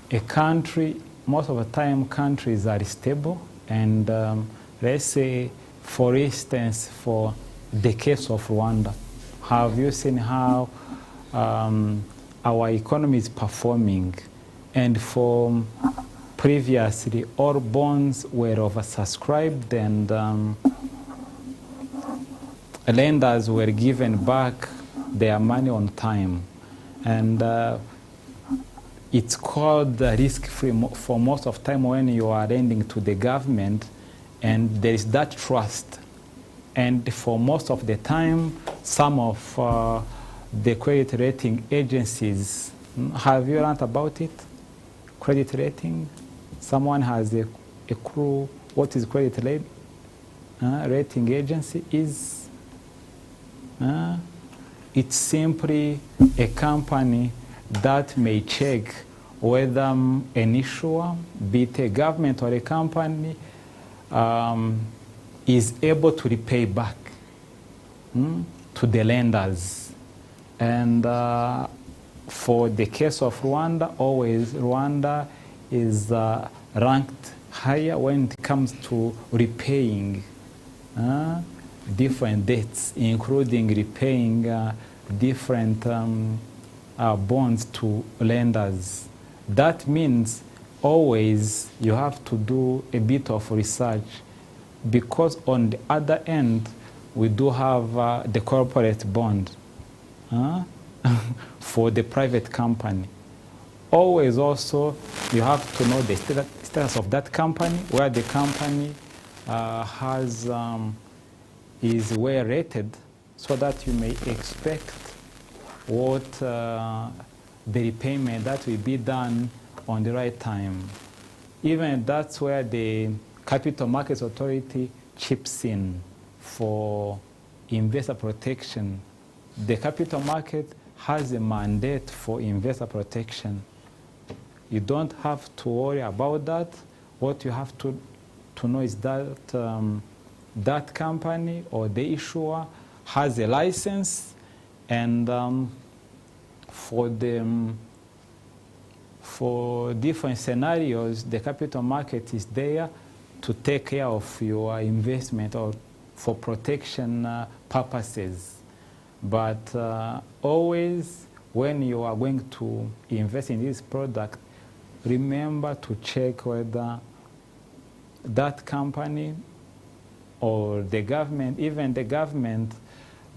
a country, most of the time countries are stable, and let's say, for instance, for the case of Rwanda, have you seen how our economy is performing? And for previously, all bonds were oversubscribed, and lenders were given back their money on time. And it's called risk-free for most of the time when you are lending to the government, and there is that trust. And for most of the time, some of the credit rating agencies, have you learned about it? Credit rating? Someone has a clue what is credit rating agency is? It's simply a company that may check whether an issuer, be it a government or a company, is able to repay back to the lenders. And for the case of Rwanda, always Rwanda is ranked higher when it comes to repaying different debts, including repaying different bonds to lenders. That means always you have to do a bit of research, because on the other end, we do have the corporate bond for the private company. Always also, you have to know the status of that company, where the company is well rated, so that you may expect what the repayment that will be done on the right time. Even that's where the Capital Markets Authority chips in for investor protection. The capital market has a mandate for investor protection. You don't have to worry about that. What you have to know is that that company or the issuer has a license, and for different scenarios, the capital market is there to take care of your investment or for protection purposes. But always, when you are going to invest in this product, remember to check whether that company or the government, even the government,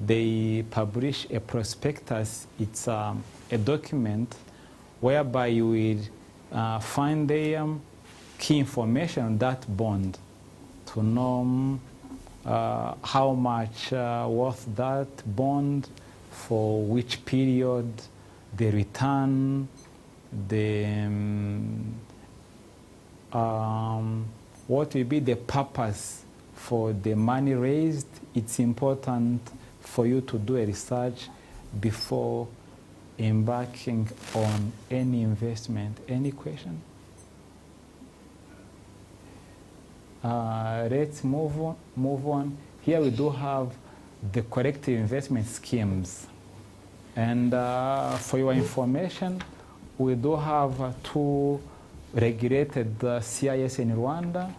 they publish a prospectus. It's a document whereby you will find the key information on that bond to know how much worth that bond, for which period, the return, what will be the purpose for the money raised. It's important for you to do a research before embarking on any investment. Any question? Let's move on. Here we do have the collective investment schemes. And for your information, we do have 2 regulated CIS in Rwanda.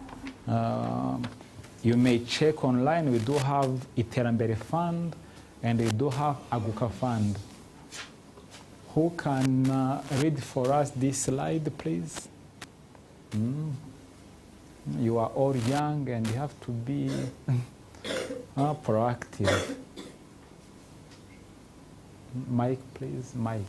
You may check online. We do have Iterambere Fund and we do have Aguka Fund. Who can read for us this slide, please? You are all young and you have to be proactive. Mike, please, Mike.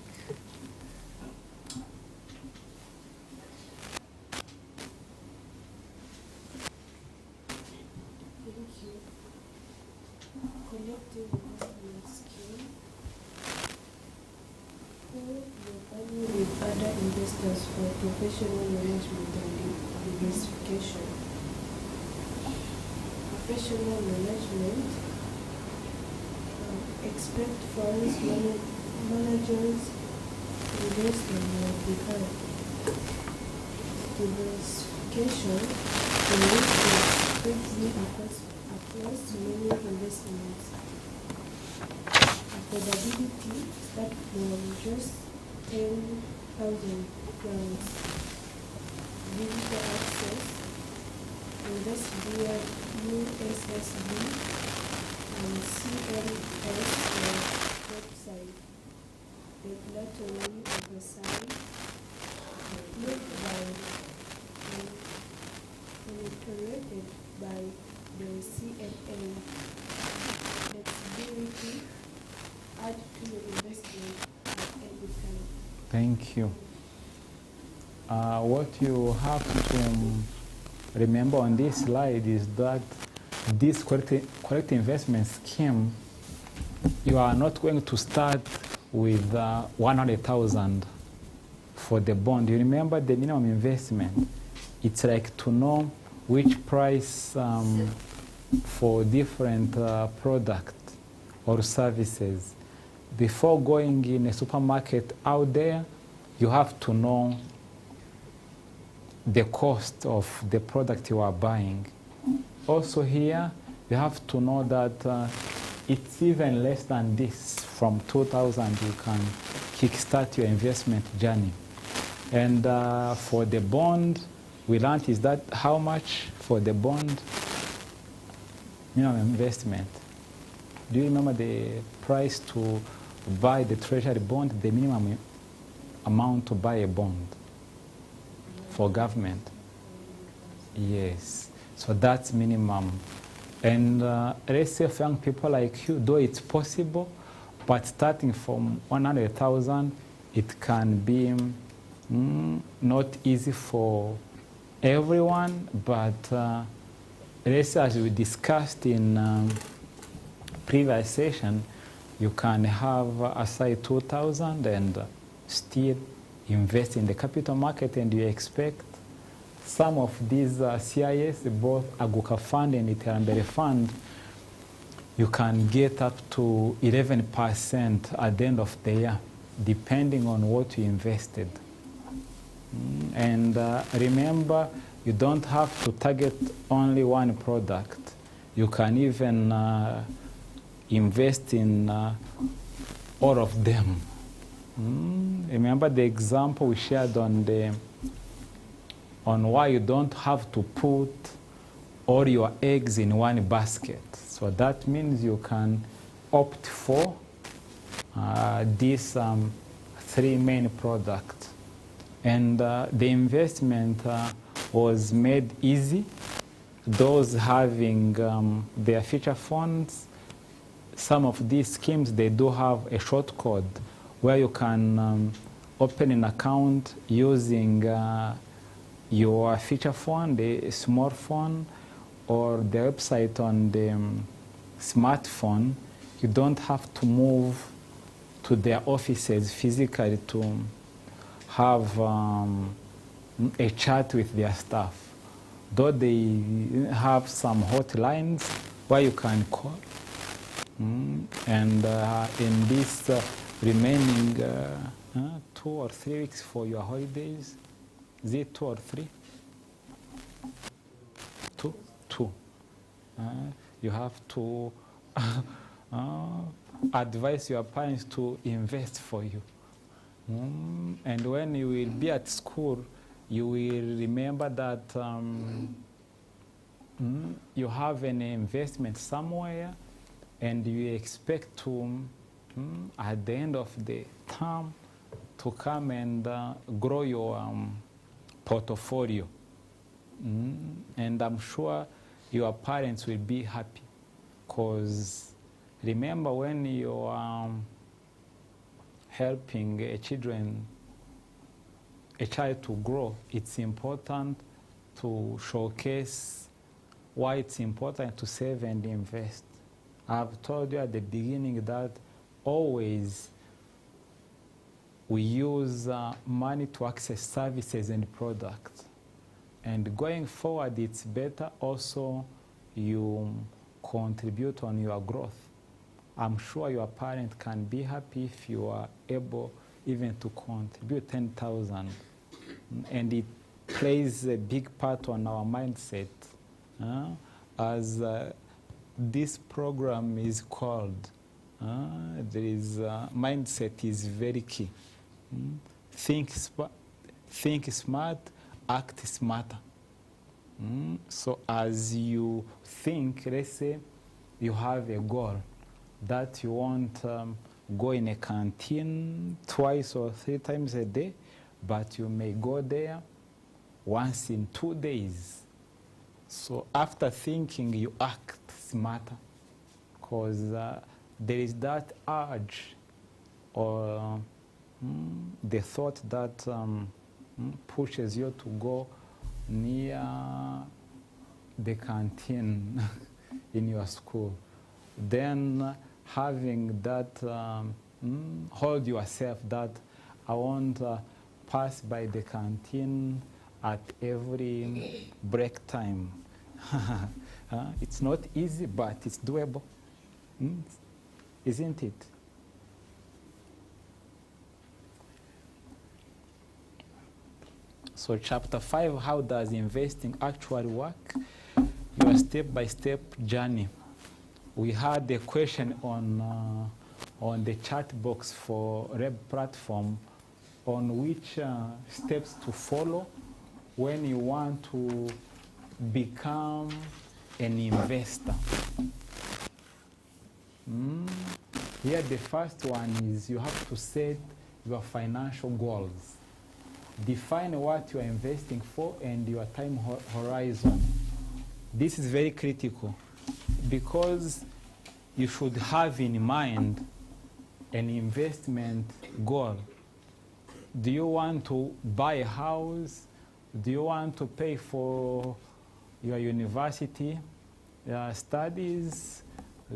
Collective investment scheme pool your money with other investors for professional management and diversification. Professional management, expect funds, managers, investment will be high. Diversification, the need to spread across many investments. Affordability, start from just 10,000 pounds. Digital access, invest via USSD and CMS website. Regulatory oversight, approved by and monitored by the CNA. Flexibility, add to your investment at every time. Thank you. What you have to remember on this slide is that this correct investment scheme, you are not going to start with 100,000 for the bond. You remember the minimum investment. It's like to know which price for different products or services. Before going in a supermarket out there, you have to know the cost of the product you are buying. Also here, you have to know that it's even less than this. From 2,000, you can kickstart your investment journey. And for the bond, we learned is that how much for the bond minimum investment? Do you remember the price to buy the treasury bond, the minimum amount to buy a bond for government? Yes, so that's minimum. And let's say for young people like you, though it's possible, but starting from 100,000, it can be not easy for everyone, but let's say as we discussed in previous session, you can have aside 2,000 and still invest in the capital market, and you expect some of these CIS, both Aguka Fund and Iterambere Fund, you can get up to 11% at the end of the year, depending on what you invested. And remember, you don't have to target only one product. You can even invest in all of them. Remember the example we shared on why you don't have to put all your eggs in one basket. So that means you can opt for these 3 main products. And the investment was made easy. Those having their future funds, some of these schemes, they do have a short code where you can open an account using your feature phone, the smartphone, or the website on the smartphone. You don't have to move to their offices physically to have a chat with their staff. Though they have some hotlines where you can call. And in this remaining 2 or 3 weeks for your holidays, is it 2 or 3? 2? 2. You have to advise your parents to invest for you. And when you will be at school, you will remember that you have an investment somewhere, and you expect to, at the end of the term, to come and grow your portfolio. And I'm sure your parents will be happy, because remember, when you're helping a child to grow, it's important to showcase why it's important to save and invest. I've told you at the beginning that always we use money to access services and products. And going forward, it's better also you contribute on your growth. I'm sure your parent can be happy if you are able even to contribute 10,000. And it plays a big part on our mindset. As this program is called, mindset is very key. Think smart, act smarter. So as you think, let's say you have a goal that you want go in a canteen 2 or 3 times a day, but you may go there once in 2 days. So after thinking, you act smarter, because there is that urge or the thought that pushes you to go near the canteen in your school. Then having that, hold yourself that I won't pass by the canteen at every break time. It's not easy, but it's doable. Isn't it? So chapter 5, how does investing actually work? Your step-by-step journey. We had a question on the chat box for Reb platform on which steps to follow when you want to become an investor. Here the first one is you have to set your financial goals. Define what you are investing for and your time horizon. This is very critical, because you should have in mind an investment goal. Do you want to buy a house? Do you want to pay for your university studies?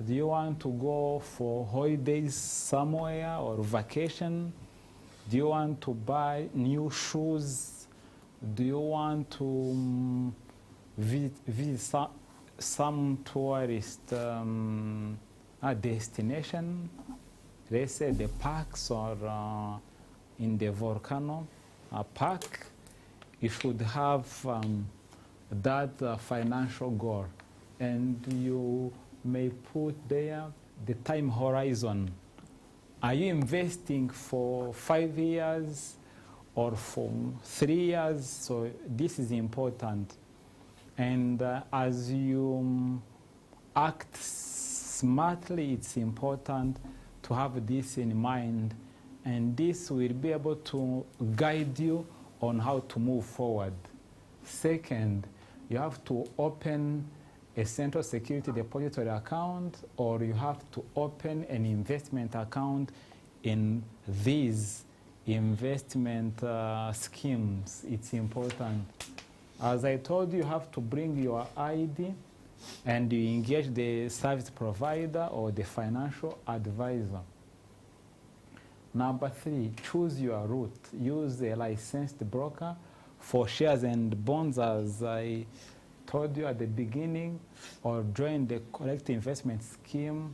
Do you want to go for holidays somewhere or vacation? Do you want to buy new shoes? Do you want to visit some tourist destination? Let's say the parks or in the volcano park. You should have that financial goal, and you may put there the time horizon. Are you investing for 5 years or for 3 years? So this is important. And as you act smartly, it's important to have this in mind, and this will be able to guide you on how to move forward. Second, you have to open a central security depository account, or you have to open an investment account in these investment schemes. It's important. As I told you, you have to bring your ID and you engage the service provider or the financial advisor. Number 3, choose your route. Use a licensed broker for shares and bonds, as I told you at the beginning, or join the collective investment scheme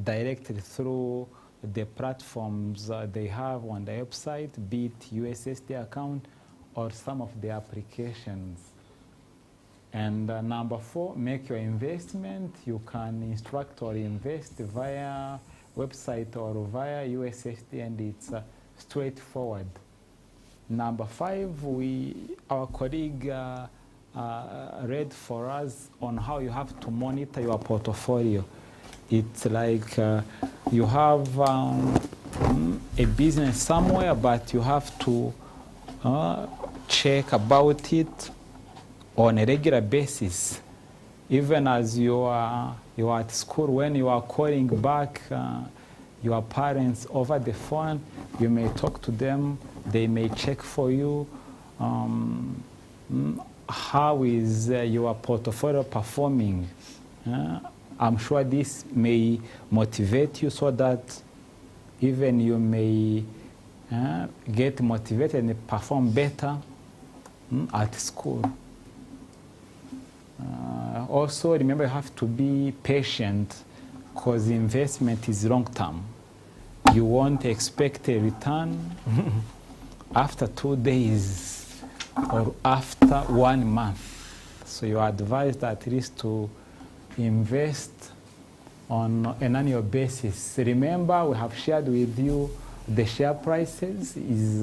directly through the platforms they have on the website, be it USSD account or some of the applications. And number 4, make your investment. You can instruct or invest via website or via USSD, and it's straightforward. Number 5, our colleague read for us on how you have to monitor your portfolio. It's like you have a business somewhere, but you have to check about it on a regular basis. Even as you are at school, when you are calling back your parents over the phone, you may talk to them, they may check for you how is your portfolio performing. I'm sure this may motivate you so that even you may get motivated and perform better at school. Also, remember, you have to be patient because investment is long term. You won't expect a return after 2 days or after 1 month. So you are advised at least to invest on an annual basis. Remember, we have shared with you the share prices is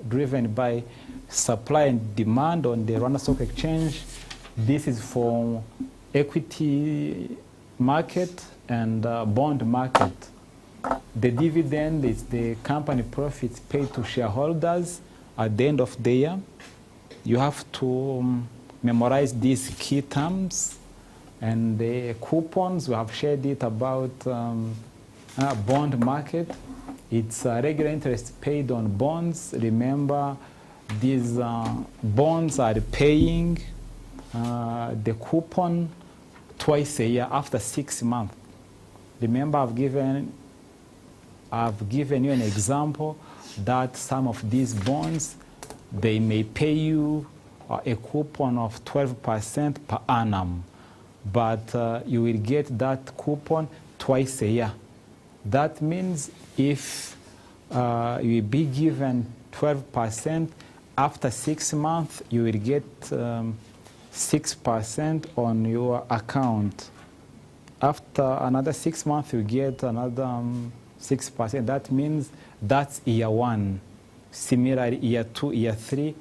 driven by supply and demand on the Rwanda Stock Exchange. This is for equity market and bond market. The dividend is the company profits paid to shareholders at the end of the year. You have to memorize these key terms. And the coupons, we have shared it about bond market. It's regular interest paid on bonds. Remember, these bonds are paying the coupon twice a year after 6 months. Remember, I've given you an example that some of these bonds, they may pay you a coupon of 12% per annum, but you will get that coupon twice a year. That means if you will be given 12%, after 6 months, you will get 6% on your account. After another 6 months, you get another 6%. That means that's year 1. Similarly, year 2, year 3,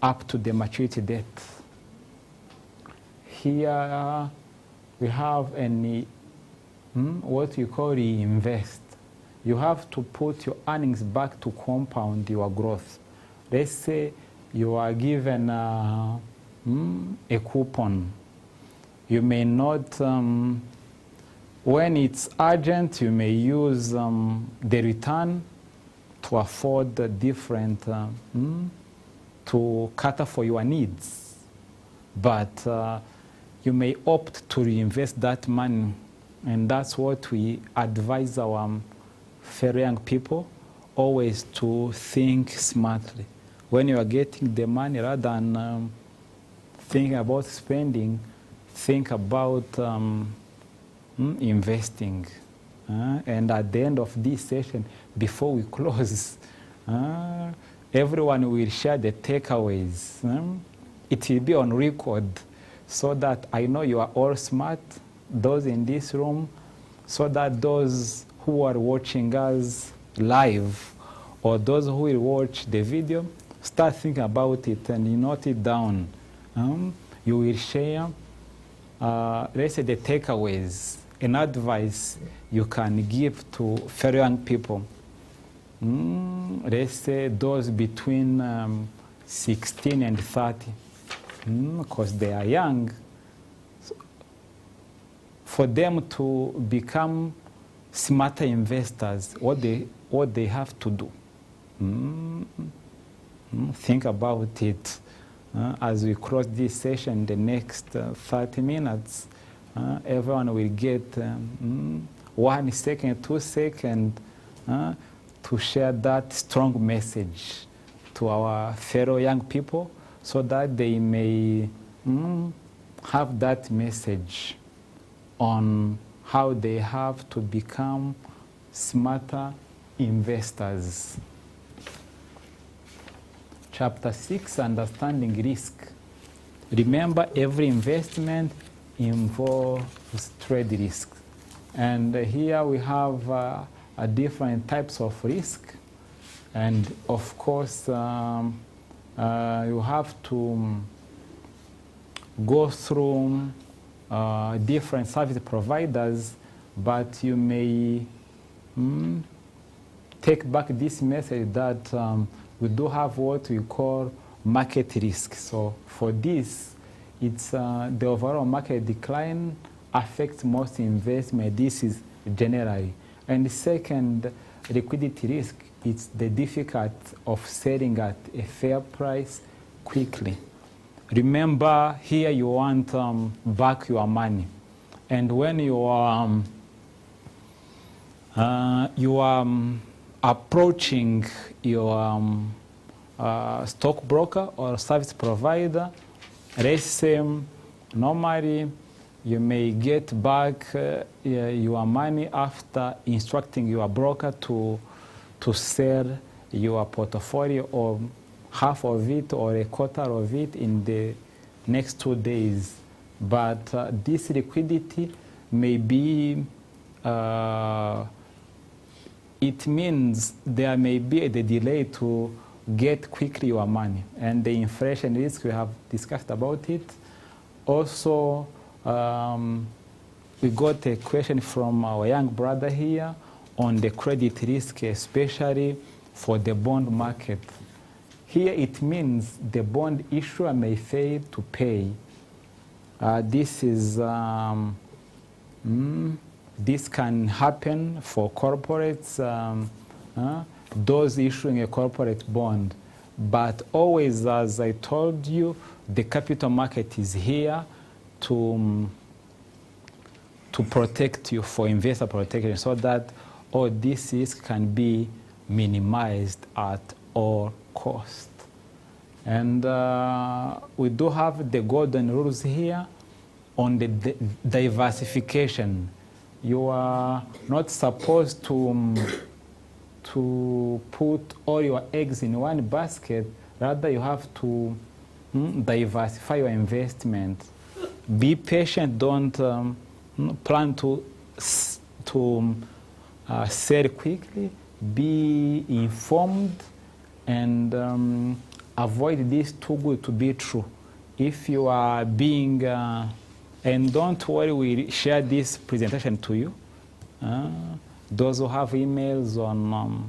up to the maturity date. Here we have what you call reinvest. You have to put your earnings back to compound your growth. Let's say you are given a coupon. You may not, when it's urgent, you may use the return to afford the different, to cater for your needs. But you may opt to reinvest that money. And that's what we advise our fellow young people, always to think smartly. When you are getting the money, rather than thinking about spending, think about investing. And at the end of this session, before we close, everyone will share the takeaways. It will be on record so that I know you are all smart, those in this room, so that those who are watching us live or those who will watch the video start thinking about it and you note it down. You will share, let's say, the takeaways and advice you can give to fellow young people. Let's say those between 16 and 30, because they are young. So for them to become smarter investors, what they have to do. Think about it as we cross this session. The next 30 minutes, everyone will get 1 second, 2 seconds to share that strong message to our fellow young people so that they may have that message on how they have to become smarter investors. Chapter 6, Understanding Risk. Remember, every investment involves trade risk. And here we have different types of risk. And of course, you have to go through different service providers, but you may take back this message that we do have what we call market risk. So for this, it's the overall market decline affects most investment. This is generally. And the second, liquidity risk, it's the difficulty of selling at a fair price quickly. Remember, here you want back your money. And when you are approaching your stockbroker or service provider, let's say normally you may get back your money after instructing your broker to sell your portfolio or half of it or a quarter of it in the next 2 days. But this liquidity may be, it means there may be a delay to get quickly your money. And the inflation risk, we have discussed about it. Also, we got a question from our young brother here on the credit risk, especially for the bond market. Here it means the bond issuer may fail to pay. This can happen for corporates, those issuing a corporate bond. But always, as I told you, the capital market is here to protect you, for investor protection, so that all this risk can be minimized at all cost. And we do have the golden rules here on the diversification. You are not supposed to put all your eggs in one basket. Rather, you have to diversify your investment. Be patient. Don't plan to sell quickly. Be informed and avoid this too good to be true. If you are being, and don't worry, we share this presentation to you. Those who have emails on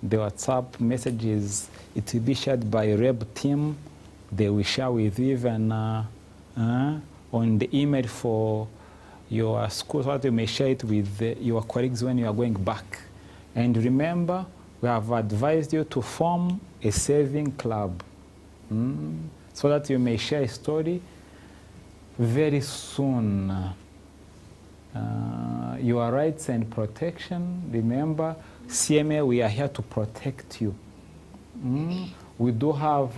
the WhatsApp messages, it will be shared by Reb team. They will share with you even on the email for your school, so that you may share it with your colleagues when you are going back. And remember, we have advised you to form a saving club so that you may share a story very soon. Your rights and protection. Remember, CMA, we are here to protect you. We do have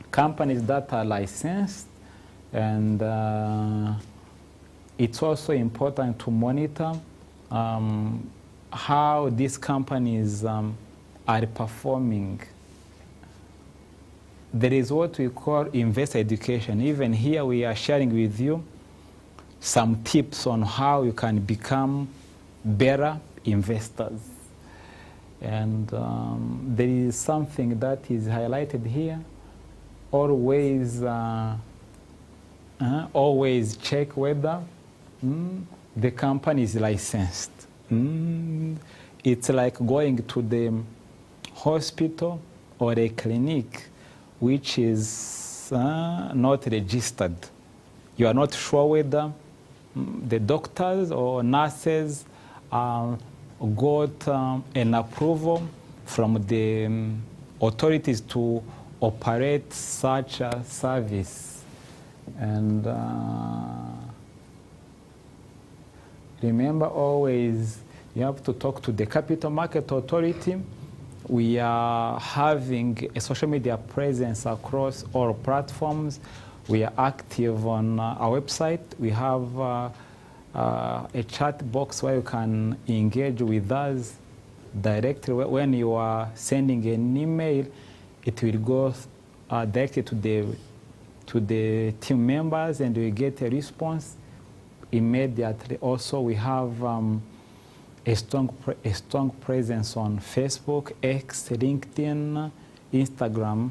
companies that are licensed, and it's also important to monitor how these companies are performing. There is what we call investor education. Even here we are sharing with you some tips on how you can become better investors. And there is something that is highlighted here. Always, always check whether the company is licensed. It's like going to the hospital or a clinic which is not registered. You are not sure whether the doctors or nurses got an approval from the authorities to operate such a service. And remember, always You have to talk to the Capital Market Authority. We are having a social media presence across all platforms. We are active on our website. We have a chat box where you can engage with us directly. When you are sending an email, it will go directly to the team members, and we get a response immediately. Also, we have a strong presence on Facebook, X, LinkedIn, Instagram,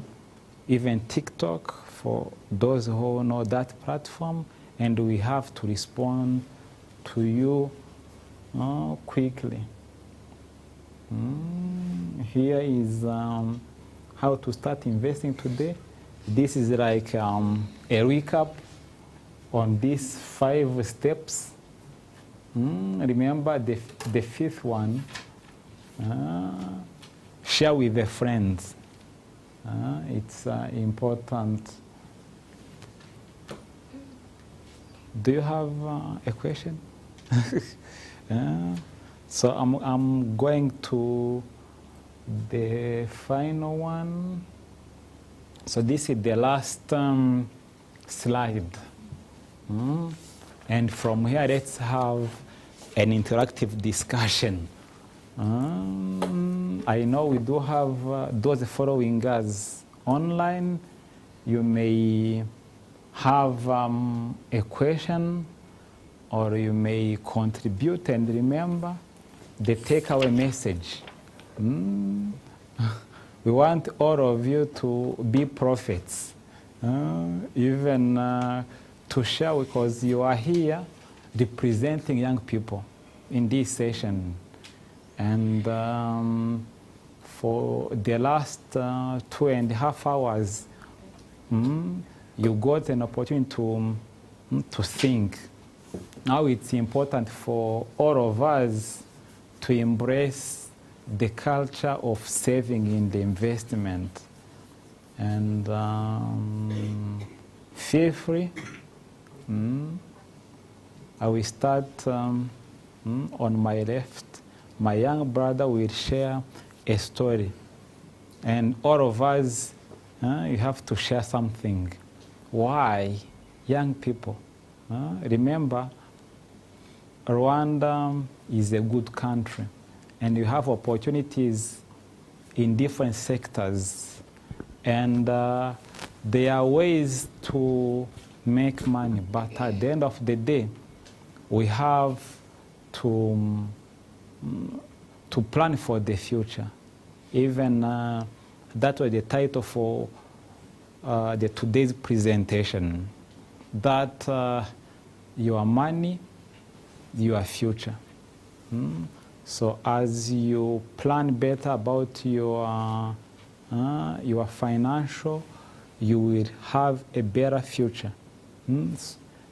even TikTok for those who know that platform, and we have to respond to you quickly. Here is how to start investing today. This is like a recap on these 5 steps. Remember the 5th one, share with the friends. It's important. Do you have a question? So I'm going to the final one. So this is the last slide. And from here, let's have an interactive discussion. I know we do have those following us online. You may have a question, or you may contribute, and remember the takeaway message. We want all of you to be prophets, even to share, because you are here representing young people in this session. And for the last 2.5 hours, you got an opportunity to think. Now it's important for all of us to embrace the culture of saving in the investment. And feel free. I will start on my left. My young brother will share a story. And all of us, you have to share something. Why? Young people. Remember, Rwanda is a good country, and you have opportunities in different sectors. And there are ways to make money, but at the end of the day, we have to plan for the future. Even that was the title for today's presentation, that your money, your future. So as you plan better about your financial, you will have a better future.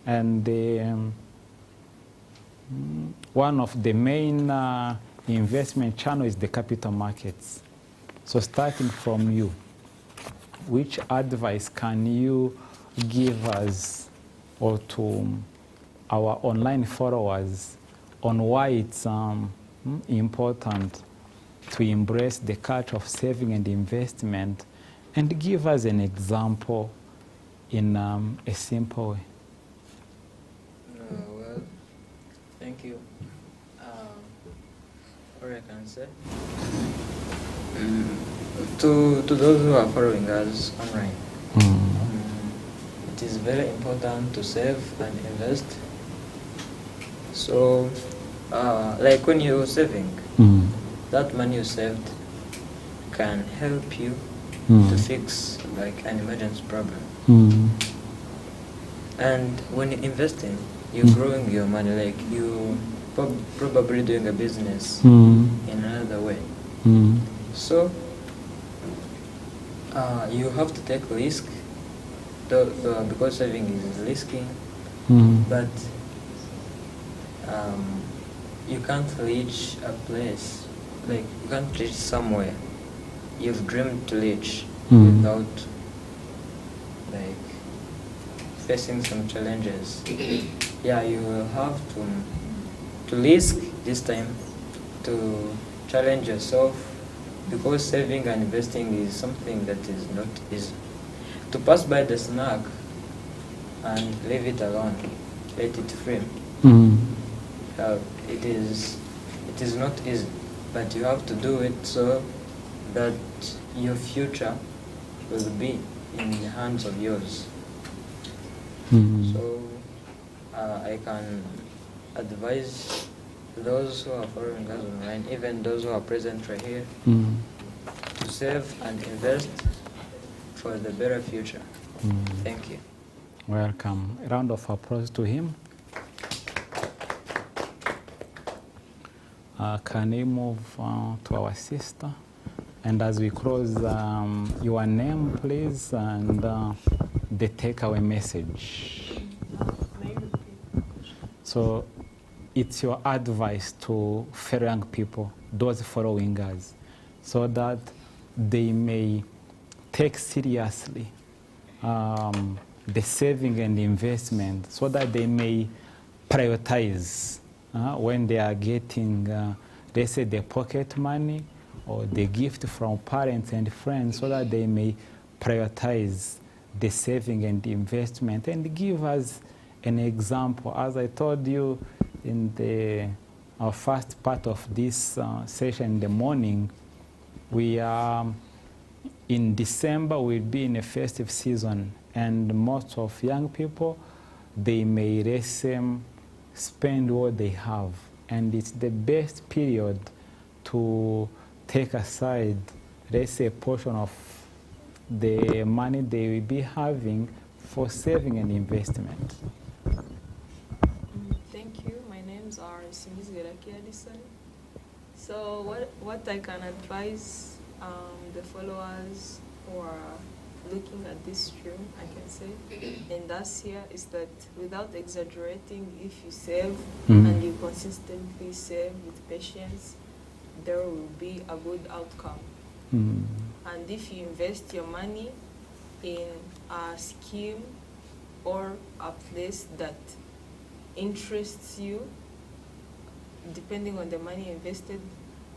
And one of the main investment channels is the capital markets. So starting from you, which advice can you give us or to our online followers on why it's important to embrace the culture of saving and investment, and give us an example in a simple way? Well, thank you. What I can say? To those who are following us online, it is very important to save and invest. So, like when you're saving, that money you saved can help you to fix like an emergency problem. And when you're investing, you're growing your money, like you probably doing a business in another way. So you have to take risk, because saving is risky, but you can't reach a place, like you can't reach somewhere you've dreamed to reach without like facing some challenges. Yeah, you will have to risk this time to challenge yourself, because saving and investing is something that is not easy. To pass by the snack and leave it alone, let it free. It is not easy, but you have to do it so that your future will be in the hands of yours. So I can advise those who are following us online, even those who are present right here, to save and invest for the better future. Thank you. Welcome. A round of applause to him. Can we move to our sister? And as we close, your name, please, and the takeaway message. So it's your advice to fellow young people, those following us, so that they may take seriously the saving and investment, so that they may prioritize when they are getting, let's say, the pocket money or the gift from parents and friends, so that they may prioritize the saving and the investment and give us an example. As I told you in our first part of this session in the morning, we are in December, we'll be in a festive season, and most of young people, they may spend what they have, and it's the best period to take aside, let's say, a portion of the money they will be having for saving and investment. Thank you. My name's Simis Geraki Addison. So what I can advise the followers who are looking at this stream, I can say, and that's here, is that without exaggerating, if you save and you consistently save with patience, there will be a good outcome. And if you invest your money in a scheme or a place that interests you, depending on the money invested,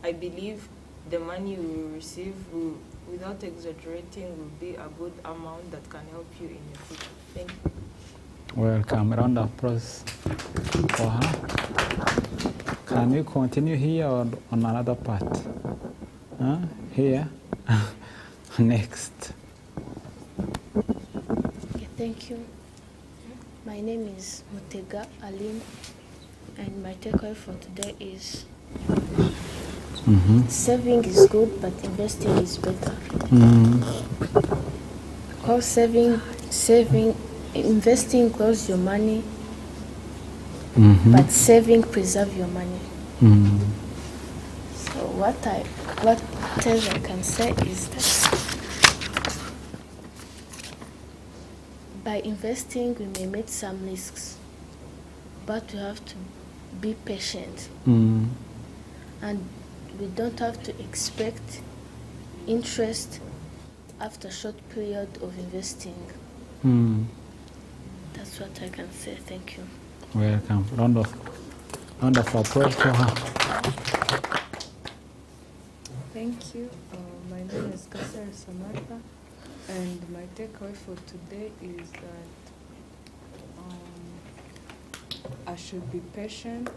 I believe the money you will receive will, without exaggerating, will be a good amount that can help you in the future. Thank you. Welcome. Round of applause for her. Can we continue here or on another part? Here. Next. Okay, thank you. My name is Mutega Alim, and my takeaway for today is saving is good, but investing is better. Because investing grows your money, but saving preserves your money. So what else I can say is that by investing we may make some risks, but we have to be patient, and we don't have to expect interest after a short period of investing. That's what I can say. Thank you. Welcome. Round of applause to her. Thank you. My name is Kasser Samantha, and my takeaway for today is that I should be patient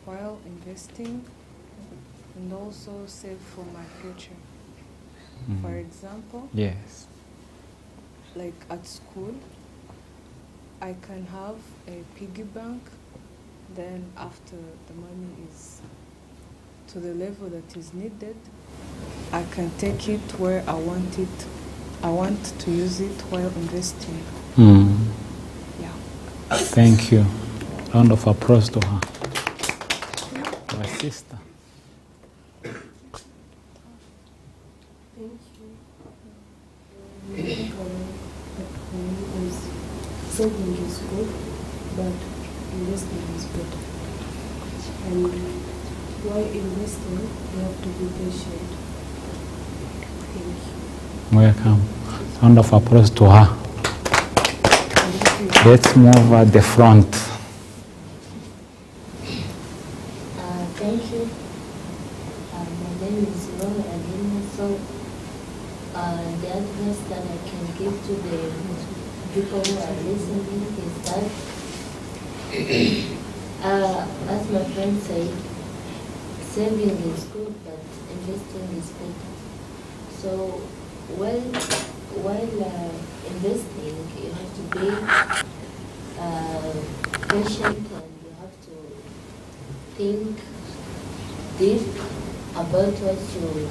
while investing and also save for my future. For example, yes, like at school, I can have a piggy bank, then after the money is to the level that is needed, I can take it where I want it. I want to use it while investing. Yeah. Thank you. Round of applause to her. My sister. Thank you. Saving is good, but investing is better. And while investing, you have to be patient. Thank you. Welcome. Round of applause to her. Let's move at the front. Thank you. give to the people who are listening is that, as my friend said, saving is good, but investing is better. So while investing, you have to be patient, and you have to think deep about what you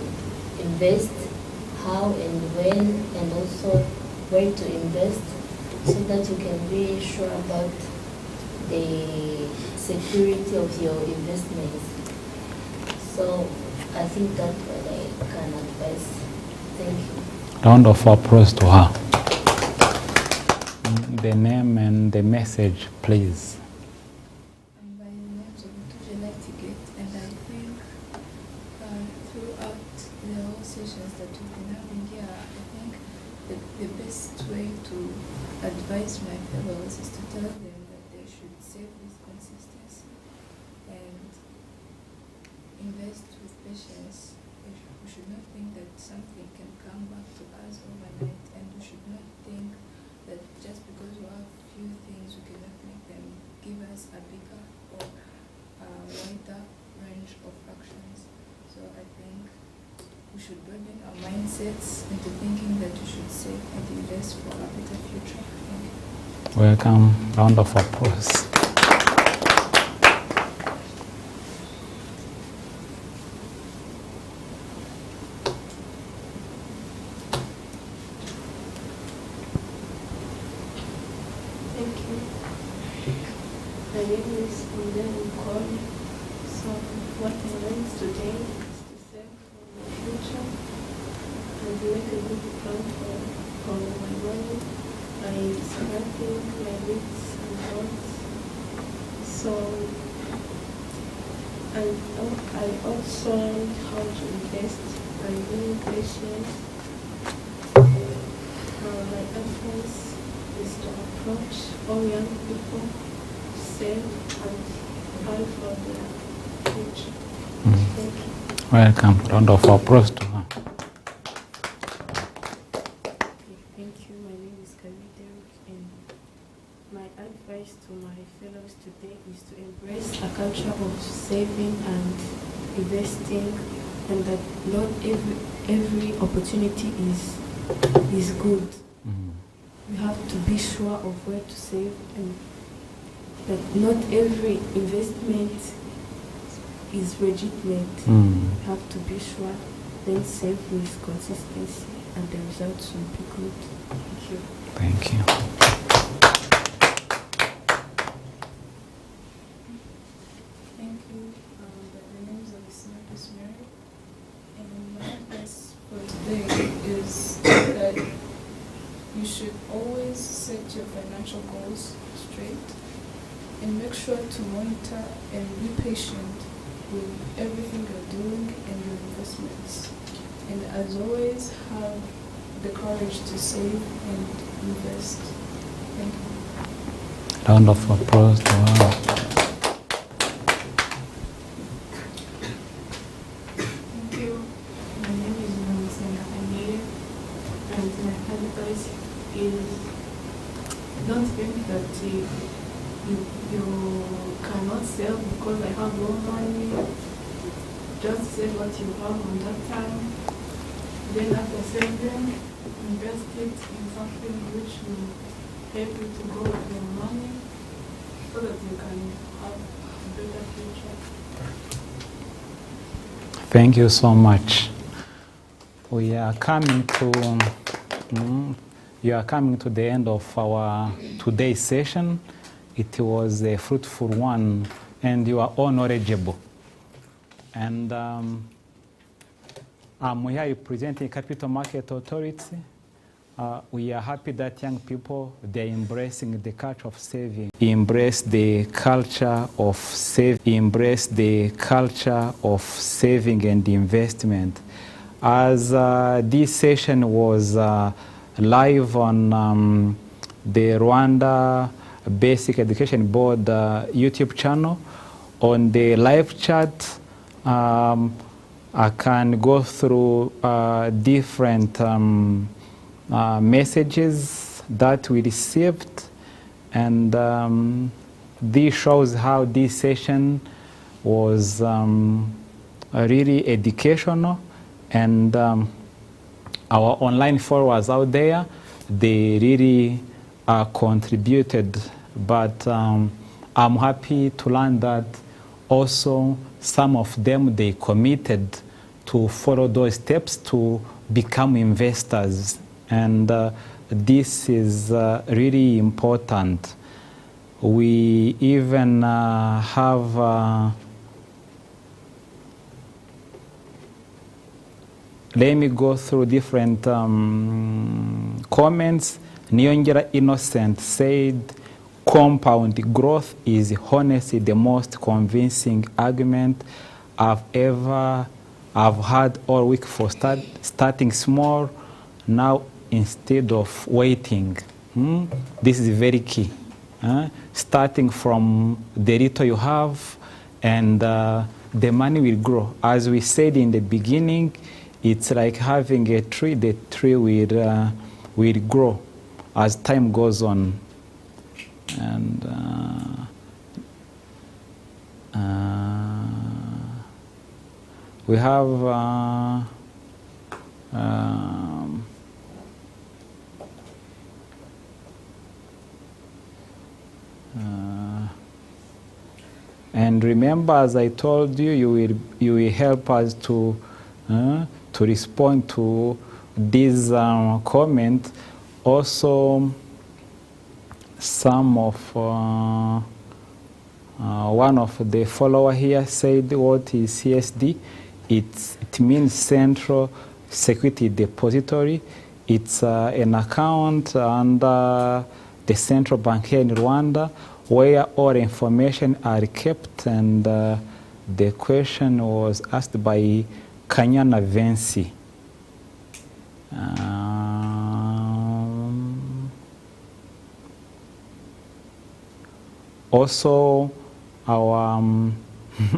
invest, how and when, and also where to invest, so that you can be sure about the security of your investments. So I think that's what I can advise. Thank you. Round of applause to her. The name and the message, please. My name is Magnifique, and I think throughout the whole sessions that we've been having here, I think the best way to advise my fellows is to tell them that they should save with consistency and invest with patience. We should not think that something can come back to us overnight, and we should not think that just because we have few things, we cannot make them give us a bigger or wider range of actions. So I think we should broaden our mindsets into thinking that we should save and invest for a better future. Thank you. Welcome. Round of applause. My name is Magnifique. So what I learned today is to save for my future and make a good plan for my money by scrapping my needs and wants. So I also learned how to invest by being patient. My advice is to approach all young people, save and plan for their future. Thank you. Welcome. Round of applause to her. Thank you. My name is Magnifique, and my advice to my fellows today is to embrace a culture of saving and investing, and that not every opportunity is good. You have to be sure of where to save, and that not every investment is legitimate. You have to be sure, then save with consistency, and the results will be good. Thank you. Thank you. Thank you. The names of the Mary, and my advice for today is that you should always set your financial goals straight and make sure to monitor and be patient with everything you're doing and your investments. And as always, have the courage to save and invest. Thank you. Round of applause to her. Thank you. My name is Magnifique, and my advice is don't think that you cannot save because I have no money. Just save what you have on that time. Then after saving, invest it in something which will help you to grow with your money so that you can have a better future. Thank you so much. We are coming to the end of our today's session. It was a fruitful one, and you are all knowledgeable. And I'm here representing Capital Market Authority. We are happy that young people, they're embracing the culture of saving. Embrace the culture of embrace the culture of saving and investment. As this session was live on the Rwanda Basic Education Board YouTube channel, on the live chat, I can go through different messages that we received, and this shows how this session was really educational, and our online followers out there, they really contributed, but I'm happy to learn that also some of them, they committed to follow those steps to become investors, and this is really important. We even have let me go through different comments. Niyongera Innocent said, compound growth is honestly the most convincing argument I've had all week for starting small now instead of waiting. This is very key. Starting from the little you have, and the money will grow. As we said in the beginning, it's like having a tree. The tree will grow as time goes on. And we have and remember, as I told you, you will help us to respond to these comments. Also, some of one of the follower here said, what is CSD? It means Central Security Depository. It's an account under the central bank here in Rwanda where all information are kept, and the question was asked by Kanyana Vensi. Also, our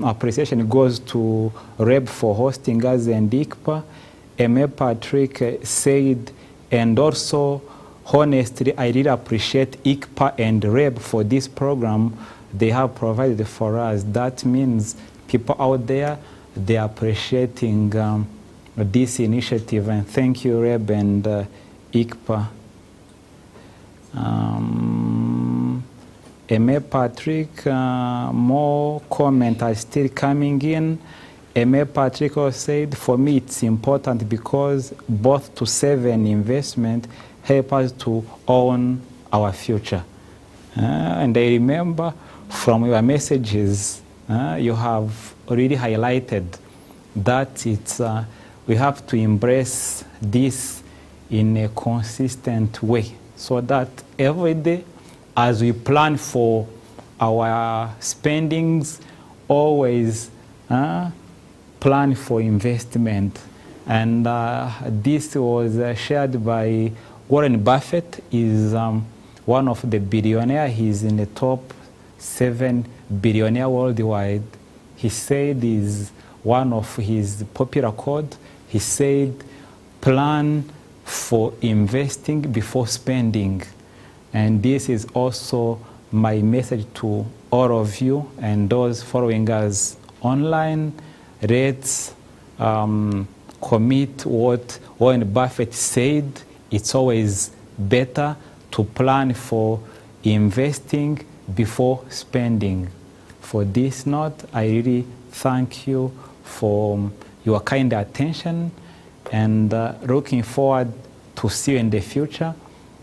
appreciation goes to Reb for hosting us and ICPA. M.A. Patrick said, and also, honestly, I really appreciate ICPA and Reb for this program they have provided for us. That means people out there, they are appreciating this initiative, and thank you, Reb and ICPA. M.A. Patrick, more comments are still coming in. M.A. Patrick also said, for me it's important because both to save and investment help us to own our future. And I remember from your messages, you have already highlighted that it's, we have to embrace this in a consistent way, so that every day, as we plan for our spendings, always plan for investment. And this was shared by Warren Buffett. Is one of the billionaires. He's in the top 7 billionaires worldwide. He said, is one of his popular quotes, he said, plan for investing before spending. And this is also my message to all of you and those following us online. Let's commit what Warren Buffett said. It's always better to plan for investing before spending. For this note, I really thank you for your kind attention, and looking forward to see you in the future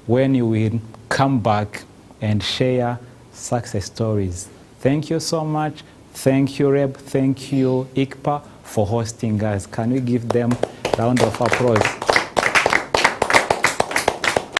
when you will come back and share success stories. Thank you so much. Thank you, Reb. Thank you, ICPA, for hosting us. Can we give them a round of applause?